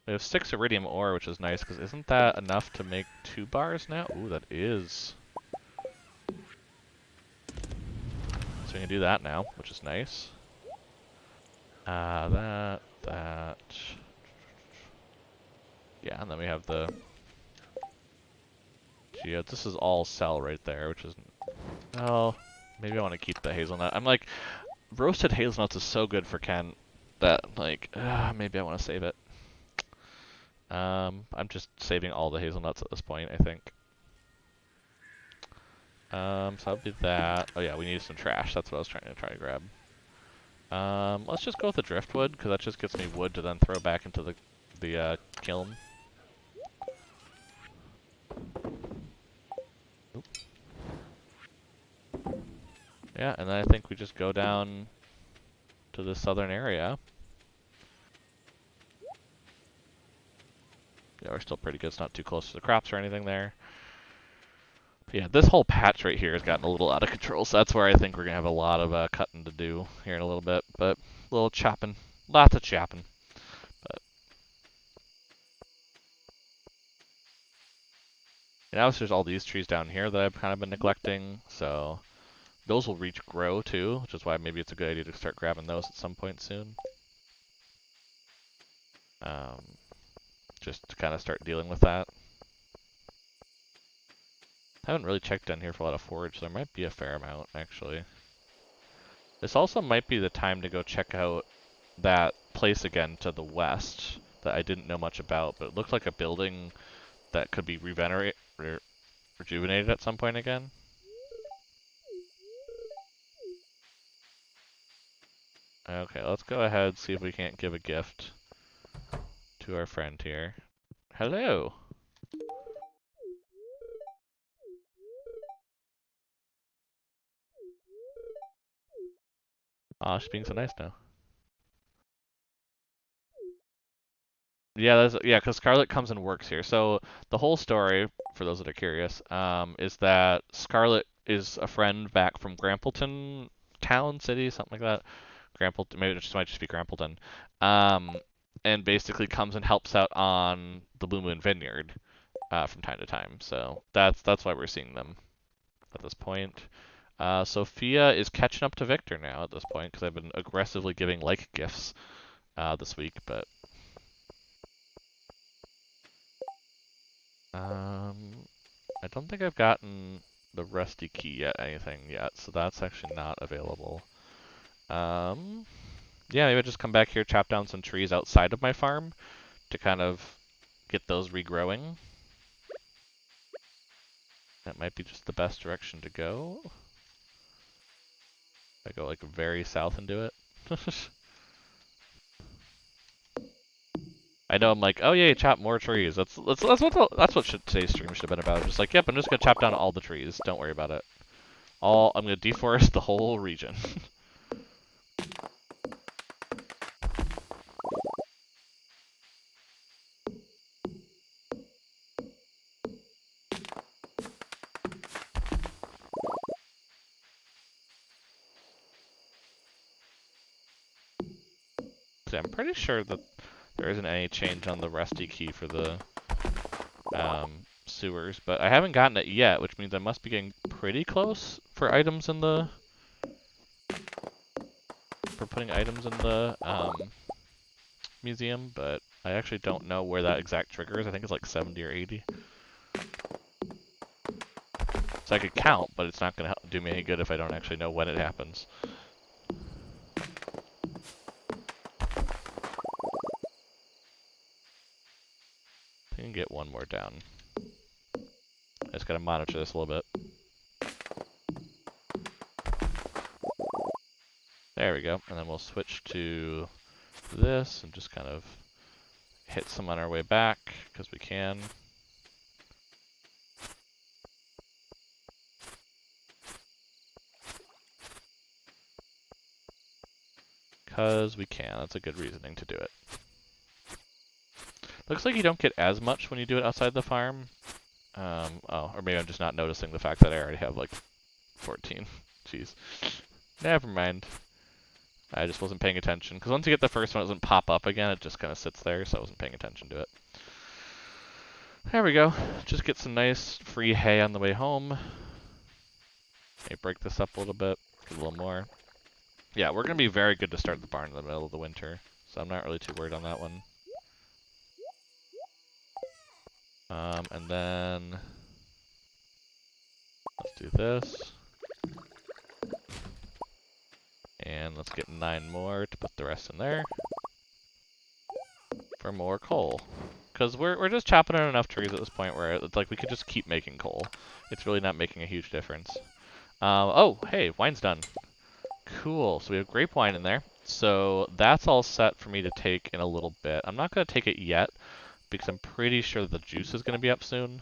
We have 6 iridium ore, which is nice, because isn't that enough to make 2 bars now? Ooh, that is. So we can do that now, which is nice. That. Yeah, and then we have the geodes. This is all cell right there, which is... Oh, maybe I want to keep the hazelnut. I'm like, roasted hazelnuts is so good for Ken that, like, maybe I want to save it. I'm just saving all the hazelnuts at this point, I think. So that'll be that. Oh yeah, we need some trash. That's what I was trying to grab. Let's just go with the driftwood, because that just gets me wood to then throw back into the kiln. Oop. Yeah, and then I think we just go down to the southern area. Yeah, we're still pretty good. It's not too close to the crops or anything there. But yeah, this whole patch right here has gotten a little out of control, so that's where I think we're going to have a lot of cutting to do here in a little bit. But a little chopping. Lots of chopping. But now there's all these trees down here that I've kind of been neglecting, so those will reach grow too, which is why maybe it's a good idea to start grabbing those at some point soon. Just to kind of start dealing with that. I haven't really checked down here for a lot of forage, so there might be a fair amount, actually. This also might be the time to go check out that place again to the west that I didn't know much about, but it looked like a building that could be rejuvenated at some point again. Okay, let's go ahead and see if we can't give a gift to our friend here. Hello. Aw, she's being so nice now. Yeah, because Scarlet comes and works here. So the whole story, for those that are curious, is that Scarlet is a friend back from Grampleton town, city, something like that. Grampleton, maybe it just might just be Grampleton. Um, and basically comes and helps out on the Blue Moon Vineyard from time to time. So that's why we're seeing them at this point. Sophia is catching up to Victor now at this point because I've been aggressively giving like gifts this week, but I don't think I've gotten the rusty key yet, anything yet, so that's actually not available. Yeah, maybe I'll just come back here, chop down some trees outside of my farm to kind of get those regrowing. That might be just the best direction to go. I go like very south and do it. I know I'm like, oh yeah, chop more trees. That's what today's stream should have been about. Just like, yep, I'm just gonna chop down all the trees. Don't worry about it. I'm gonna deforest the whole region. I'm pretty sure that there isn't any change on the rusty key for the sewers, but I haven't gotten it yet, which means I must be getting pretty close for items in the for putting items in the museum, but I actually don't know where that exact trigger is. I think it's like 70 or 80. So I could count, but it's not going to do me any good if I don't actually know when it happens. I can get one more down. I just got to monitor this a little bit. There we go. And then we'll switch to this and just kind of hit some on our way back, because we can. Because we can. That's a good reasoning to do it. Looks like you don't get as much when you do it outside the farm. Oh, or maybe I'm just not noticing the fact that I already have like 14. Jeez. Never mind. I just wasn't paying attention. Because once you get the first one, it doesn't pop up again. It just kind of sits there, so I wasn't paying attention to it. There we go. Just get some nice free hay on the way home. Maybe break this up a little bit. Get a little more. Yeah, we're going to be very good to start the barn in the middle of the winter. So I'm not really too worried on that one. And then let's do this. And let's get 9 more to put the rest in there. For more coal. Because we're just chopping down enough trees at this point where it's like we could just keep making coal. It's really not making a huge difference. Oh, hey, wine's done. Cool, so we have grape wine in there. So that's all set for me to take in a little bit. I'm not going to take it yet, because I'm pretty sure that the juice is going to be up soon.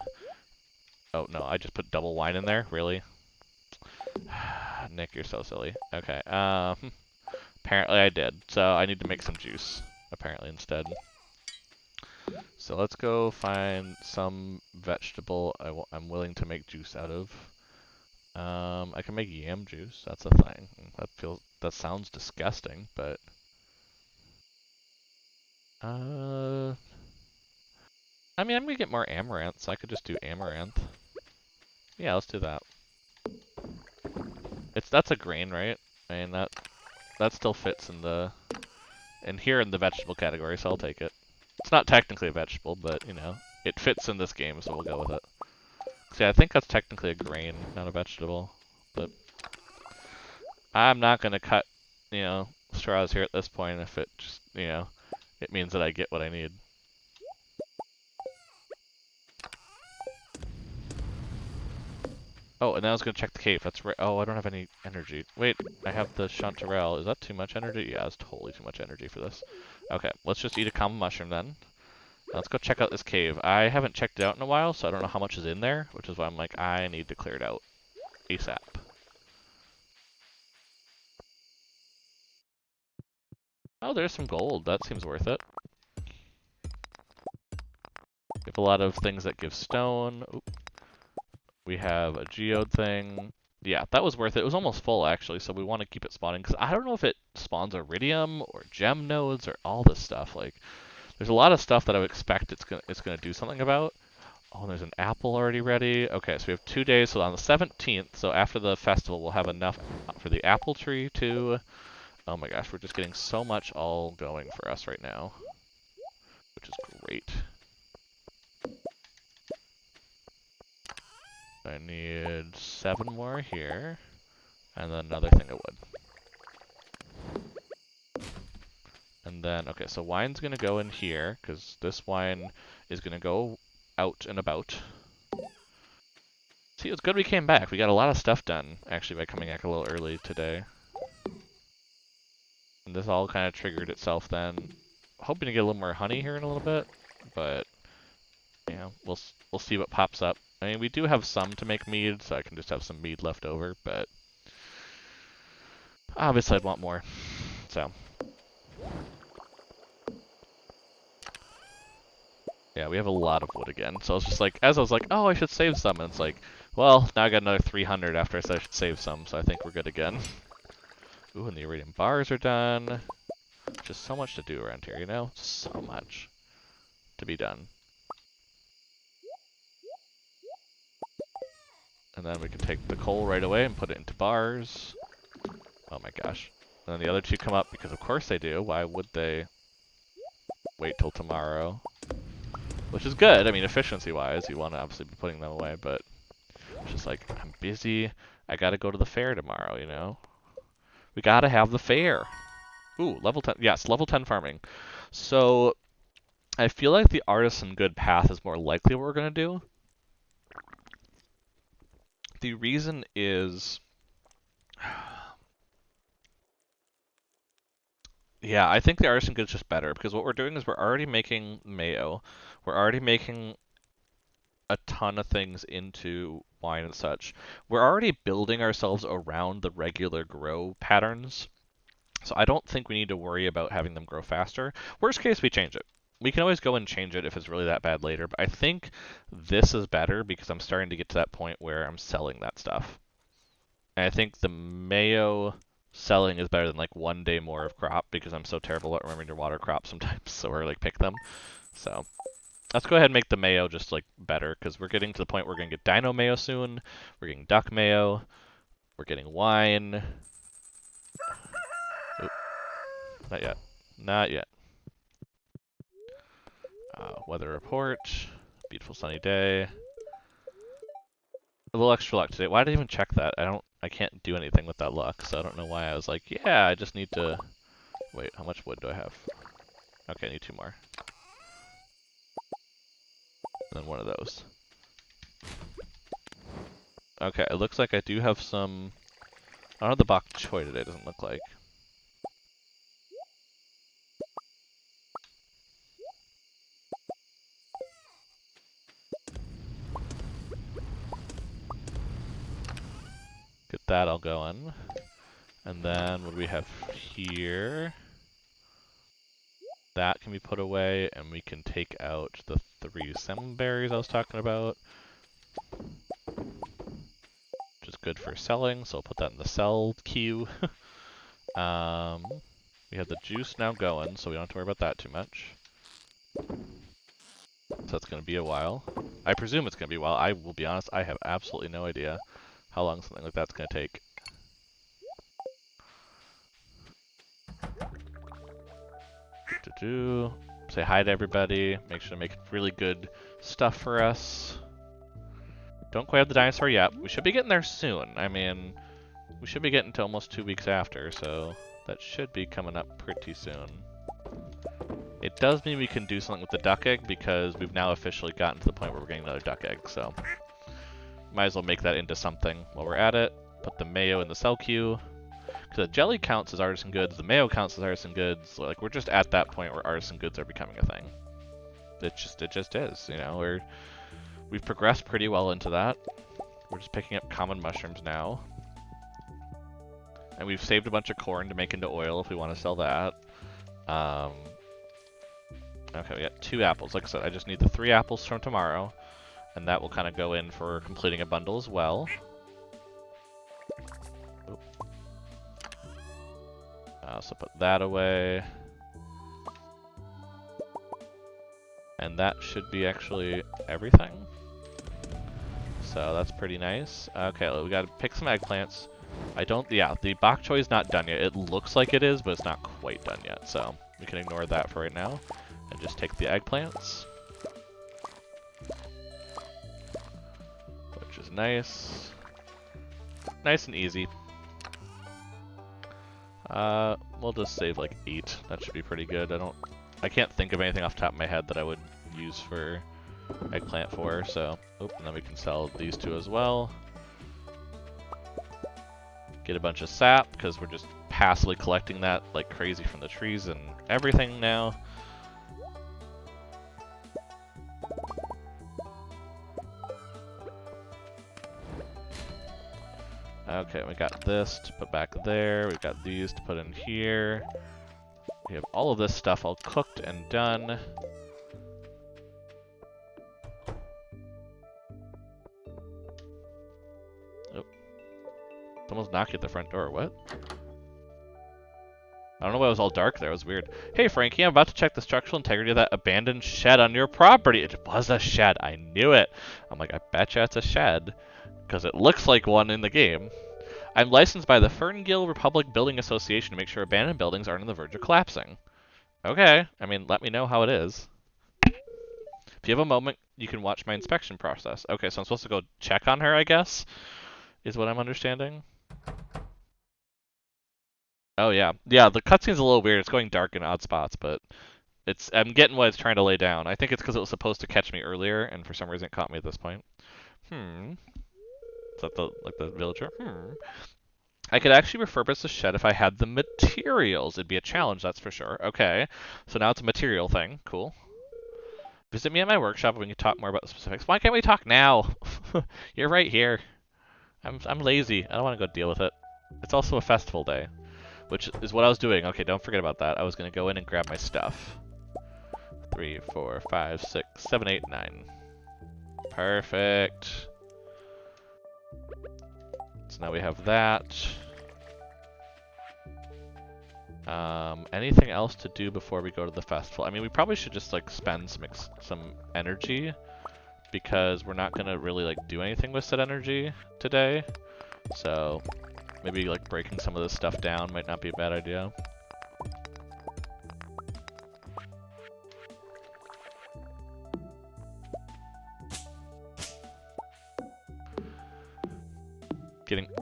Oh, no, I just put double wine in there? Really? Nick, you're so silly. Okay, apparently I did. So I need to make some juice, apparently, instead. So let's go find some vegetable I'm willing to make juice out of. I can make yam juice. That's a thing. That sounds disgusting, but I mean, I'm gonna get more amaranth, so I could just do amaranth. Yeah, let's do that. That's a grain, right? I mean that still fits in here in the vegetable category, so I'll take it. It's not technically a vegetable, but you know, it fits in this game, so we'll go with it. See, I think that's technically a grain, not a vegetable, but I'm not gonna cut, you know, straws here at this point if it just, you know, it means that I get what I need. Oh, and then I was gonna check the cave. That's right. Oh, I don't have any energy. Wait, I have the chanterelle. Is that too much energy? Yeah, it's totally too much energy for this. Okay, let's just eat a common mushroom then. Let's go check out this cave. I haven't checked it out in a while, so I don't know how much is in there, which is why I'm like, I need to clear it out ASAP. Oh, there's some gold. That seems worth it. We have a lot of things that give stone. Oop. We have a geode thing. Yeah, that was worth it. It was almost full, actually, so we want to keep it spawning, because I don't know if it spawns iridium or gem nodes or all this stuff. Like, there's a lot of stuff that I would expect it's gonna do something about. Oh, there's an apple already ready. Okay, so we have 2 days. So on the 17th, so after the festival, we'll have enough for the apple tree too. Oh my gosh, we're just getting so much all going for us right now, which is great. I need 7 more here, and then another thing of wood. And then, okay, so wine's gonna go in here, because this wine is gonna go out and about. See, it's good we came back. We got a lot of stuff done, actually, by coming back a little early today. And this all kind of triggered itself then. Hoping to get a little more honey here in a little bit, but, you know, we'll see what pops up. I mean, we do have some to make mead, so I can just have some mead left over, but obviously I'd want more, so. Yeah, we have a lot of wood again. So I was just like, as I was like, oh, I should save some, and it's like, well, now I got another 300 after I said I should save some, so I think we're good again. Ooh, and the iridium bars are done. Just so much to do around here, you know? So much to be done. And then we can take the coal right away and put it into bars. Oh my gosh. And then the other two come up because of course they do. Why would they wait till tomorrow? Which is good. I mean, efficiency-wise, you want to obviously be putting them away, but it's just like, I'm busy. I gotta go to the fair tomorrow, you know? We gotta have the fair. Ooh, level 10. Yes, level 10 farming. So, I feel like the artisan good path is more likely what we're gonna do. The reason is... Yeah, I think the artisan good is just better, because what we're doing is we're already making mayo. We're already making a ton of things into wine and such. We're already building ourselves around the regular grow patterns. So I don't think we need to worry about having them grow faster. Worst case, we change it. We can always go and change it if it's really that bad later, but I think this is better because I'm starting to get to that point where I'm selling that stuff. And I think the mayo selling is better than like 1 day more of crop because I'm so terrible at remembering to water crops sometimes, so or like pick them. So let's go ahead and make the mayo just like better because we're getting to the point where we're gonna get dino mayo soon. We're getting duck mayo. We're getting wine. Oop, not yet. Not yet. Weather report. Beautiful sunny day. A little extra luck today. Why did I even check that? I can't do anything with that luck, so I don't know why I was like, yeah, I just need to... Wait, how much wood do I have? Okay, I need 2 more. And then one of those. Okay, it looks like I do have some... I don't have the bok choy today, doesn't look like. Get that all going. And then what do we have here? That can be put away, and we can take out the 3 salmon berries I was talking about. Which is good for selling, so I'll put that in the sell queue. We have the juice now going, so we don't have to worry about that too much. So that's going to be a while. I presume it's going to be a while. I will be honest, I have absolutely no idea how long something like that's going to take. Say hi to everybody. Make sure to make really good stuff for us. Don't quite have the dinosaur yet. We should be getting there soon. I mean, we should be getting to almost 2 weeks after, so that should be coming up pretty soon. It does mean we can do something with the duck egg because we've now officially gotten to the point where we're getting another duck egg, so might as well make that into something while we're at it. Put the mayo in the sell queue. Because the jelly counts as artisan goods, the mayo counts as artisan goods. So, like, we're just at that point where artisan goods are becoming a thing. It just is, you know. We've progressed pretty well into that. We're just picking up common mushrooms now. And we've saved a bunch of corn to make into oil if we want to sell that. Okay, we got 2 apples. Like I said, I just need the 3 apples from tomorrow. And that will kind of go in for completing a bundle as well. So put that away. And that should be actually everything. So that's pretty nice. Okay, we gotta pick some eggplants. Yeah, the bok choy is not done yet. It looks like it is, but it's not quite done yet. So we can ignore that for right now and just take the eggplants. Which is nice. Nice and easy. We'll just save like 8. That should be pretty good. I can't think of anything off the top of my head that I would use for eggplant for, so, and then we can sell these 2 as well. Get a bunch of sap, because we're just passively collecting that like crazy from the trees and everything now. Okay, we got this to put back there. We've got these to put in here. We have all of this stuff all cooked and done. Oh. Someone's knocking at the front door. What? I don't know why it was all dark there. It was weird. Hey, Frankie, I'm about to check the structural integrity of that abandoned shed on your property. It was a shed. I knew it. I'm like, I betcha it's a shed. Because it looks like one in the game. I'm licensed by the Ferngill Republic Building Association to make sure abandoned buildings aren't on the verge of collapsing. Okay. I mean, let me know how it is. If you have a moment, you can watch my inspection process. Okay, so I'm supposed to go check on her, I guess, is what I'm understanding. Oh, yeah. Yeah, the cutscene's a little weird. It's going dark in odd spots, but I'm getting what it's trying to lay down. I think it's because it was supposed to catch me earlier, and for some reason it caught me at this point. Is that the villager? I could actually refurbish the shed if I had the materials. It'd be a challenge, that's for sure. Okay, so now it's a material thing. Cool. Visit me at my workshop and we can talk more about the specifics. Why can't we talk now? You're right here. I'm lazy. I don't want to go deal with it. It's also a festival day, which is what I was doing. Okay, don't forget about that. I was going to go in and grab my stuff. 3, 4, 5, 6, 7, 8, 9. Perfect. So now we have that. Anything else to do before we go to the festival? I mean, we probably should just like spend some energy because we're not gonna really like do anything with said energy today. So maybe like breaking some of this stuff down might not be a bad idea.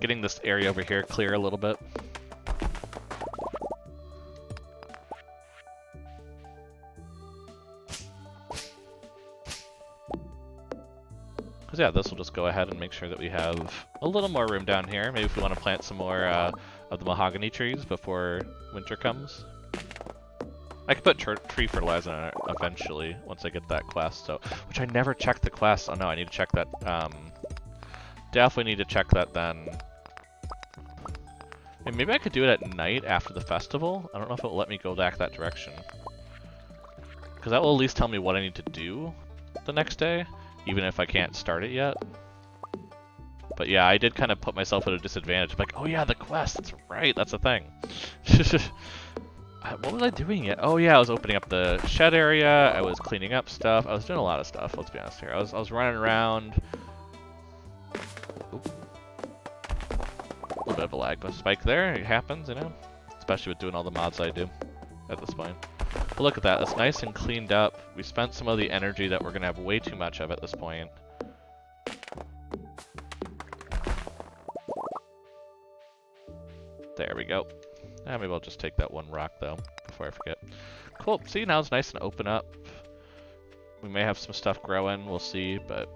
Getting this area over here clear a little bit. Because yeah, this will just go ahead and make sure that we have a little more room down here. Maybe if we want to plant some more of the mahogany trees before winter comes. I could put tree fertilizer on it eventually once I get that quest. So, which I never checked the quest. Oh no, I need to check that. Definitely need to check that then. And maybe I could do it at night after the festival. I don't know if it'll let me go back that direction. Because that will at least tell me what I need to do the next day, even if I can't start it yet. But yeah, I did kind of put myself at a disadvantage. Like, oh yeah, the quest, that's right, that's a thing. What was I doing yet? Oh yeah, I was opening up the shed area, I was cleaning up stuff, I was doing a lot of stuff, let's be honest here. I was running around. Oop. A little bit of a lag spike there, it happens, you know? Especially with doing all the mods I do at this point. But look at that, that's nice and cleaned up. We spent some of the energy that we're going to have way too much of at this point. There we go. Maybe I'll just take that one rock though, before I forget. Cool, see, now it's nice and open up. We may have some stuff growing, we'll see, but...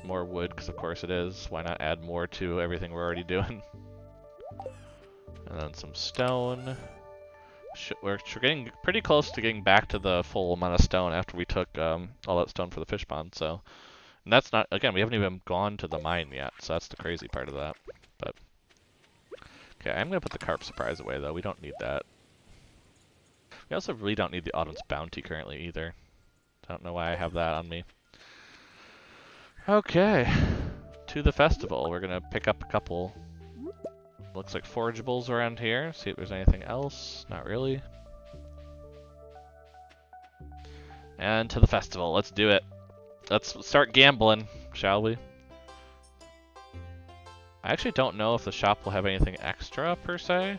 more wood, because of course it is. Why not add more to everything we're already doing? And then some stone. We're getting pretty close to getting back to the full amount of stone after we took all that stone for the fish pond, so... And that's not... Again, we haven't even gone to the mine yet, so that's the crazy part of that. But... Okay, I'm gonna put the carp surprise away, though. We don't need that. We also really don't need the Autumn's Bounty currently, either. Don't know why I have that on me. Okay. To the festival. We're gonna pick up a couple... Looks like forageables around here. See if there's anything else. Not really. And to the festival. Let's do it. Let's start gambling, shall we? I actually don't know if the shop will have anything extra, per se.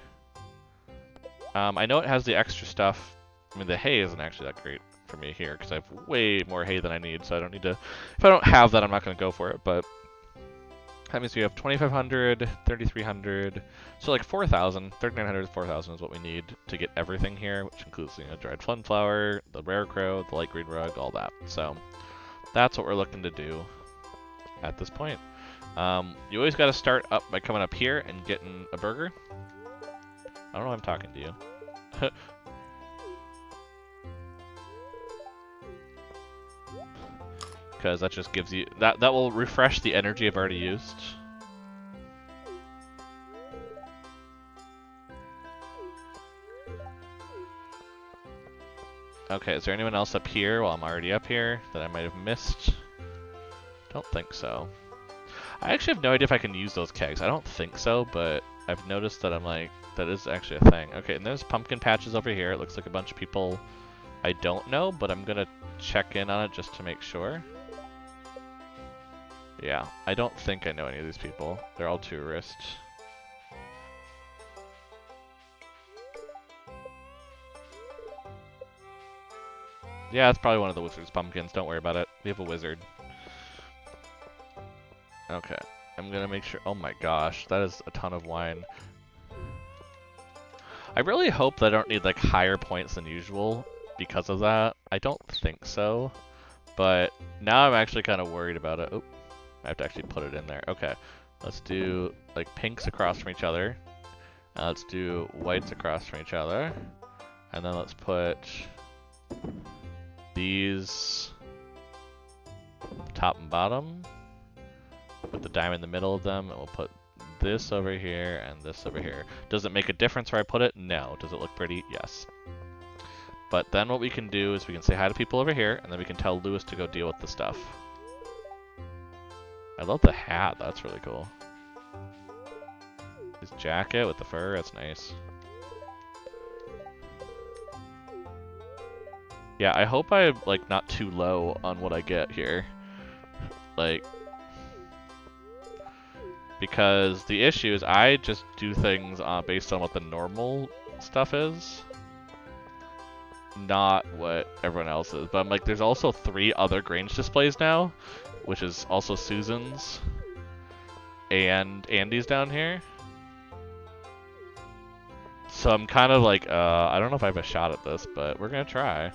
I know it has the extra stuff. I mean, the hay isn't actually that great for me here, because I have way more hay than I need, so I don't need to... If I don't have that, I'm not going to go for it, but... That means we have 2,500, 3,300, so like 4,000, 3,900 to 4,000 is what we need to get everything here, which includes, you know, dried funflower, the rare crow, the light green rug, all that. So that's what we're looking to do at this point. You always got to start up by coming up here and getting a burger. I don't know why I'm talking to you. Because that just gives you... That will refresh the energy I've already used. Okay, is there anyone else up here while I'm already up here that I might have missed? Don't think so. I actually have no idea if I can use those kegs. I don't think so, but I've noticed that I'm like... That is actually a thing. Okay, and there's pumpkin patches over here. It looks like a bunch of people I don't know, but I'm gonna check in on it just to make sure. Yeah, I don't think I know any of these people. They're all tourists. Yeah, that's probably one of the wizard's pumpkins. Don't worry about it. We have a wizard. Okay, I'm gonna make sure... Oh my gosh, that is a ton of wine. I really hope that I don't need like higher points than usual because of that. I don't think so, but now I'm actually kind of worried about it. Oop. I have to actually put it in there. Okay, let's do like pinks across from each other. Let's do whites across from each other. And then let's put these top and bottom. Put the diamond in the middle of them, and we'll put this over here and this over here. Does it make a difference where I put it? No. Does it look pretty? Yes. But then what we can do is we can say hi to people over here, and then we can tell Lewis to go deal with the stuff. I love the hat. That's really cool. His jacket with the fur. That's nice. Yeah, I hope I'm like not too low on what I get here. Like, because the issue is I just do things based on what the normal stuff is, not what everyone else is. But I'm like, there's also 3 other Grange displays now, which is also Susan's and Andy's down here. So I'm kind of like, I don't know if I have a shot at this, but we're gonna try.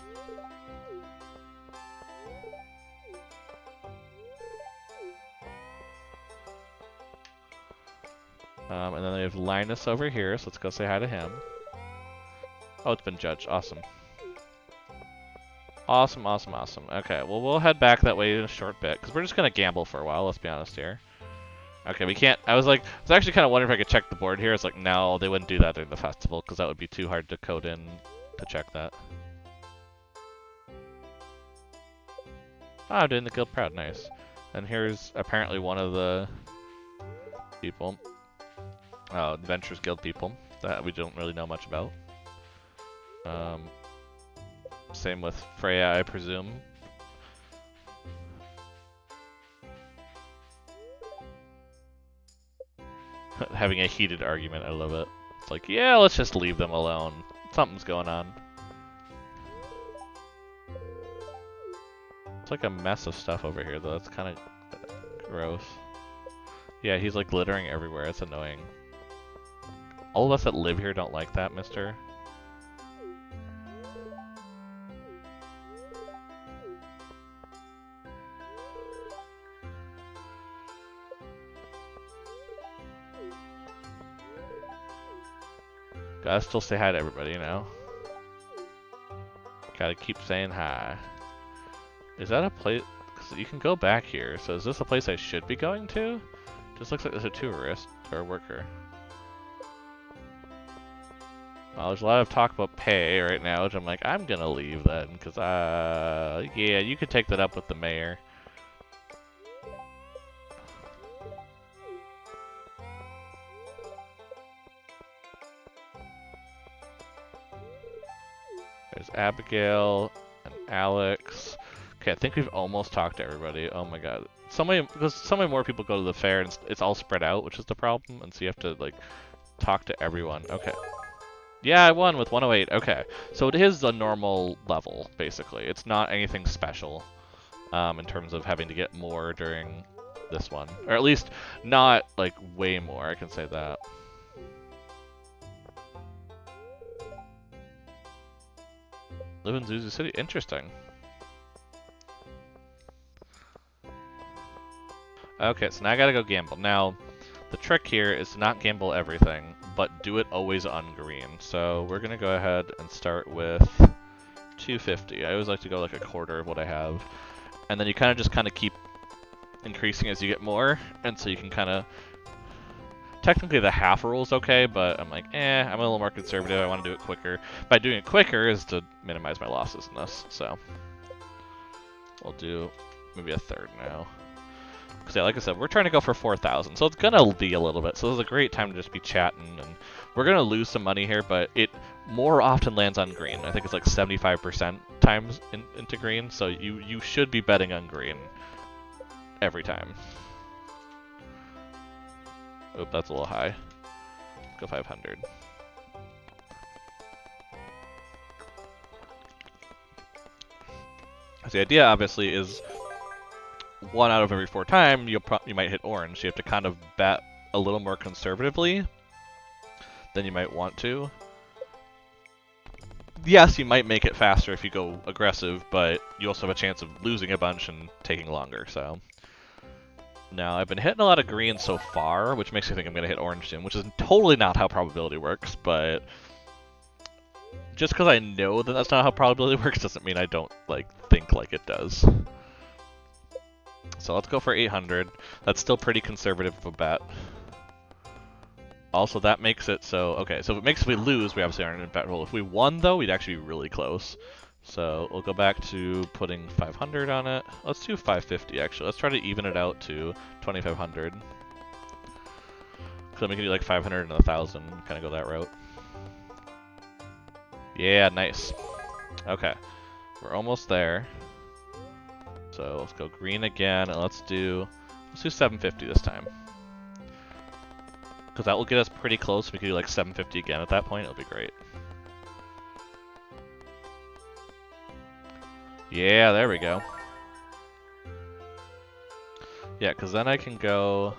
And then they have Linus over here, so let's go say hi to him. Oh, it's been judged. Awesome. Awesome, awesome, awesome. Okay, well, we'll head back that way in a short bit, because we're just going to gamble for a while, let's be honest here. Okay, we can't... I was actually kind of wondering if I could check the board here. It's like, no, they wouldn't do that during the festival, because that would be too hard to code in to check that. Ah, I'm doing the guild proud. Nice. And here's apparently one of the people. Adventurers Guild people that we don't really know much about. Same with Freya, I presume. Having a heated argument, I love it. It's like, yeah, let's just leave them alone. Something's going on. It's like a mess of stuff over here, though. It's kind of gross. Yeah, he's like littering everywhere. It's annoying. All of us that live here don't like that, mister. Gotta still say hi to everybody, you know? Gotta keep saying hi. Is that a place? Because you can go back here, so is this a place I should be going to? Just looks like there's a tourist or a worker. Well, there's a lot of talk about pay right now, which I'm like, I'm gonna leave then, because, yeah, you could take that up with the mayor. There's Abigail and Alex. Okay, I think we've almost talked to everybody. Oh my god. Because so many more people go to the fair, and it's all spread out, which is the problem, and so you have to, like, talk to everyone. Okay. Yeah, I won with 108. Okay. So it is a normal level, basically. It's not anything special in terms of having to get more during this one. Or at least not, like, way more, I can say that. Live in Zuzu City. Interesting. Okay, so now I gotta go gamble. Now, the trick here is to not gamble everything, but do it always on green. So we're gonna go ahead and start with 250. I always like to go like a quarter of what I have. And then you kind of keep increasing as you get more, and so you can kind of... Technically the half rule is okay, but I'm like, I'm a little more conservative, I want to do it quicker. By doing it quicker is to minimize my losses in this, so... We'll do maybe a third now. Because, yeah, like I said, we're trying to go for 4,000, so it's going to be a little bit. So this is a great time to just be chatting, and we're going to lose some money here, but it more often lands on green. I think it's like 75% times into green, so you should be betting on green every time. Oop, that's a little high. Let's go 500. So the idea, obviously, is 1 out of every 4 times, you might hit orange. You have to kind of bet a little more conservatively than you might want to. Yes, you might make it faster if you go aggressive, but you also have a chance of losing a bunch and taking longer, so... Now, I've been hitting a lot of green so far, which makes me think I'm going to hit orange soon, which is totally not how probability works, but... Just because I know that that's not how probability works doesn't mean I don't, like, think like it does. So let's go for 800. That's still pretty conservative of a bet. Also, that makes it so... Okay, so if we lose, we obviously aren't in a bet roll. If we won, though, we'd actually be really close. So we'll go back to putting 500 on it. Let's do 550, actually. Let's try to even it out to 2,500. So then we can do like 500 and 1,000, kind of go that route. Yeah, nice. Okay, we're almost there. So let's go green again, and let's do 750 this time. Because that will get us pretty close. We can do like 750 again at that point. It'll be great. Yeah, there we go. Yeah, because then I can go...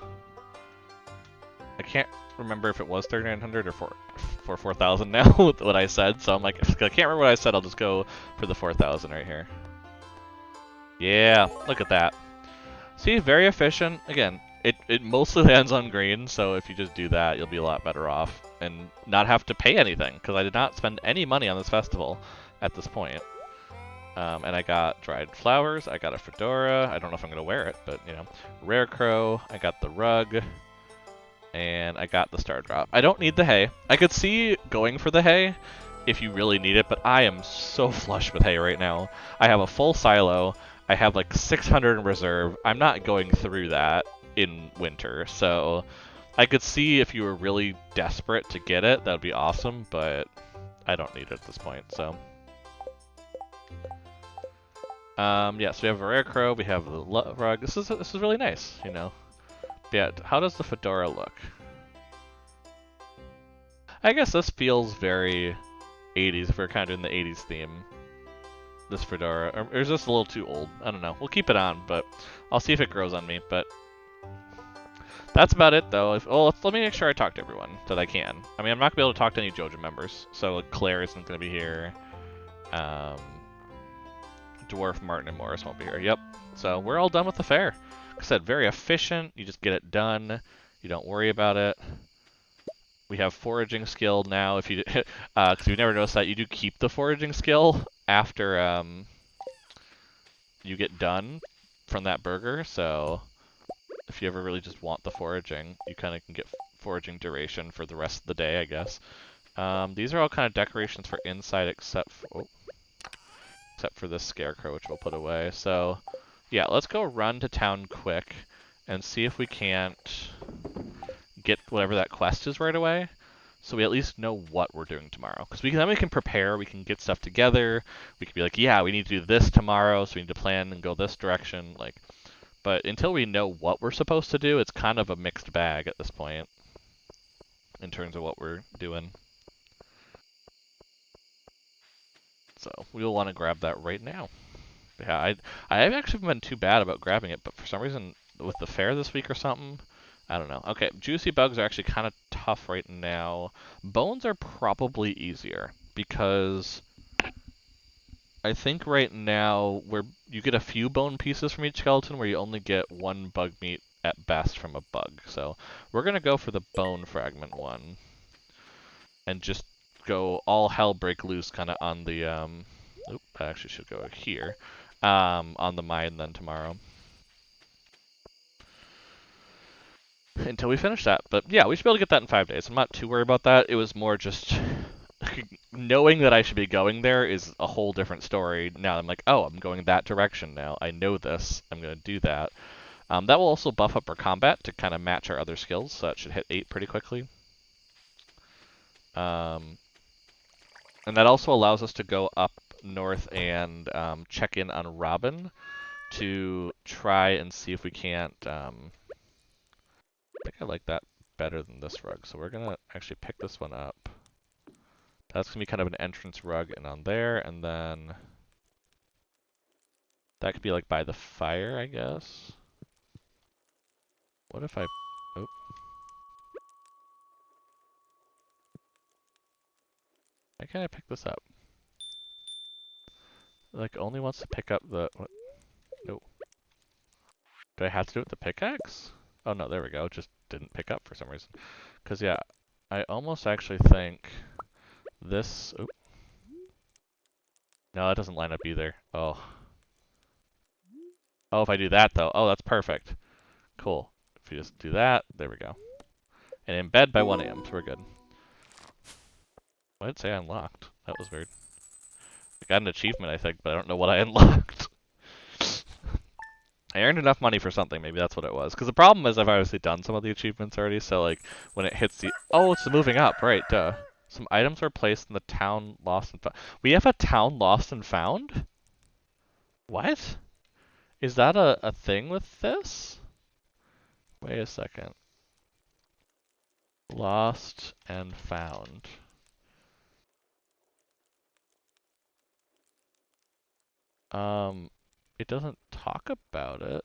I can't remember if it was 3,900 or for 4,000 now with what I said. So I'm like, if I can't remember what I said, I'll just go for the 4,000 right here. Yeah, look at that. See, very efficient. Again, it mostly lands on green, so if you just do that, you'll be a lot better off and not have to pay anything, because I did not spend any money on this festival at this point. And I got dried flowers, I got a fedora, I don't know if I'm going to wear it, but, you know, rare crow, I got the rug, and I got the star drop. I don't need the hay. I could see going for the hay if you really need it, but I am so flush with hay right now. I have a full silo, I have like 600 in reserve, I'm not going through that in winter, so I could see if you were really desperate to get it, that would be awesome, but I don't need it at this point, so... yeah, so we have a rare crow, we have the rug. This is really nice, you know. But yeah, how does the fedora look? I guess this feels very 80s if we're kind of doing the 80s theme. This fedora, or is this a little too old? I don't know. We'll keep it on, but I'll see if it grows on me. But that's about it, though. Let me make sure I talk to everyone that I can. I mean, I'm not gonna be able to talk to any JoJo members, so like, Claire isn't gonna be here. Dwarf, Martin, and Morris won't be here. Yep. So we're all done with the fair. Like I said, very efficient. You just get it done. You don't worry about it. We have foraging skill now. If you, because you never noticed that, you do keep the foraging skill after you get done from that burger. So if you ever really just want the foraging, you kind of can get foraging duration for the rest of the day, I guess. These are all kind of decorations for inside, except for this scarecrow, which we'll put away. So, yeah, let's go run to town quick and see if we can't get whatever that quest is right away. So we at least know what we're doing tomorrow. Because then we can prepare, we can get stuff together. We can be like, yeah, we need to do this tomorrow, so we need to plan and go this direction. Like, but until we know what we're supposed to do, it's kind of a mixed bag at this point in terms of what we're doing. So we'll want to grab that right now. Yeah, I have actually been too bad about grabbing it, but for some reason with the fair this week or something, I don't know. Okay, juicy bugs are actually kind of tough right now. Bones are probably easier because I think right now where you get a few bone pieces from each skeleton where you only get one bug meat at best from a bug. So we're gonna go for the bone fragment one and just go all hell break loose kind of on the oop, I actually should go here. On the mine then tomorrow. Until we finish that. But yeah, we should be able to get that in 5 days. I'm not too worried about that. It was more just knowing that I should be going there is a whole different story. Now I'm like, oh, I'm going that direction now. I know this. I'm going to do that. That will also buff up our combat to kind of match our other skills, so that should hit 8 pretty quickly. And that also allows us to go up north and check in on Robin to try and see if we can't... I think I like that better than this rug, so we're going to actually pick this one up. That's going to be kind of an entrance rug and on there, and then that could be like by the fire, I guess. What if I... Oh. Why can't I pick this up? Like, only wants to pick up the... What? No. Do I have to do it with the pickaxe? Oh no, there we go. It just didn't pick up for some reason. Because, yeah, I almost actually think this... Oh. No, that doesn't line up either. Oh. Oh, if I do that, though. Oh, that's perfect. Cool. If you just do that, there we go. And in bed by 1 a.m., so we're good. Why did it say I unlocked? That was weird. I got an achievement, I think, but I don't know what I unlocked. I earned enough money for something, maybe that's what it was. Because the problem is I've obviously done some of the achievements already, so like, when it hits the... Oh, it's moving up, right, duh. Some items were placed in the town lost and found. We have a town lost and found? What? Is that a thing with this? Wait a second. Lost and found. It doesn't talk about it.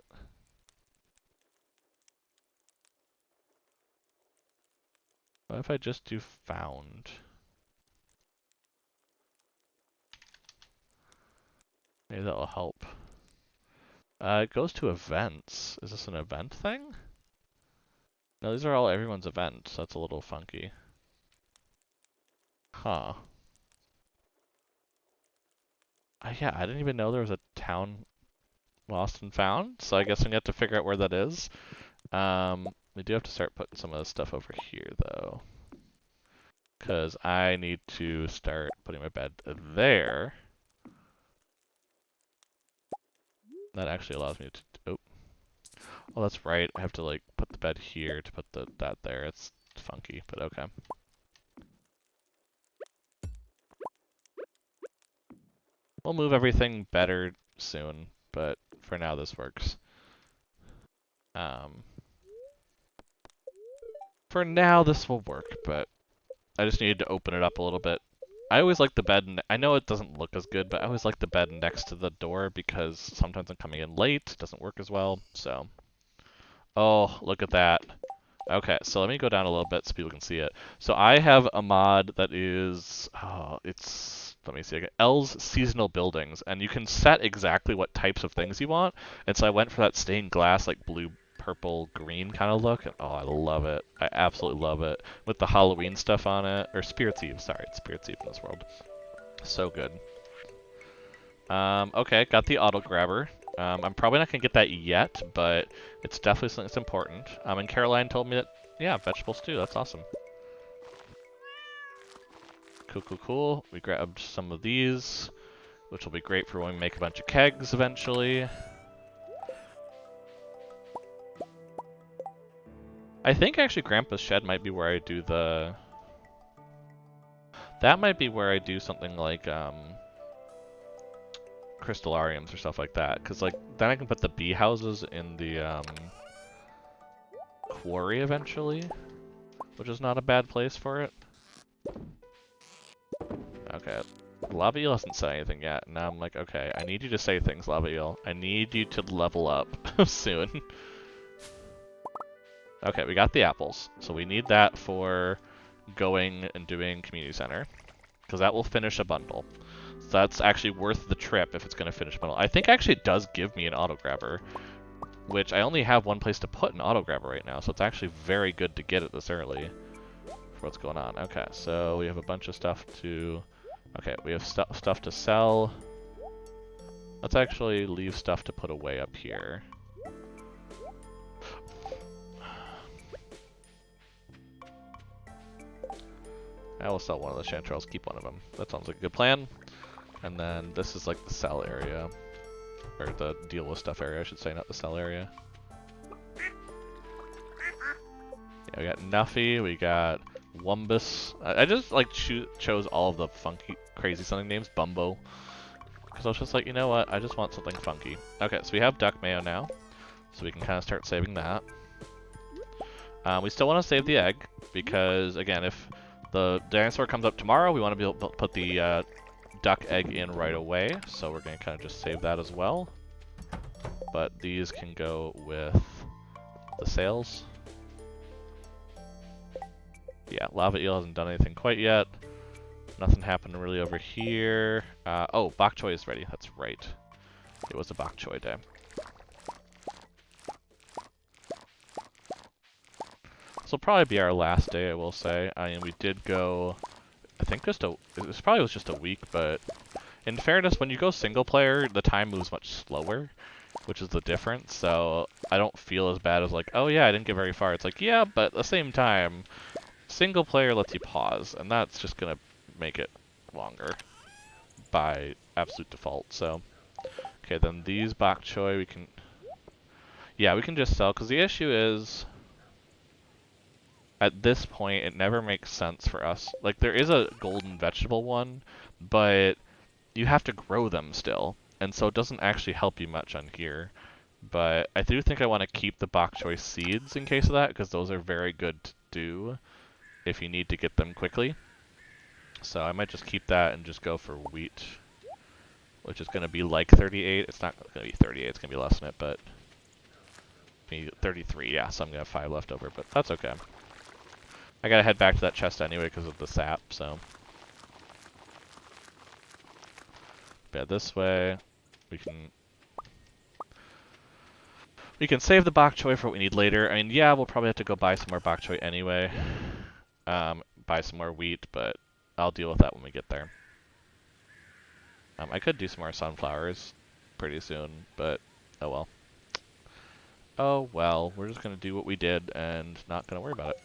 What if I just do found? Maybe that'll help. It goes to events. Is this an event thing? No, these are all everyone's events. That's a little funky. Huh. Yeah, I didn't even know there was a town lost and found, so I guess I'm gonna have to figure out where that is. We do have to start putting some of this stuff over here, though. Because I need to start putting my bed there. That actually allows me to... Oh. Oh, that's right. I have to, like, put the bed here to put that there. It's funky, but okay. We'll move everything better soon, but for now this works. For now this will work, but I just needed to open it up a little bit. I always like the bed, I know it doesn't look as good, but I always like the bed next to the door because sometimes I'm coming in late, it doesn't work as well, so. Oh, look at that. Okay, so let me go down a little bit so people can see it. So I have a mod that is, let me see again, L's Seasonal Buildings, and you can set exactly what types of things you want, and so I went for that stained glass, like blue purple green kind of look. And, oh, I love it. I absolutely love it. With the Halloween stuff on it, or Spirit's Eve, sorry, it's Spirit's Eve in this world. So good. Okay, got the auto grabber. I'm probably not gonna get that yet, but it's definitely something that's important. And Caroline told me that, yeah, vegetables too, that's awesome. Cool, cool, cool. We grabbed some of these, which will be great for when we make a bunch of kegs eventually. I think actually Grandpa's shed might be where I do the... That might be where I do something like, crystallariums or stuff like that. Because, like, then I can put the bee houses in the, quarry eventually, which is not a bad place for it. Okay. Lava Eel hasn't said anything yet. Now I'm like, okay, I need you to say things, Lava Eel. I need you to level up soon. Okay, we got the apples. So we need that for going and doing community center, because that will finish a bundle. So that's actually worth the trip if it's going to finish a bundle. I think actually it does give me an auto grabber, which I only have one place to put an auto grabber right now, so it's actually very good to get it this early for what's going on. Okay, so we have a bunch of stuff to... Okay, we have stuff to sell. Let's actually leave stuff to put away up here. I will sell one of the chanterelles, keep one of them. That sounds like a good plan. And then this is like the sell area. Or the deal with stuff area, I should say, not the sell area. Yeah, we got Nuffy, we got Wumbus. I just like chose all of the funky, crazy sounding names. Bumbo. Because I was just like, you know what, I just want something funky. Okay, so we have duck mayo now. So we can kind of start saving that. We still want to save the egg, because again, if the dinosaur comes up tomorrow, we want to be able to put the duck egg in right away. So we're going to kind of just save that as well. But these can go with the sales. Yeah, Lava Eel hasn't done anything quite yet. Nothing happened really over here. Oh, bok choy is ready. That's right. It was a bok choy day. This will probably be our last day, I will say. I mean, we did go, I think this probably was just a week, but in fairness, when you go single player, the time moves much slower, which is the difference. So I don't feel as bad as like, oh yeah, I didn't get very far. It's like, yeah, but at the same time, single player lets you pause, and that's just gonna make it longer by absolute default. So, okay, then these bok choy we can, yeah, we can just sell, because the issue is, at this point, it never makes sense for us. Like, there is a golden vegetable one, but you have to grow them still, and so it doesn't actually help you much on here. But I do think I want to keep the bok choy seeds in case of that, because those are very good to do if you need to get them quickly. So I might just keep that and just go for wheat, which is going to be like 38. It's not going to be 38, it's going to be less than it, but 33, yeah, so I'm going to have 5 left over, but that's okay. I got to head back to that chest anyway because of the sap, so. Yeah, this way we can save the bok choy for what we need later. I mean, yeah, we'll probably have to go buy some more bok choy anyway. Buy some more wheat, but I'll deal with that when we get there. I could do some more sunflowers pretty soon, but oh well. Oh well, we're just going to do what we did and not going to worry about it.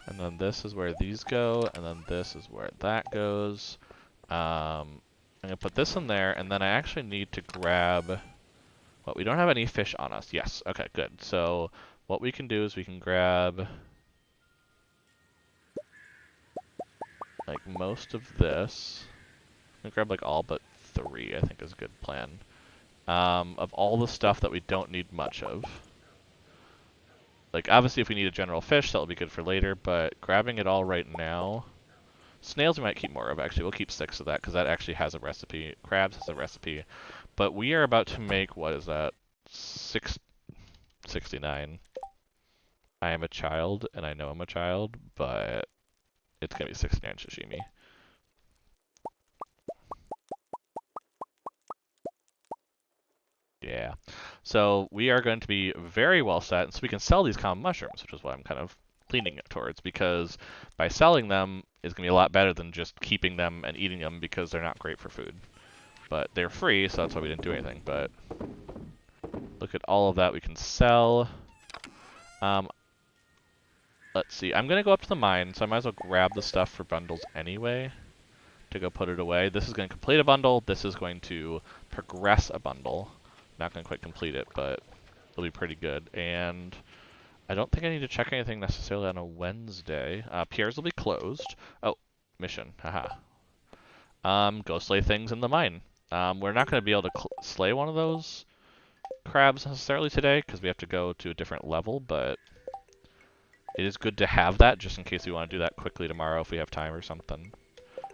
And then this is where these go, and then this is where that goes. I'm going to put this in there, and then I actually need to grab... Well, we don't have any fish on us. Yes, okay, good. So what we can do is we can grab... like most of this. I'm gonna grab like all but 3, I think is a good plan. Of all the stuff that we don't need much of. Like, obviously if we need a general fish, that'll be good for later, but grabbing it all right now... Snails we might keep more of, actually. We'll keep 6 of that, because that actually has a recipe. Crabs has a recipe. But we are about to make, what is that? 69. I am a child, and I know I'm a child, but it's going to be 69 sashimi. Yeah. So we are going to be very well set, so we can sell these common mushrooms, which is what I'm kind of leaning towards, because by selling them is going to be a lot better than just keeping them and eating them because they're not great for food. But they're free, so that's why we didn't do anything. But look at all of that we can sell. Let's see. I'm going to go up to the mine, so I might as well grab the stuff for bundles anyway to go put it away. This is going to complete a bundle. This is going to progress a bundle. Not going to quite complete it, but it'll be pretty good. And I don't think I need to check anything necessarily on a Wednesday. Pierre's will be closed. Oh, mission. Haha. Go slay things in the mine. We're not going to be able to slay one of those crabs necessarily today because we have to go to a different level, but it is good to have that just in case we want to do that quickly tomorrow if we have time or something.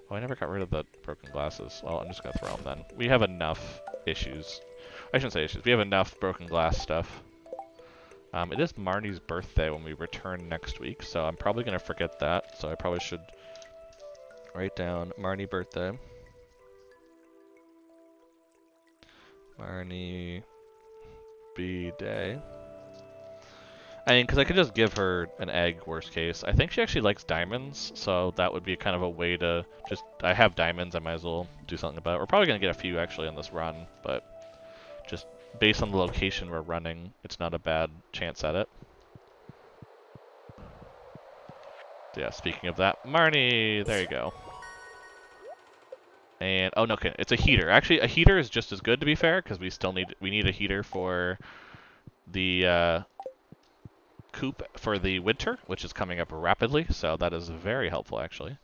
Oh, I never got rid of the broken glasses. Well, I'm just going to throw them then. We have enough issues. I shouldn't say issues. We have enough broken glass stuff. It is Marnie's birthday when we return next week, so I'm probably going to forget that. So I probably should write down Marnie birthday. Marnie B-day. I mean, because I could just give her an egg, worst case. I think she actually likes diamonds, so that would be kind of a way to just... I have diamonds, I might as well do something about it. We're probably going to get a few, actually, on this run, but just based on the location we're running, it's not a bad chance at it. So yeah, speaking of that, Marnie! There you go. And, oh, no, okay, it's a heater. Actually, a heater is just as good, to be fair, because we need a heater for the... coop for the winter, which is coming up rapidly, so that is very helpful actually.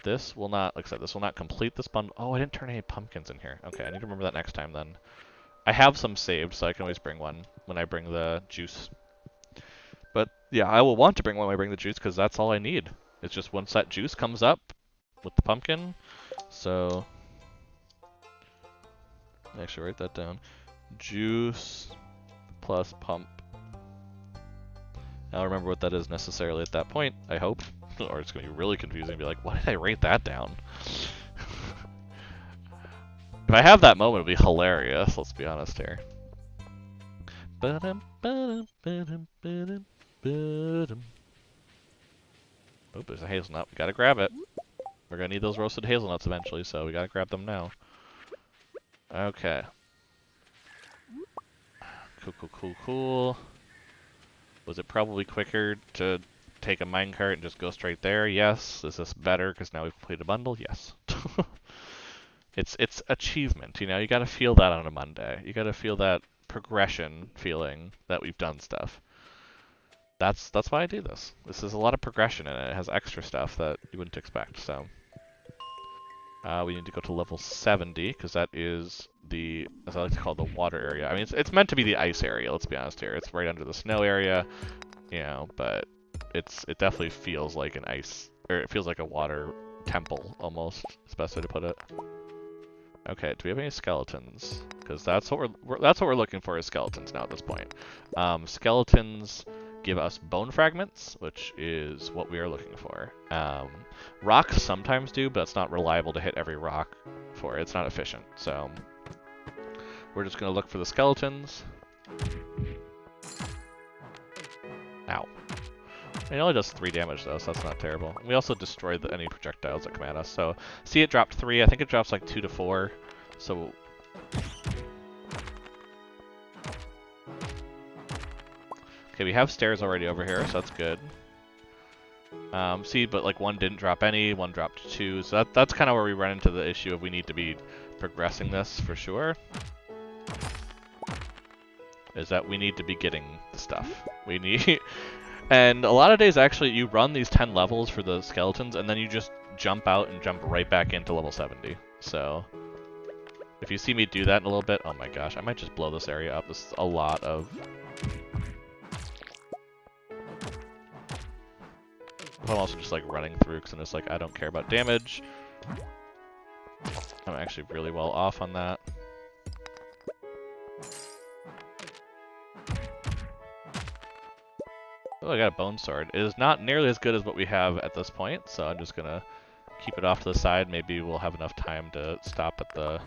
This will not, like I said, this will not complete this bundle. Oh, I didn't turn any pumpkins in here. Okay, I need to remember that next time then. I have some saved, so I can always bring one when I bring the juice. But yeah, I will want to bring one when I bring the juice because that's all I need. It's just once that juice comes up with the pumpkin. So, actually write that down. Juice plus pump. I'll remember what that is necessarily at that point, I hope. Or it's going to be really confusing and be like, why did I write that down? If I have that moment, it'll be hilarious, let's be honest here. Oh, there's a hazelnut. We gotta grab it. We're gonna need those roasted hazelnuts eventually, so we gotta grab them now. Okay. Cool. Was it probably quicker to take a minecart and just go straight there? Yes. Is this better because now we've completed a bundle? Yes. It's achievement, you know? You gotta feel that on a Monday. You gotta feel that progression feeling that we've done stuff. That's why I do this. This is a lot of progression in it. It has extra stuff that you wouldn't expect, so... we need to go to level 70, because that is the, as I like to call it, the water area. I mean, it's meant to be the ice area, let's be honest here. It's right under the snow area, you know, but it definitely feels like an ice, or it feels like a water temple, almost, is the best way to put it. Okay, do we have any skeletons? Because that's what we're looking for, is skeletons now at this point. Skeletons give us bone fragments, which is what we are looking for. Rocks sometimes do, but it's not reliable to hit every rock for it. It's not efficient, so we're just going to look for the skeletons. Ow. It only does 3 damage though, so that's not terrible. We also destroyed any projectiles that come at us. So, see, it dropped 3. I think it drops like 2 to 4. So... Okay, we have stairs already over here, so that's good. See, but like 1 didn't drop any, 1 dropped 2, so that's kind of where we run into the issue of we need to be progressing this for sure. Is that we need to be getting the stuff. We need... And a lot of days, actually, you run these 10 levels for the skeletons, and then you just jump out and jump right back into level 70. So, if you see me do that in a little bit, oh my gosh, I might just blow this area up. This is a lot of... I'm also just like running through because I'm just like, I don't care about damage. I'm actually really well off on that. Oh, I got a bone sword. It is not nearly as good as what we have at this point, so I'm just gonna keep it off to the side. Maybe we'll have enough time to stop at the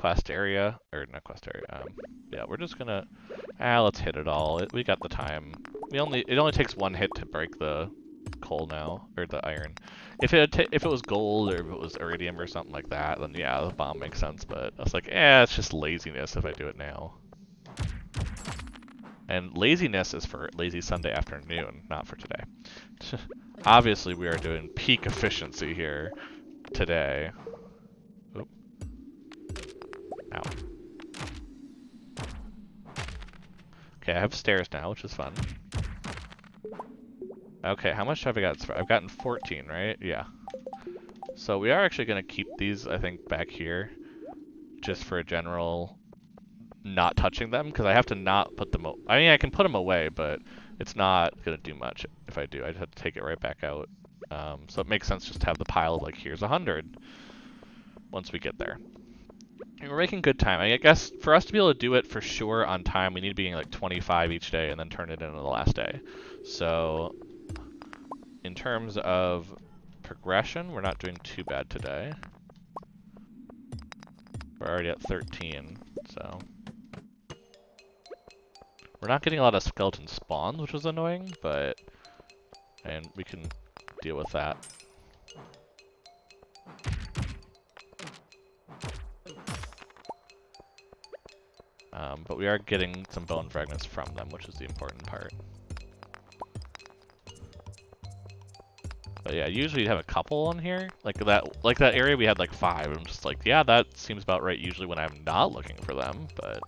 quest area, or not quest area, yeah, we're just gonna, let's hit it all. We got the time. It only takes one hit to break the coal now, or the iron. If it was gold, or if it was iridium or something like that, then yeah, the bomb makes sense, but I was like, it's just laziness if I do it now. And laziness is for lazy Sunday afternoon, not for today. Obviously, we are doing peak efficiency here today. Oop. Ow. Okay, I have stairs now, which is fun. Okay, how much have I got? I've gotten 14, right? Yeah. So we are actually going to keep these, I think, back here, just for a general not touching them, because I have to not put them. I mean, I can put them away, but it's not going to do much if I do. I just have to take it right back out. So it makes sense just to have the pile of, like, here's 100 once we get there. And we're making good time. I guess for us to be able to do it for sure on time, we need to be getting like 25 each day and then turn it into the last day. So in terms of progression, we're not doing too bad today. We're already at 13, so we're not getting a lot of skeleton spawns, which is annoying, and we can deal with that. But we are getting some bone fragments from them, which is the important part. But yeah, usually you have a couple on here. Like that area we had like 5. I'm just like, yeah, that seems about right usually when I'm not looking for them, but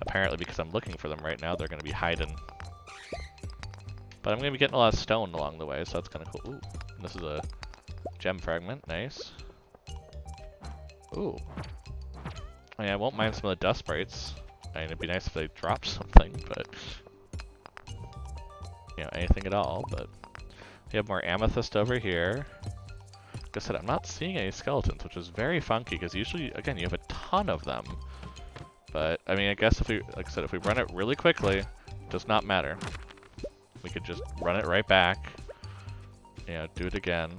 apparently because I'm looking for them right now, they're gonna be hiding. But I'm gonna be getting a lot of stone along the way, so that's kinda cool. Ooh, this is a gem fragment, nice. Ooh. I mean, I won't mind some of the dust sprites. I mean, it'd be nice if they dropped something, but you know, anything at all, but we have more amethyst over here. Like I said, I'm not seeing any skeletons, which is very funky, because usually, again, you have a ton of them. But, I mean, I guess if we, like I said, if we run it really quickly, it does not matter. We could just run it right back. You know, do it again.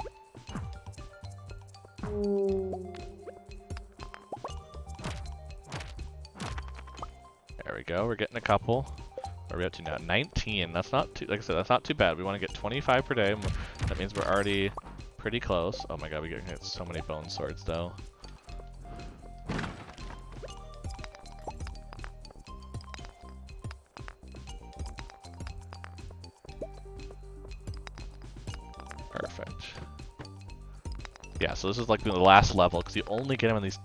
There we go, we're getting a couple. What are we up to now? 19, that's not too, like I said, that's not too bad. We want to get 25 per day. That means we're already pretty close. Oh my god, we get so many bone swords though. Perfect. Yeah, so this is like the last level, because you only get them in these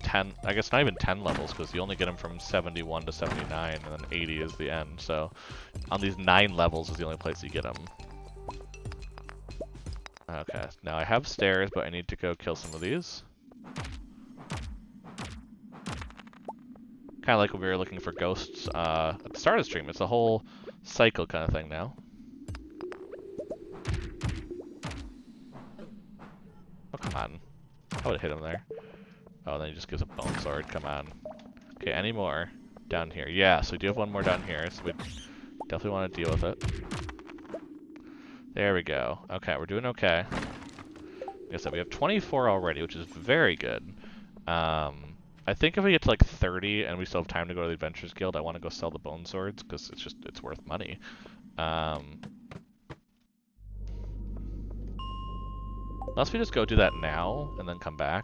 10, I guess not even 10 levels, because you only get them from 71 to 79, and then 80 is the end. So on these 9 levels is the only place you get them. Okay, now I have stairs, but I need to go kill some of these. Kind of like when we were looking for ghosts at the start of the stream. It's a whole cycle kind of thing now. Oh, come on. I would have hit him there. Oh, then he just gives a bone sword. Come on. Okay, any more down here? Yeah, so we do have one more down here, so we definitely want to deal with it. There we go. Okay, we're doing okay. Like I said, we have 24 already, which is very good. I think if we get to like 30 and we still have time to go to the Adventurers Guild, I want to go sell the bone swords, because it's worth money. Unless we just go do that now and then come back.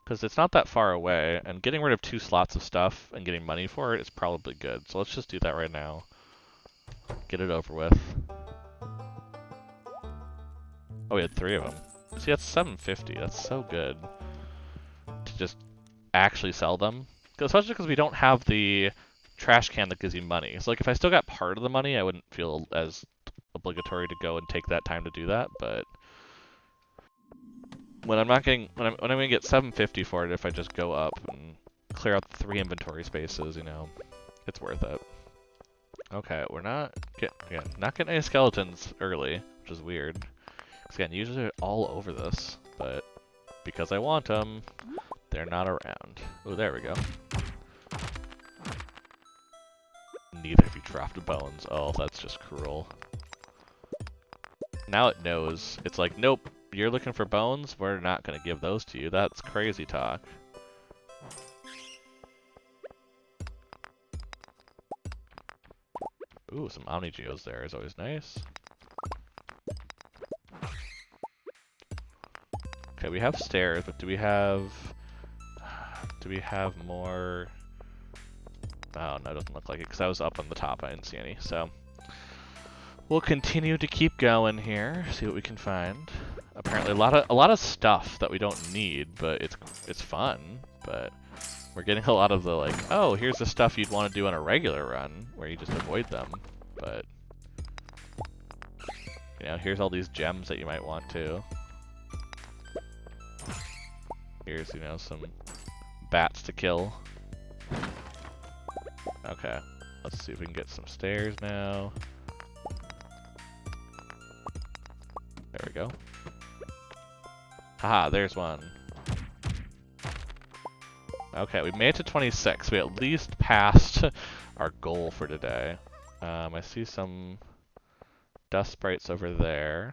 Because it's not that far away, and getting rid of 2 slots of stuff and getting money for it is probably good. So let's just do that right now. Get it over with. Oh, we had 3 of them. See, that's 750. That's so good. To just actually sell them. Especially because we don't have the trash can that gives you money. So like if I still got part of the money, I wouldn't feel as obligatory to go and take that time to do that, but when I'm gonna get 750 for it, if I just go up and clear out the 3 inventory spaces, you know, it's worth it. Okay, we're not getting any skeletons early, which is weird. Because again, usually they're all over this, but because I want them, they're not around. Oh, there we go. Neither of you dropped the bones. Oh, that's just cruel. Now it knows. It's like, nope, you're looking for bones? We're not going to give those to you. That's crazy talk. Ooh, some Omni Geos there is always nice. Okay, we have stairs, but do we have more? Oh, no, it doesn't look like it, because I was up on the top, I didn't see any, so. We'll continue to keep going here, see what we can find. Apparently a lot of stuff that we don't need, but it's fun, but we're getting a lot of the like, oh, here's the stuff you'd want to do on a regular run, where you just avoid them, but you know, here's all these gems that you might want to. Here's, you know, some bats to kill. Okay, let's see if we can get some stairs now. There we go. Haha, there's one. Okay, we made it to 26. We at least passed our goal for today. I see some dust sprites over there.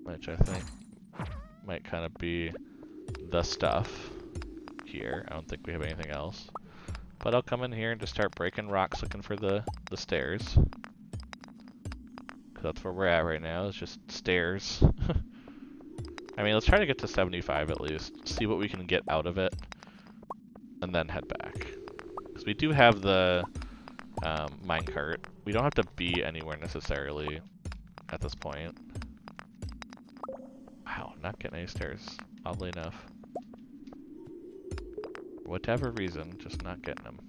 Which I think might kind of be the stuff here. I don't think we have anything else. But I'll come in here and just start breaking rocks looking for the stairs. Cause that's where we're at right now, it's just stairs. I mean, let's try to get to 75 at least, see what we can get out of it, and then head back. Because we do have the minecart. We don't have to be anywhere necessarily at this point. Wow, not getting any stairs, oddly enough. For whatever reason, just not getting them.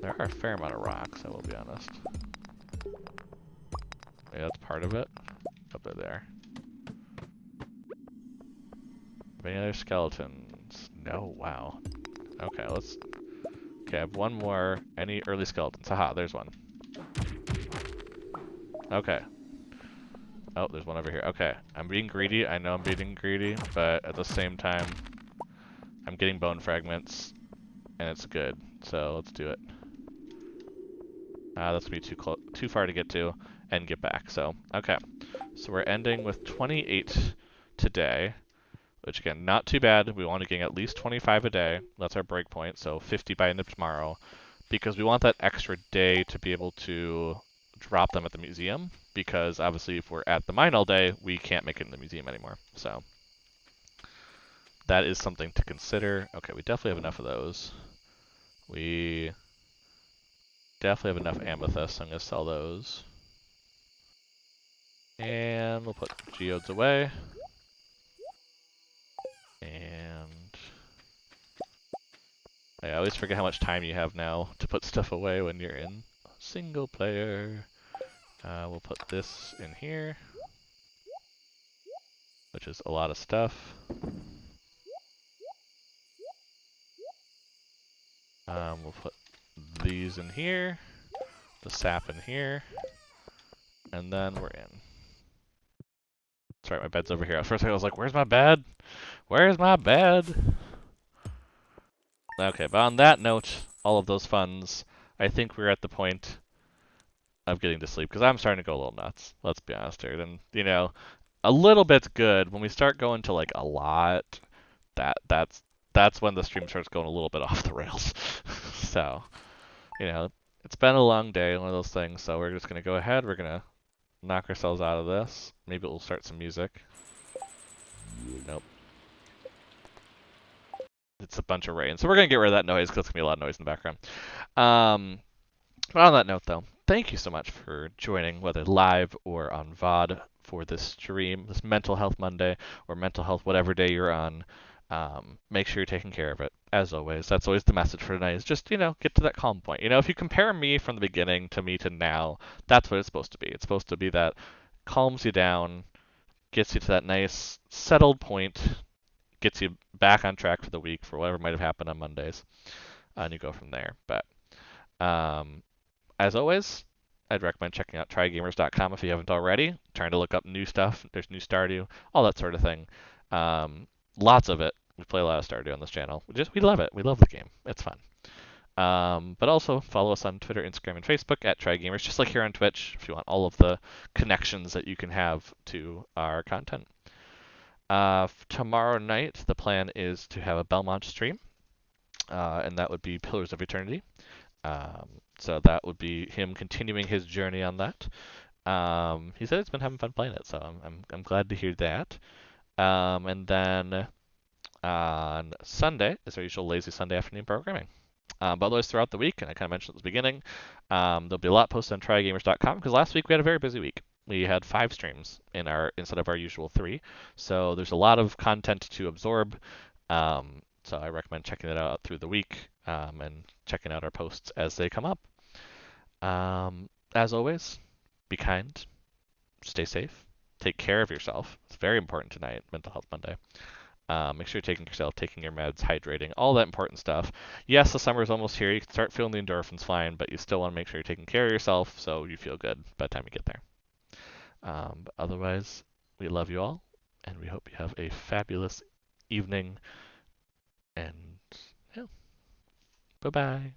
There are a fair amount of rocks, I will be honest. Maybe that's part of it. Up there. Any other skeletons? No, wow. Okay, let's... Okay, I have one more. Any early skeletons? Haha, there's one. Okay. Oh, there's one over here. Okay, I'm being greedy. I know I'm being greedy, but at the same time, I'm getting bone fragments, and it's good. So let's do it. That's gonna be too far to get to and get back. So okay, so we're ending with 28 today, which again, not too bad. We want to gain at least 25 a day. That's our break point. So 50 by end of tomorrow, because we want that extra day to be able to drop them at the museum. Because obviously, if we're at the mine all day, we can't make it in the museum anymore. So that is something to consider. Okay, we definitely have enough of those. We definitely have enough amethyst. I'm gonna sell those. And we'll put geodes away. And I always forget how much time you have now to put stuff away when you're in single player. We'll put this in here, which is a lot of stuff. We'll put these in here, the sap in here, and then we're in. Sorry, my bed's over here. At first I was like, where's my bed? Where's my bed? Okay, but on that note, all of those funds, I think we're at the point of getting to sleep, because I'm starting to go a little nuts. Let's be honest here. And, you know, a little bit's good. When we start going to, like, a lot, that's when the stream starts going a little bit off the rails. So, you know, it's been a long day, one of those things, so we're just going to go ahead. We're going to knock ourselves out of this. Maybe we'll start some music. Nope. It's a bunch of rain. So we're going to get rid of that noise because it's going to be a lot of noise in the background. But on that note, though, thank you so much for joining, whether live or on VOD, for this stream, this Mental Health Monday, or Mental Health whatever day you're on. Make sure you're taking care of it, as always. That's always the message for tonight, is just, you know, get to that calm point. You know, if you compare me from the beginning to me to now, that's what it's supposed to be. It's supposed to be that calms you down, gets you to that nice, settled point, gets you back on track for the week for whatever might have happened on Mondays, and you go from there. But, as always, I'd recommend checking out trygamers.com if you haven't already. Trying to look up new stuff. There's new Stardew, all that sort of thing. Lots of it. We play a lot of Stardew on this channel. We love it. We love the game. It's fun. But also follow us on Twitter, Instagram, and Facebook at trygamers, just like here on Twitch, if you want all of the connections that you can have to our content. Tomorrow night, the plan is to have a Belmont stream, and that would be Pillars of Eternity. Um, so that would be him continuing his journey on that. He said he's been having fun playing it, so I'm glad to hear that. And then on Sunday is our usual lazy Sunday afternoon programming. But otherwise, throughout the week, and I kind of mentioned at the beginning, there'll be a lot posted on trygamers.com because last week we had a very busy week. We had 5 streams instead of our usual 3, so there's a lot of content to absorb. So I recommend checking it out through the week and checking out our posts as they come up. As always, be kind, stay safe, take care of yourself. It's very important tonight, Mental Health Monday. Make sure you're taking yourself, taking your meds, hydrating, all that important stuff. Yes, the summer is almost here. You can start feeling the endorphins flying, but you still want to make sure you're taking care of yourself so you feel good by the time you get there. But otherwise, we love you all, and we hope you have a fabulous evening. And yeah, bye bye.